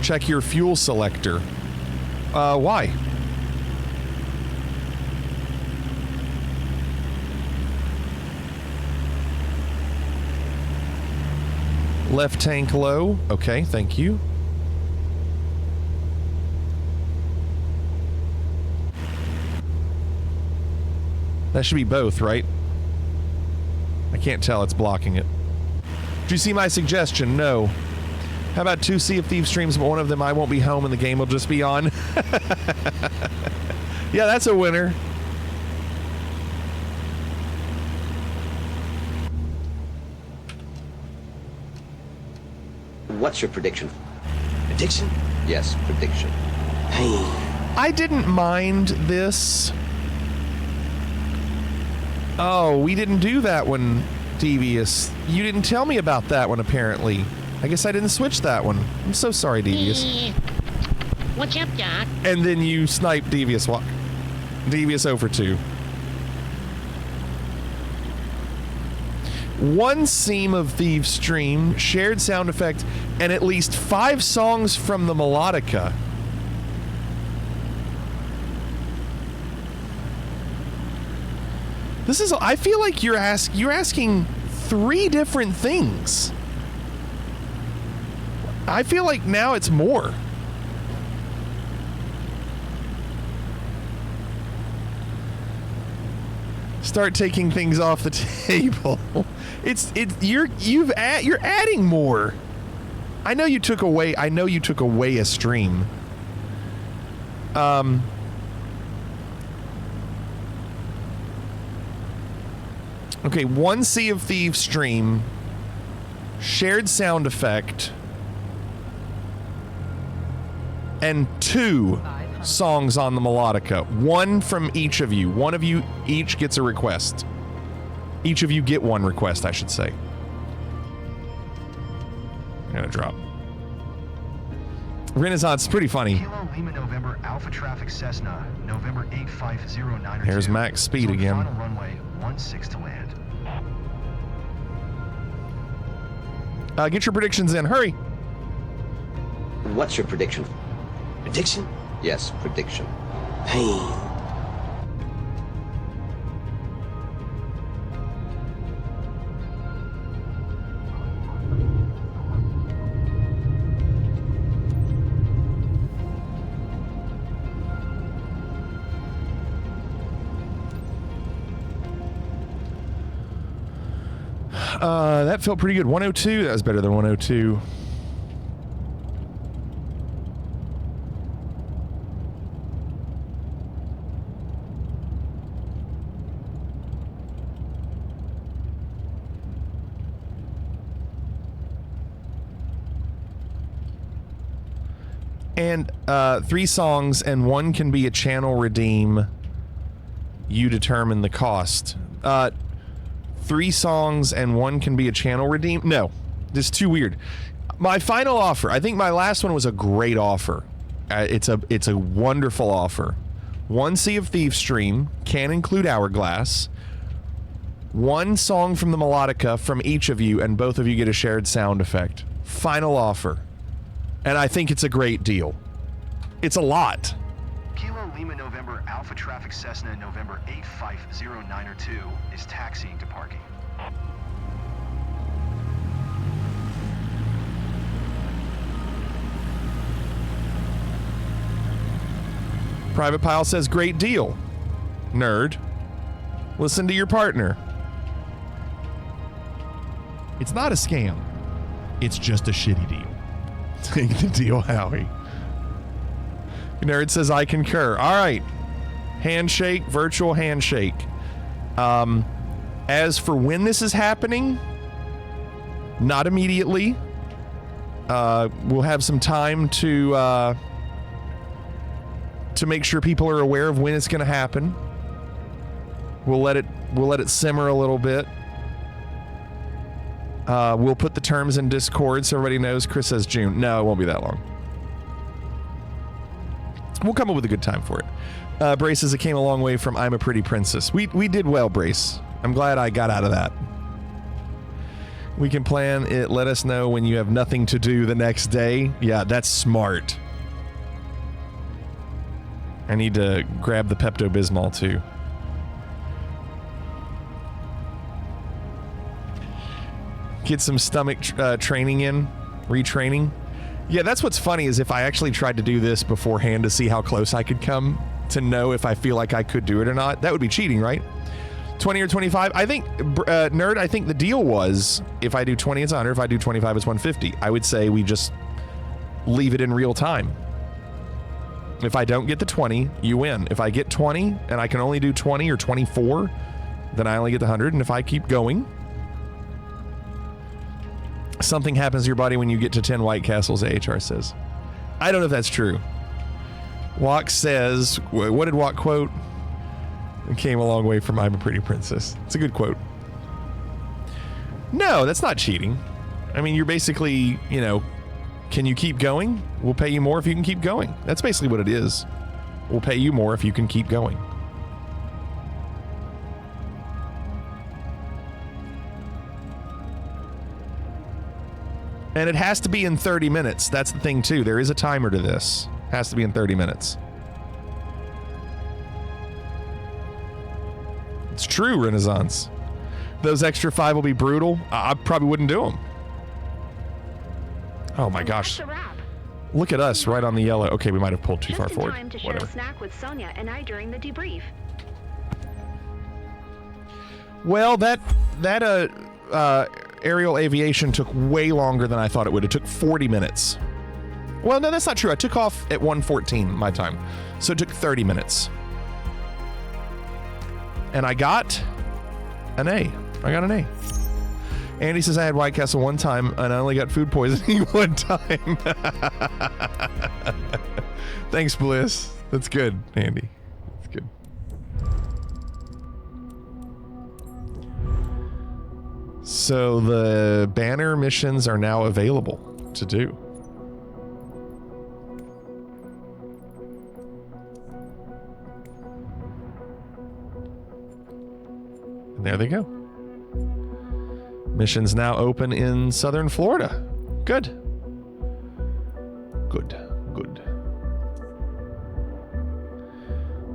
Check your fuel selector. Why? Left tank low. Okay, thank you. That should be both, right? I can't tell, it's blocking it. Did you see my suggestion? No. How about 2 Sea of Thieves streams, but one of them I won't be home and the game will just be on? Yeah, that's a winner. What's your prediction? Prediction? Yes, prediction. Hey. I didn't mind this. Oh, we didn't do that one, Devious. You didn't tell me about that one, apparently. I guess I didn't switch that one. I'm so sorry, Devious. What's up, Doc? And then you sniped Devious. Devious 0 for 2. One Seam of Thieves stream, shared sound effect, and at least 5 songs from the melodica. This is, I feel like you're asking 3 different things. I feel like now it's more. Start taking things off the table. You're adding more. I know you took away a stream. Okay, 1 Sea of Thieves stream, shared sound effect, and 2 songs on the melodica. 1 from each of you. One of you each gets a request. Each of you get 1 request, I should say. I'm gonna drop. Renaissance, pretty funny. Kilo Lima November Alpha Traffic Cessna, November 85092. Here's max speed again. Final runway 16 to land. Get your predictions in. Hurry. What's your prediction? Prediction? Yes, prediction. Pain. That felt pretty good. 102. That was better than 102. And 3 songs, and 1 can be a channel redeem. You determine the cost. 3 songs and 1 can be a channel redeem? No, this is too weird. My final offer, I think my last one was a great offer. It's a wonderful offer. 1 Sea of Thieves stream can include Hourglass. 1 song from the melodica from each of you, and both of you get a shared sound effect. Final offer. And I think it's a great deal. It's a lot. Kilo Lima November Alpha Traffic Cessna November 85092 is taxiing to parking. Private Pile says, great deal. Nerd. Listen to your partner. It's not a scam. It's just a shitty deal. Take the deal, Howie. Nerd says, I concur. All right. Handshake, virtual handshake. As for when this is happening, Not immediately. We'll have some time to make sure people are aware of when it's going to happen. We'll let it simmer a little bit. We'll put the terms in Discord so everybody knows. Chris says June. No, it won't be that long. We'll come up with a good time for it. Brace says it came a long way from I'm a Pretty Princess. We did well, Brace. I'm glad I got out of that. We can plan it. Let us know when you have nothing to do the next day. Yeah, that's smart. I need to grab the Pepto-Bismol too. Get some stomach training in, retraining. Yeah, that's what's funny is if I actually tried to do this beforehand to see how close I could come to know if I feel like I could do it or not, that would be cheating, right? 20 or 25? I think, Nerd, I think the deal was if I do 20, it's 100. If I do 25, it's 150. I would say we just leave it in real time. If I don't get the 20, you win. If I get 20 and I can only do 20 or 24, then I only get the 100. And if I keep going, something happens to your body when you get to 10 White Castles, AHR says. I don't know if that's true. Walk says, what did Walk quote? It came a long way from I'm a Pretty Princess. It's a good quote. No, that's not cheating. I mean, you're basically, you know, can you keep going? We'll pay you more if you can keep going. That's basically what it is. We'll pay you more if you can keep going. And it has to be in 30 minutes. That's the thing, too. There is a timer to this. It has to be in 30 minutes. It's true, Renaissance. Those extra 5 will be brutal. I probably wouldn't do them. Oh my gosh. Look at us right on the yellow. Okay, we might have pulled too far forward. Time to share a snack with Sonia and I during the debrief. Well, that aerial aviation took way longer than I thought it would. It took 40 minutes. Well, no, that's not true. I took off at 1:14 my time. So it took 30 minutes. And I got an A. I got an A. Andy says I had White Castle one time and I only got food poisoning one time. Thanks, Bliss. That's good, Andy. That's good. So the banner missions are now available to do. And there they go. Missions now open in southern Florida. Good. Good. Good.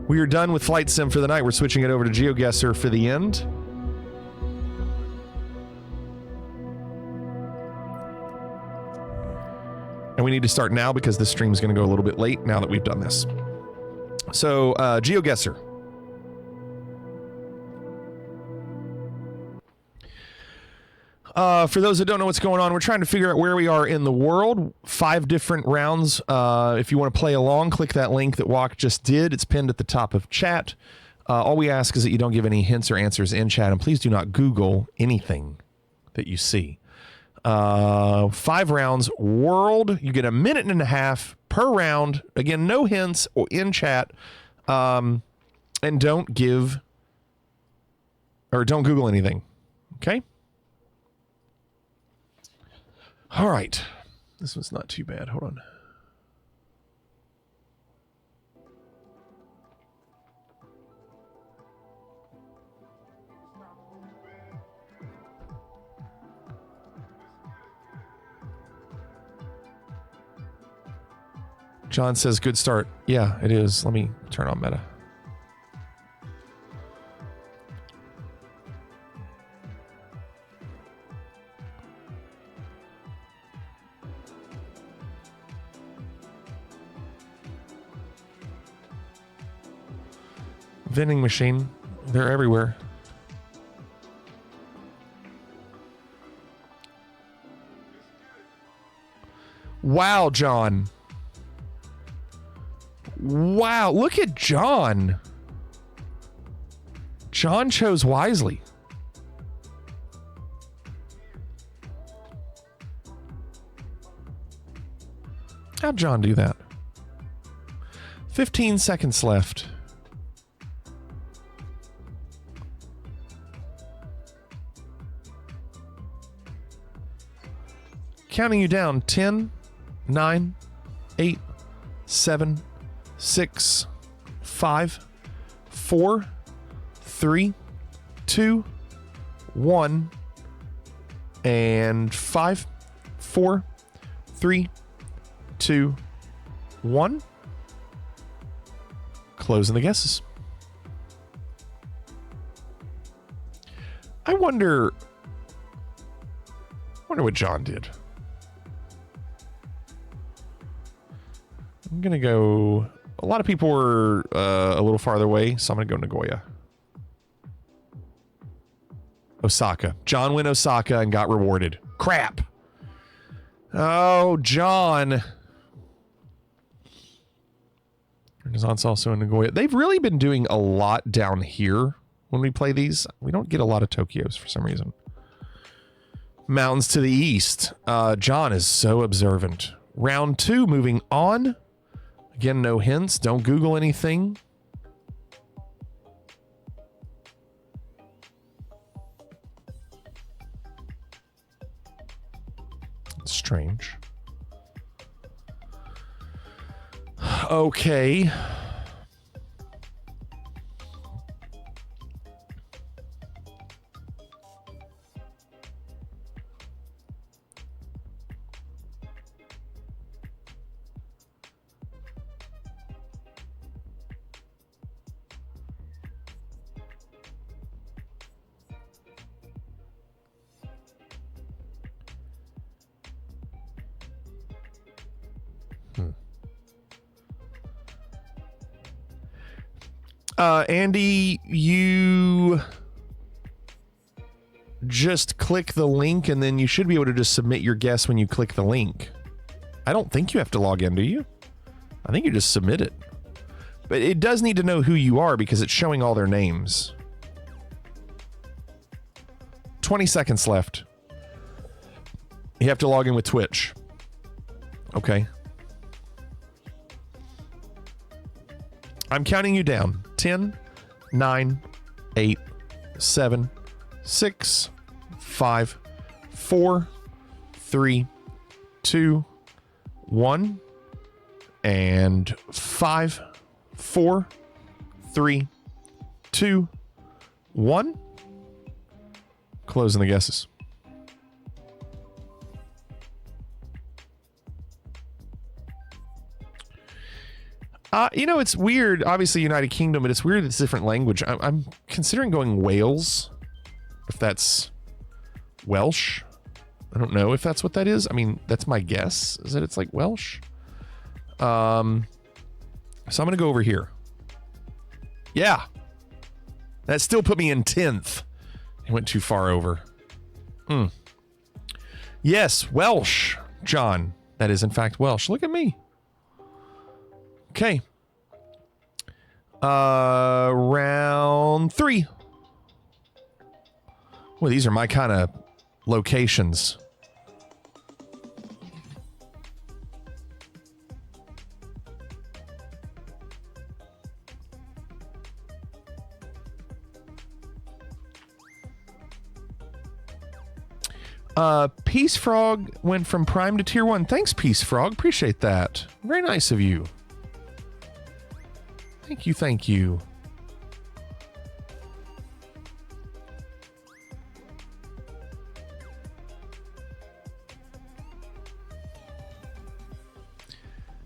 We are done with Flight Sim for the night. We're switching it over to Geoguessr for the end. And we need to start now because this stream is going to go a little bit late now that we've done this. So, Geoguessr. For those that don't know what's going on, we're trying to figure out where we are in the world. 5 different rounds. If you want to play along, click that link that Walk just did. It's pinned at the top of chat. All we ask is that you don't give any hints or answers in chat, and please do not Google anything that you see. 5 rounds, world. You get a minute and a half per round. Again, no hints or in chat. And don't give or don't Google anything. Okay? All right. This one's not too bad. Hold on. John says good start. Yeah, it is. Let me turn on meta. Vending machine. They're everywhere. Wow, John. Wow, look at John. John chose wisely. How'd John do that? 15 seconds left. Counting you down. 10, 9, 8, 7, 6, 5, 4, 3, 2, 1, and 5, 4, 3, 2, 1. Closing the guesses. I wonder what John did. I'm gonna go. A lot of people were a little farther away, so I'm gonna go Nagoya. Osaka. John went Osaka and got rewarded. Crap. Oh, John. Renaissance also in Nagoya. They've really been doing a lot down here when we play these. We don't get a lot of Tokyos for some reason. Mountains to the east. John is so observant. Round 2, moving on. Again, no hints. Don't Google anything. Strange. Okay. Andy, you just click the link and then you should be able to just submit your guess when you click the link. I don't think you have to log in, do you? I think you just submit it. But it does need to know who you are because it's showing all their names. 20 seconds left. You have to log in with Twitch. Okay. I'm counting you down. 10, 9, 8, 7, 6, 5, 4, 3, 2, 1, and 5, 4, 3, 2, 1. Closing the guesses. You know, it's weird. Obviously, United Kingdom, but it's weird it's different language. I'm considering going Wales, if that's Welsh. I don't know if that's what that is. I mean, that's my guess, is that it's like Welsh. So I'm going to go over here. Yeah. That still put me in 10th. I went too far over. Yes, Welsh, John. That is, in fact, Welsh. Look at me. Okay. Round 3. Well, these are my kind of locations. Peace Frog went from Prime to Tier 1. Thanks, Peace Frog. Appreciate that. Very nice of you. Thank you, thank you.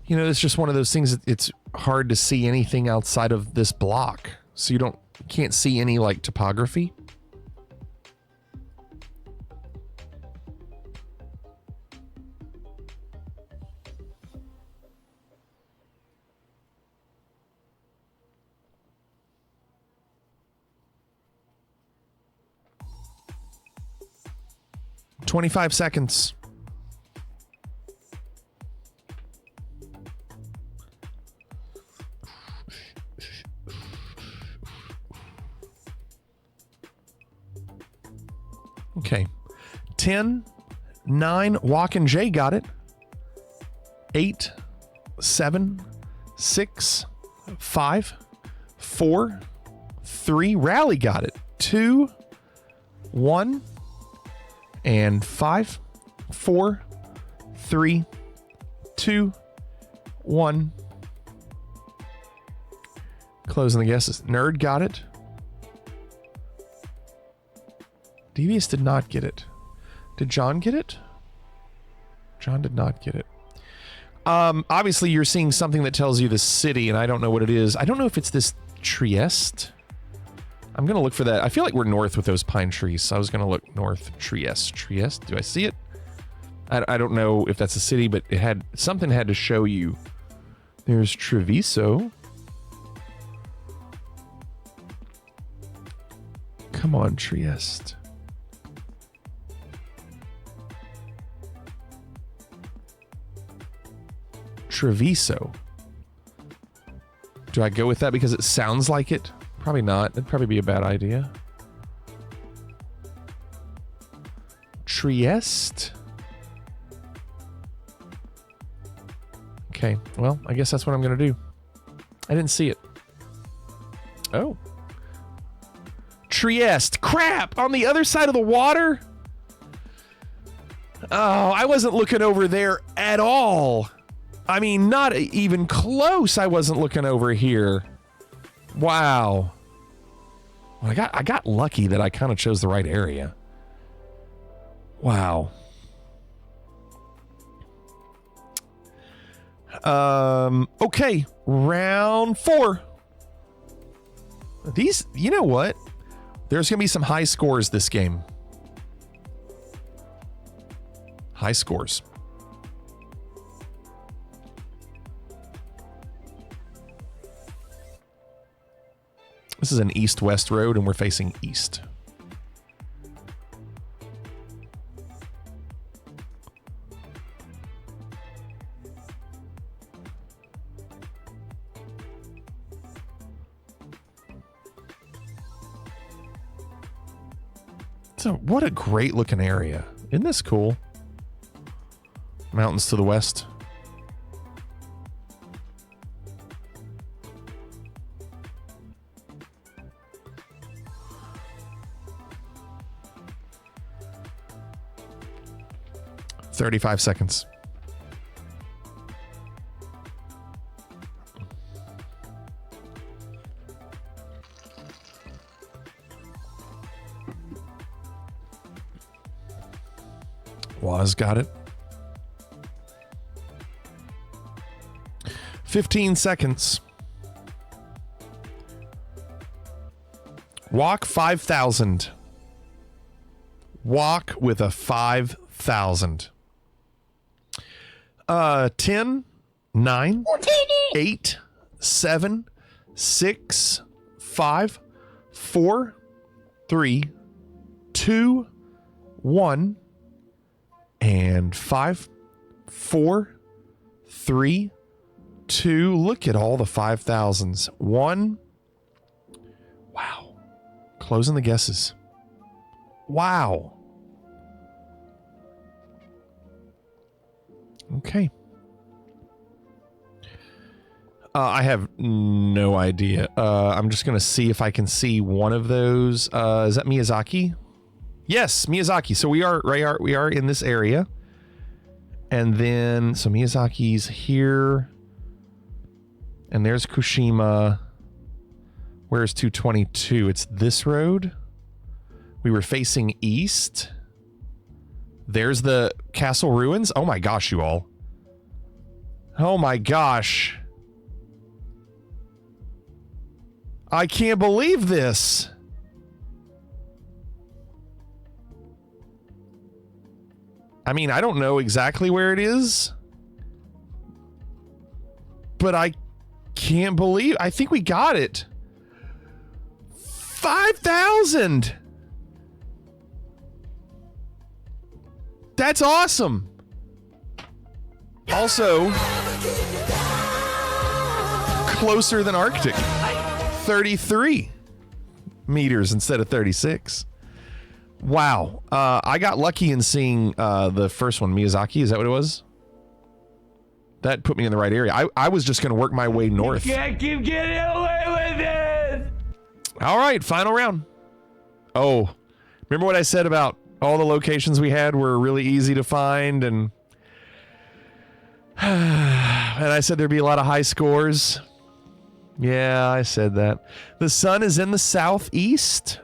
You know, it's just one of those things that it's hard to see anything outside of this block. So you can't see any like topography. $25 seconds. Okay. 10, 9, Walk and Jay got it. 8, 7, 6, 5, 4, 3. Rally got it. 2, 1, and 5, 4, 3, 2, 1. Closing the guesses. Nerd got it. Devious did not get it. Did John get it? John did not get it. Obviously, you're seeing something that tells you the city, and I don't know what it is. I don't know if it's this Trieste. I'm going to look for that. I feel like we're north with those pine trees, so I was going to look north. Trieste. Trieste? Do I see it? I don't know if that's a city, but it had something had to show you. There's Treviso. Come on, Trieste. Treviso. Do I go with that because it sounds like it? Probably not. That'd probably be a bad idea. Trieste. Okay, well, I guess that's what I'm going to do. I didn't see it. Oh. Trieste. Crap! On the other side of the water? Oh, I wasn't looking over there at all. I mean, not even close. I wasn't looking over here. Wow. Well, I got lucky that I kind of chose the right area. Wow. Okay, round 4. These, you know what? There's going to be some high scores this game. High scores. This is an east-west road, and we're facing east. So, what a great-looking area. Isn't this cool? Mountains to the west. $35 seconds. Was got it. 15 seconds. Walk 5,000. Walk with a 5,000. 10, 9, 8, 7, 6, 5, 4, 3, 2, 1, and 5, 4, 3, 2. Look at all the 5,000s. 1. Wow. Closing the guesses. Wow. Okay. I have no idea. I'm just going to see if I can see one of those. Is that Miyazaki? Yes, Miyazaki. So we are in this area. And then, so Miyazaki's here. And there's Kushima. Where's 222? It's this road. We were facing east. There's the castle ruins. Oh my gosh, you all. Oh my gosh. I can't believe this. I mean, I don't know exactly where it is. But I can't believe. I think we got it. 5,000. That's awesome. Also, closer than Arctic. 33 meters instead of 36. Wow. I got lucky in seeing the first one, Miyazaki. Is that what it was? That put me in the right area. I was just going to work my way north. Can't keep getting away with it. All right, final round. Oh, remember what I said about all the locations we had were really easy to find, and I said there'd be a lot of high scores. Yeah, I said that. The sun is in the southeast.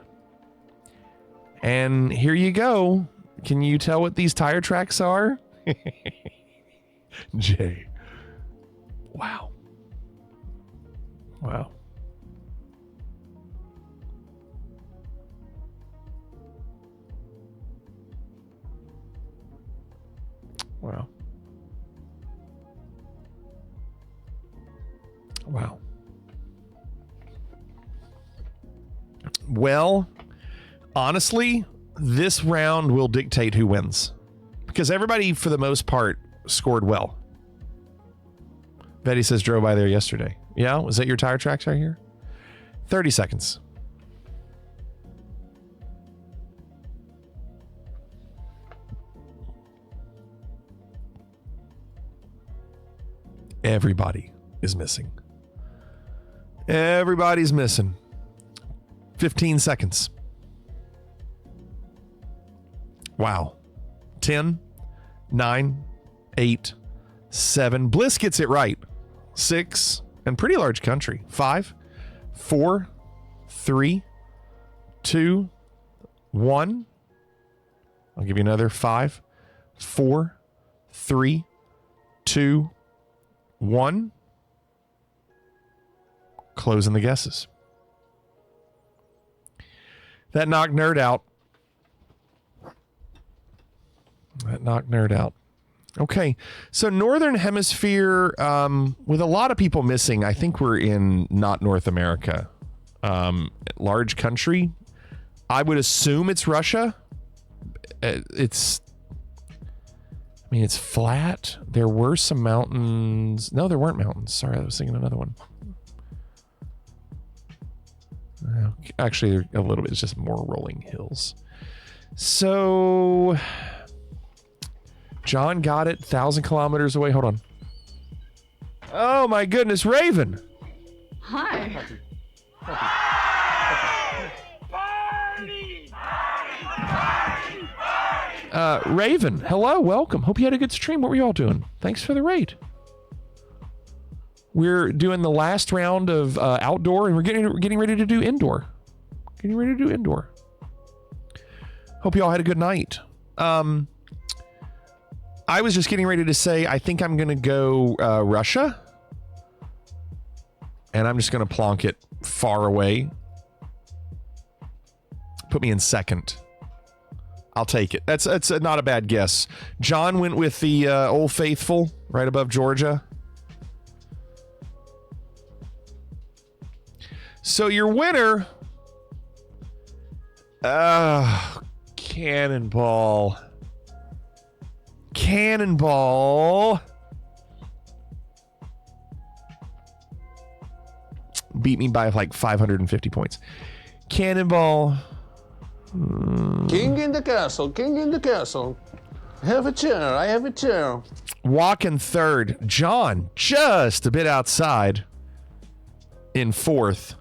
And here you go. Can you tell what these tire tracks are? Jay. Wow. Wow. Wow. Wow. Well, honestly, this round will dictate who wins. Because everybody, for the most part, scored well. Betty says drove by there yesterday. Yeah? Was that your tire tracks right here? 30 seconds. Everybody is missing. Everybody's missing. 15 seconds. Wow. 10, 9, 8, 7. Bliss gets it right. 6, and pretty large country. 5, 4, 3, 2, 1. I'll give you another 5, 4, 3, 2, 1. Closing the guesses. That knocked Nerd out. Okay, so Northern Hemisphere, with a lot of people missing, I think we're in not North America. Large country. I would assume it's Russia. It's flat. There were some mountains. No, there weren't mountains. Sorry, I was thinking another one. Actually, a little bit. It's just more rolling hills. So, John got it. 1,000 kilometers away. Hold on. Oh my goodness, Raven. Hi. Raven, hello, welcome. Hope you had a good stream. What were you all doing? Thanks for the raid. We're doing the last round of outdoor, and we're getting ready to do indoor. Hope you all had a good night. I was just getting ready to say I think I'm going to go Russia, and I'm just going to plonk it far away. Put me in second. I'll take it. That's not a bad guess. John went with the Old Faithful right above Georgia. So your winner, Cannonball. Beat me by like 550 points. Cannonball. King in the castle. Have a chair. Walking third. John just a bit outside. In fourth.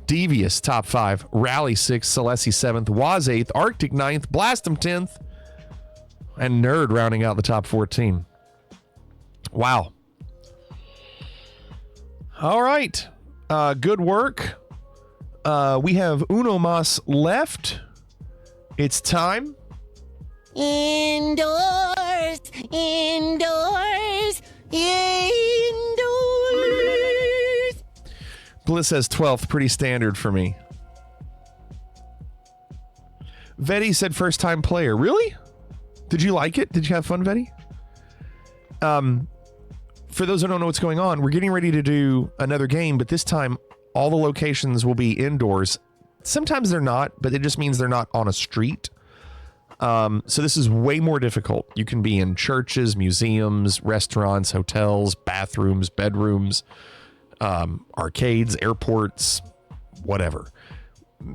Devious top 5. Rally 6th. Celessi 7th. Waz 8th. Arctic 9th. Blastum 10th. And Nerd rounding out the top 14. Wow. All right. Good work. We have uno mas left. It's time. Indoors. Bliss says 12th, pretty standard for me. Vetty said first time player. Really? Did you like it? Did you have fun, Vetty? For those who don't know what's going on, we're getting ready to do another game, but this time all the locations will be indoors. Sometimes they're not, but it just means they're not on a street. So this is way more difficult. You can be in churches, museums, restaurants, hotels, bathrooms, bedrooms, arcades, airports, whatever.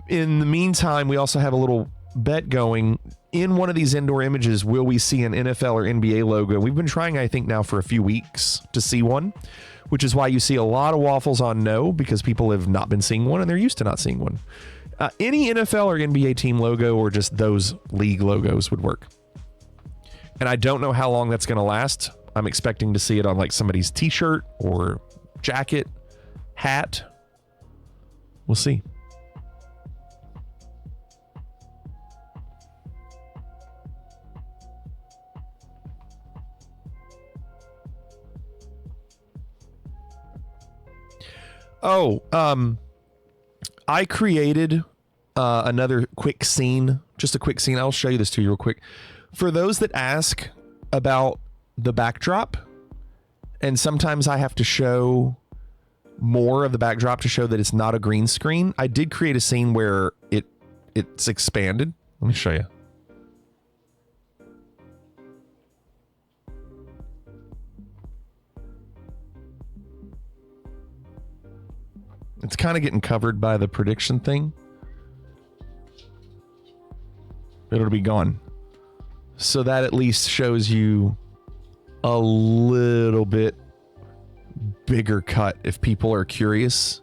In the meantime, we also have a little bet going. in one of these indoor images, will we see an NFL or NBA logo? We've been trying, I think, now for a few weeks to see one, which is why you see a lot of waffles on no, because people have not been seeing one and they're used to not seeing one. Any NFL or NBA team logo or just those league logos would work. And I don't know how long that's going to last. I'm expecting to see it on like somebody's t-shirt or jacket, hat. We'll see. Oh, I created another quick scene, just a quick scene. I'll show you this to you real quick. For those that ask about the backdrop, and sometimes I have to show more of the backdrop to show that it's not a green screen, I did create a scene where it's expanded. Let me show you. It's kind of getting covered by the prediction thing. It'll be gone. So that at least shows you a little bit bigger cut if people are curious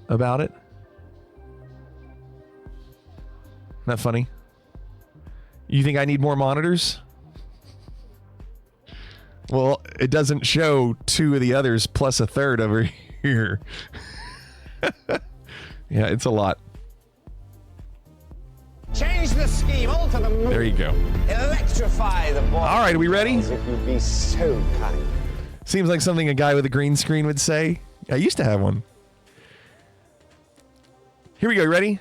about it. Isn't that funny? You think I need more monitors? Well, it doesn't show two of the others plus a third over here. Yeah, it's a lot. Change the scheme, alter the mood. There you go. Electrify the ball. All right, are we ready? If you'd be so kind. Seems like something a guy with a green screen would say. I used to have one. Here we go. Ready?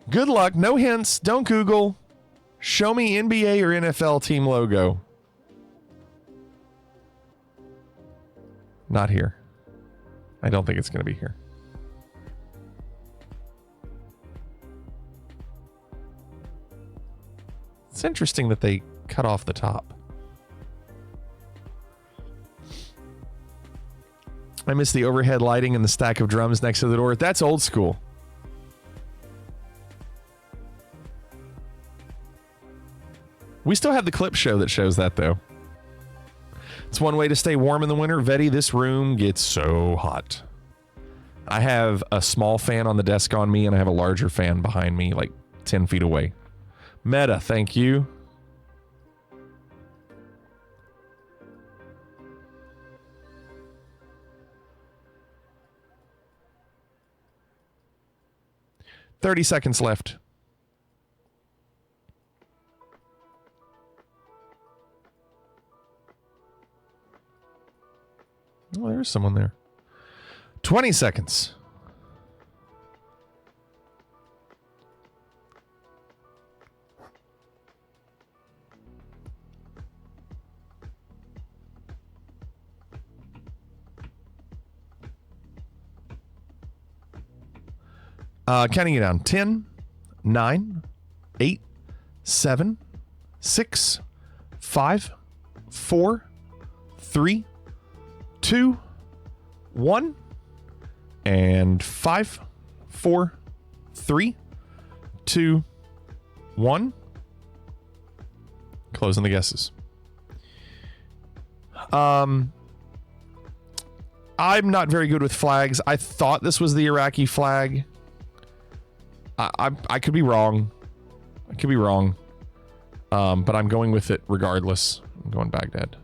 Good luck. No hints. Don't Google. Show me NBA or NFL team logo. Not here. I don't think it's going to be here. It's interesting that they cut off the top. I miss the overhead lighting and the stack of drums next to the door. That's old school. We still have the clip show that shows that, though. It's one way to stay warm in the winter. Vetty, this room gets so hot. I have a small fan on the desk on me, and I have a larger fan behind me, like 10 feet away. Meta, thank you. "30 seconds left." Oh, there's someone there. 20 seconds. Counting you down. 10, 9, 8, 7, 6, 5, 4, 3, 2, 1, and 5, 4, 3, 2, 1. Closing the guesses. I'm not very good with flags. I thought this was the Iraqi flag. I could be wrong. I could be wrong. But I'm going with it regardless. I'm going Baghdad.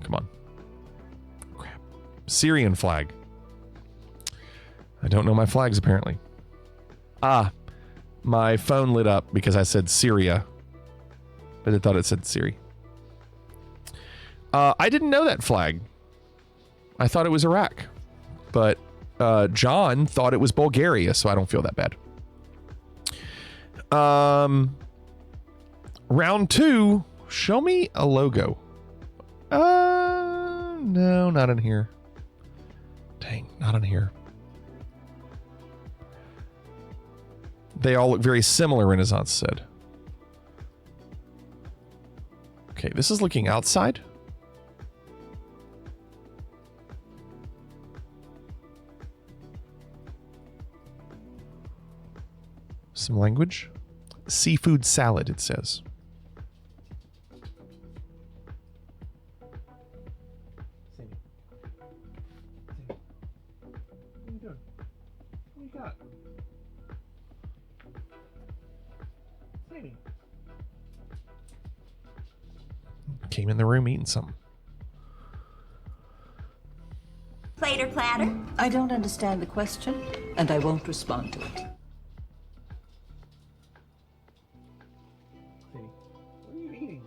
Come on. Crap. Syrian flag. I don't know my flags, apparently. My phone lit up because I said Syria. But I thought it said Syria. I didn't know that flag. I thought it was Iraq. But John thought it was Bulgaria, so I don't feel that bad. Round 2. Show me a logo. No, not in here. Dang, not in here. They all look very similar, Renaissance said. Okay, this is looking outside. Some language. Seafood salad, it says. Came in the room eating something. Plate or platter? I don't understand the question, and I won't respond to it. What are you eating?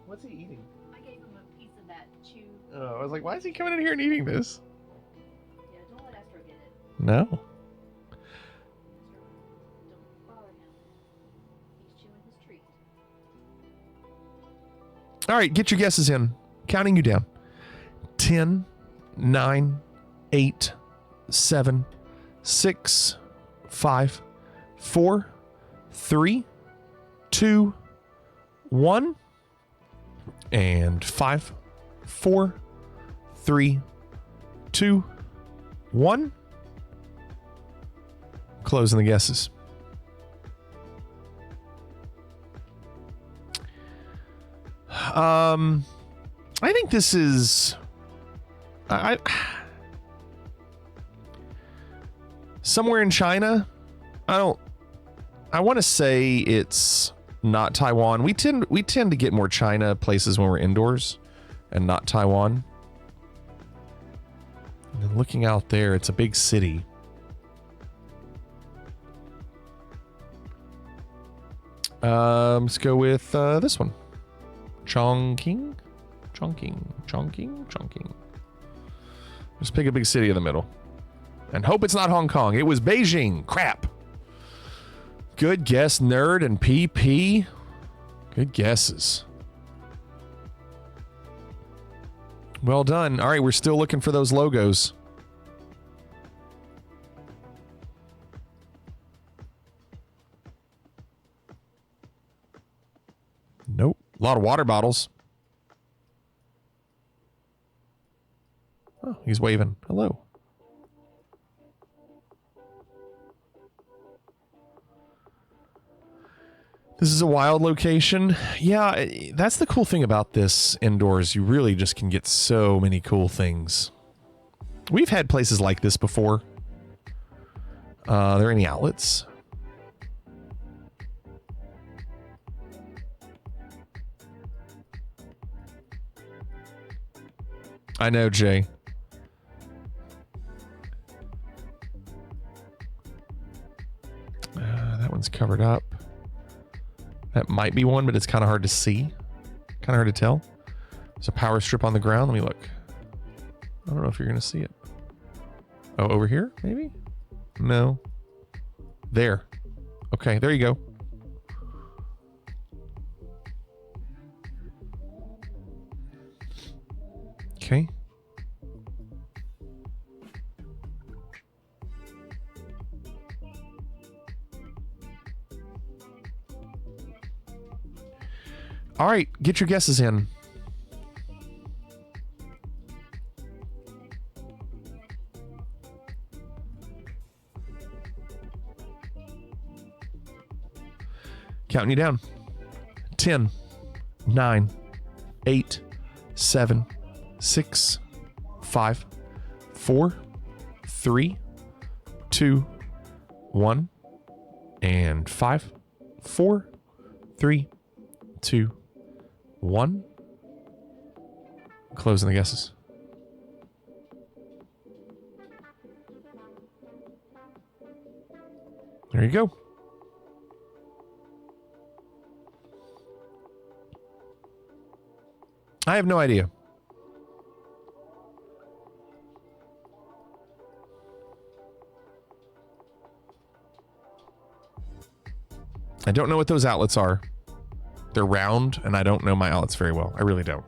What's he eating? I gave him a piece of that chew. Oh, I was like, why is he coming in here and eating this? Yeah, don't let Astro get it. No. Don't bother him. He's chewing his treat. All right, get your guesses in. Counting you down. 10, 9, 8, 7, 6, 5, 4, 3, 2, 1, and 5, 4, 3, 2, 1. Closing the guesses. I think this is somewhere in China. I want to say it's not Taiwan. We tend to get more China places when we're indoors and not Taiwan. And then looking out there, it's a big city. Let's go with this one. Chongqing. Just pick a big city in the middle. And hope it's not Hong Kong. It was Beijing. Crap. Good guess, Nerd and PP. Good guesses. Well done. All right, we're still looking for those logos. Nope. A lot of water bottles. Oh, he's waving. Hello. This is a wild location. Yeah, that's the cool thing about this indoors. You really just can get so many cool things. We've had places like this before. Are there any outlets? I know, Jay. That one's covered up. That might be one, but it's kind of hard to see. Kind of hard to tell. There's a power strip on the ground. Let me look. I don't know if you're going to see it. Oh, over here, maybe? No. There. Okay, there you go. Okay. All right, get your guesses in. Counting you down. 10, 9, 8, 7, 6, 5, 4, 3, 2, 1, and 5, 4, 3, 2, 1. Closing the guesses. There you go. I have no idea. I don't know what those outlets are. They're round, and I don't know my outlets very well. I really don't.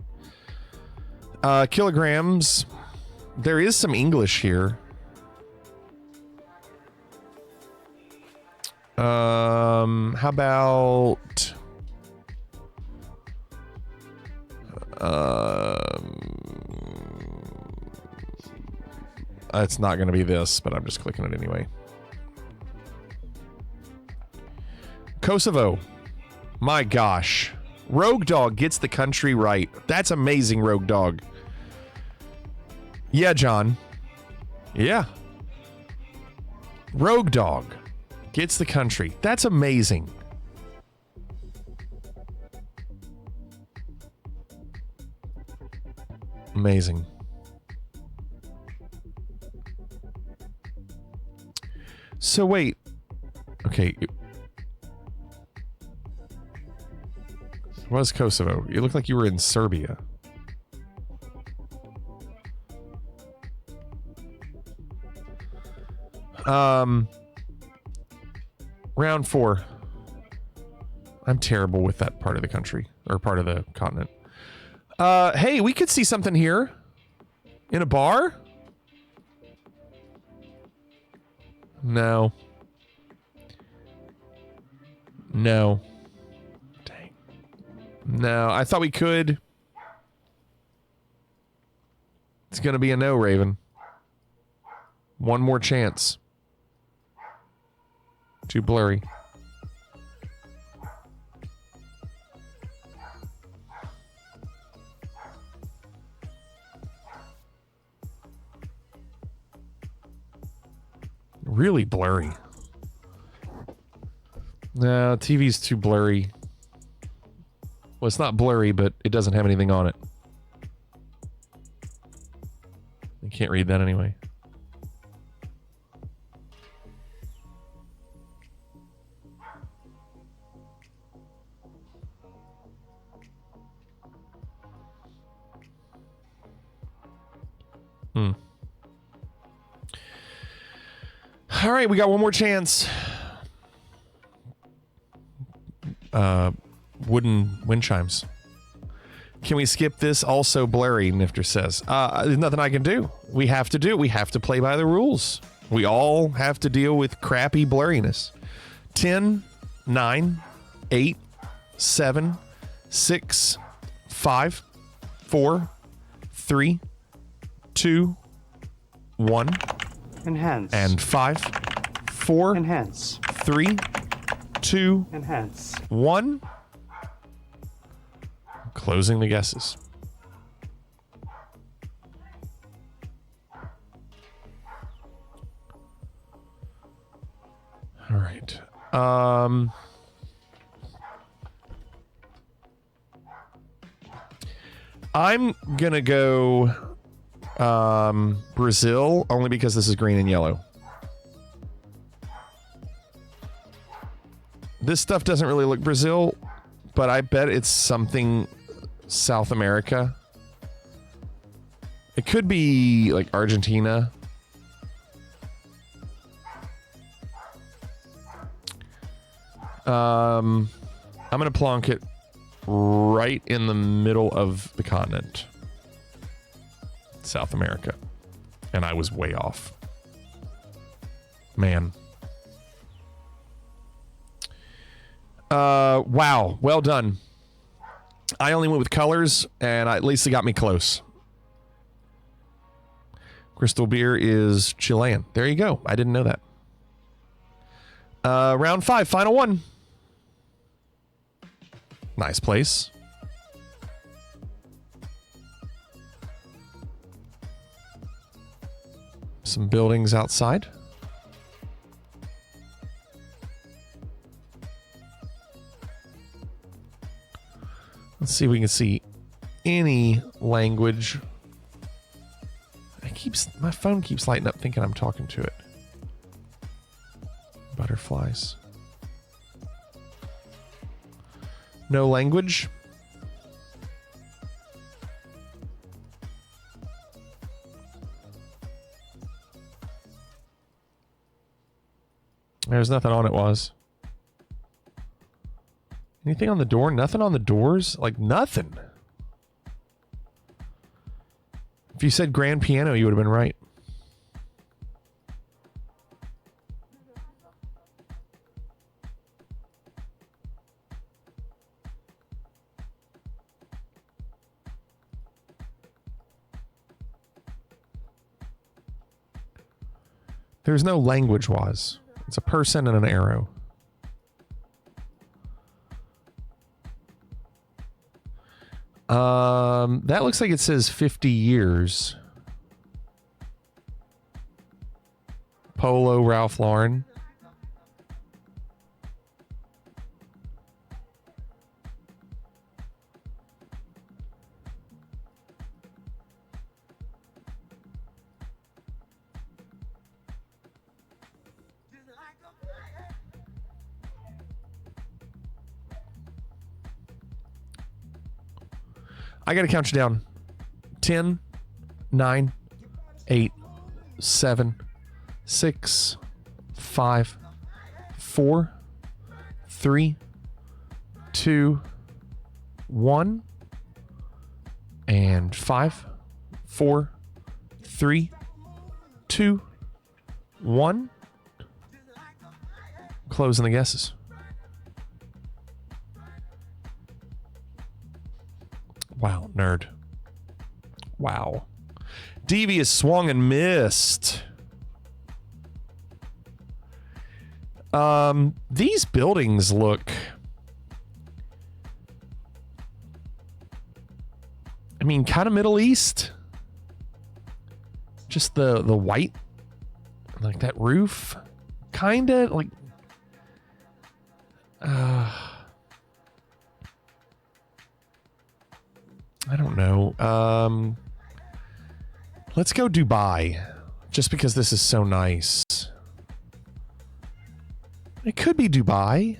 Kilograms. There is some English here. How about... it's not going to be this, but I'm just clicking it anyway. Kosovo. My gosh. Rogue Dog gets the country right. That's amazing, Rogue Dog. Yeah, John. Yeah. Rogue Dog gets the country. That's amazing. Amazing. So wait. Okay. What was Kosovo? You look like you were in Serbia. Round 4. I'm terrible with that part of the country or part of the continent. Hey, we could see something here in a bar. No. No. Dang. No, I thought we could. It's going to be a no, Raven. One more chance. Too blurry. Really blurry. No, TV's too blurry. Well, it's not blurry, but it doesn't have anything on it. I can't read that anyway. All right, we got one more chance. Wooden wind chimes. Can we skip this? Also blurry, Nifter says. There's nothing I can do. We have to do it. We have to play by the rules. We all have to deal with crappy blurriness. 10, 9, 8, 7, 6, 5, 4, 3, 2, 1. Enhance. And 5, 4. Enhance. 3, 2. Enhance. 1. Closing the guesses. All right. I'm gonna go Brazil only because this is green and yellow. This stuff doesn't really look Brazil, but I bet it's something South America. It could be like Argentina. I'm gonna plonk it right in the middle of the continent. South America. And I was way off. Man. Wow. Well done. I only went with colors, and at least it got me close. Crystal beer is Chilean. There you go. I didn't know that. Round 5, final one. Nice place. Some buildings outside. Let's see if we can see any language. My phone keeps lighting up thinking I'm talking to it. Butterflies. No language. There's nothing on it, was. Anything on the door? Nothing on the doors? Like, nothing. If you said grand piano, you would have been right. There's no language, was. It's a person and an arrow. That looks like it says 50 years. Polo, Ralph Lauren. I got to count you down. 10, 9, 8, 7, 6, 5, 4, 3, 2, 1, and 5, 4, 3, 2, 1. Closing the guesses. Wow, nerd. Wow. Devious swung and missed. These buildings look... I mean, kind of Middle East. Just the white, like that roof. Kind of like... I don't know. Let's go Dubai. Just because this is so nice. It could be Dubai.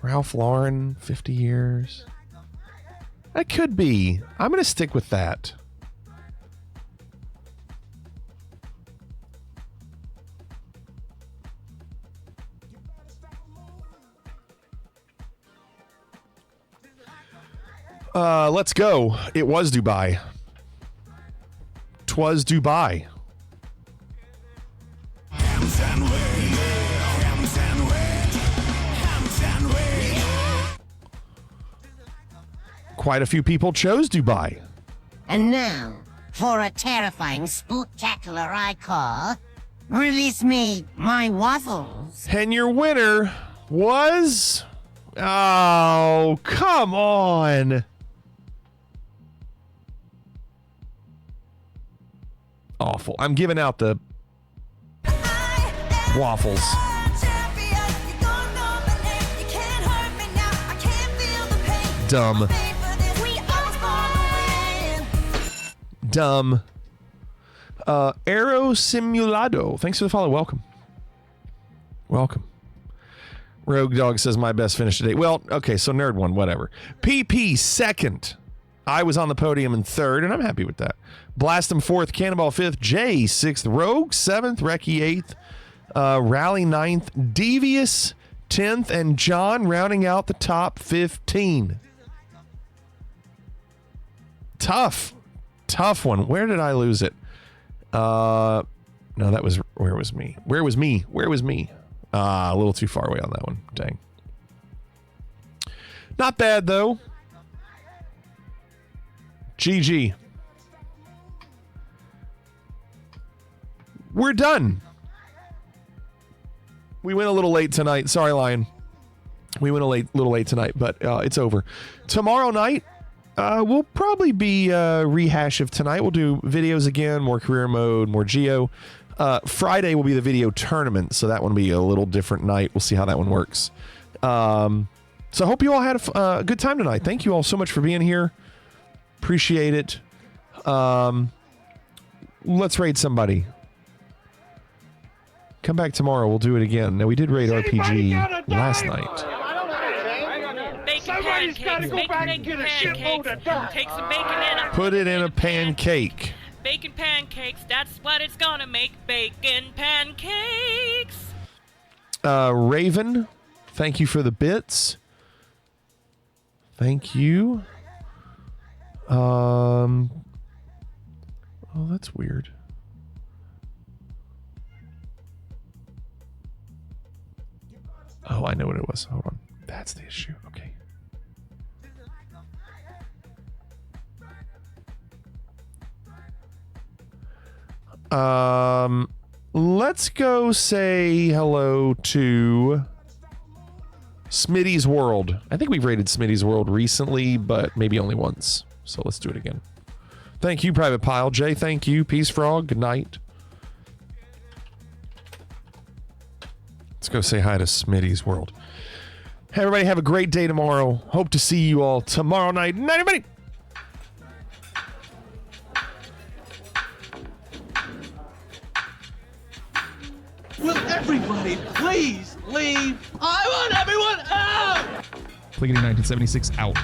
Ralph Lauren, 50 years. That could be. I'm going to stick with that. Let's go. It was Dubai. 'Twas Dubai. Quite a few people chose Dubai. And now, for a terrifying spooktacular I call, release me my waffles. And your winner was... Oh, come on. Awful. I'm giving out the waffles. Dumb. Dumb. Aero Simulado. Thanks for the follow. Welcome. Welcome. Rogue Dog says my best finish today. Well, okay, so nerd one, whatever. PP second. I was on the podium in third, and I'm happy with that. Blastem fourth, Cannonball fifth, Jay sixth, Rogue seventh, Recce eighth, Rally ninth, Devious 10th, and John rounding out the top 15. Tough one. Where did I lose it? No, that was, where was me? Where was me? A little too far away on that one. Dang. Not bad, though. GG. We're done. We went a little late tonight. Sorry, Lion. We went a little late tonight, but it's over. Tomorrow night, we'll probably be rehash of tonight. We'll do videos again, more career mode, more Geo. Friday will be the video tournament, so that one will be a little different night. We'll see how that one works. So I hope you all had a good time tonight. Thank you all so much for being here. Appreciate it. Let's raid somebody. Come back tomorrow. We'll do it again. Now, we did raid RPG last night. Somebody's got to go back and get a shitload of dirt. Take some bacon in a... Put it in a pancake. Bacon pancakes, that's what it's gonna make. Bacon pancakes. Raven, thank you for the bits. Thank you. Oh, that's weird. Oh, I know what it was. Hold on. That's the issue. Okay. Let's go say hello to Smitty's World. I think we've rated Smitty's World recently, but maybe only once. So let's do it again. Thank you, Private Pile. Jay, thank you. Peace Frog, good night. Let's go say hi to Smitty's World. Hey, everybody, have a great day tomorrow. Hope to see you all tomorrow night. Night, everybody. Will everybody please leave? I want everyone out! Pliggity 1976 out.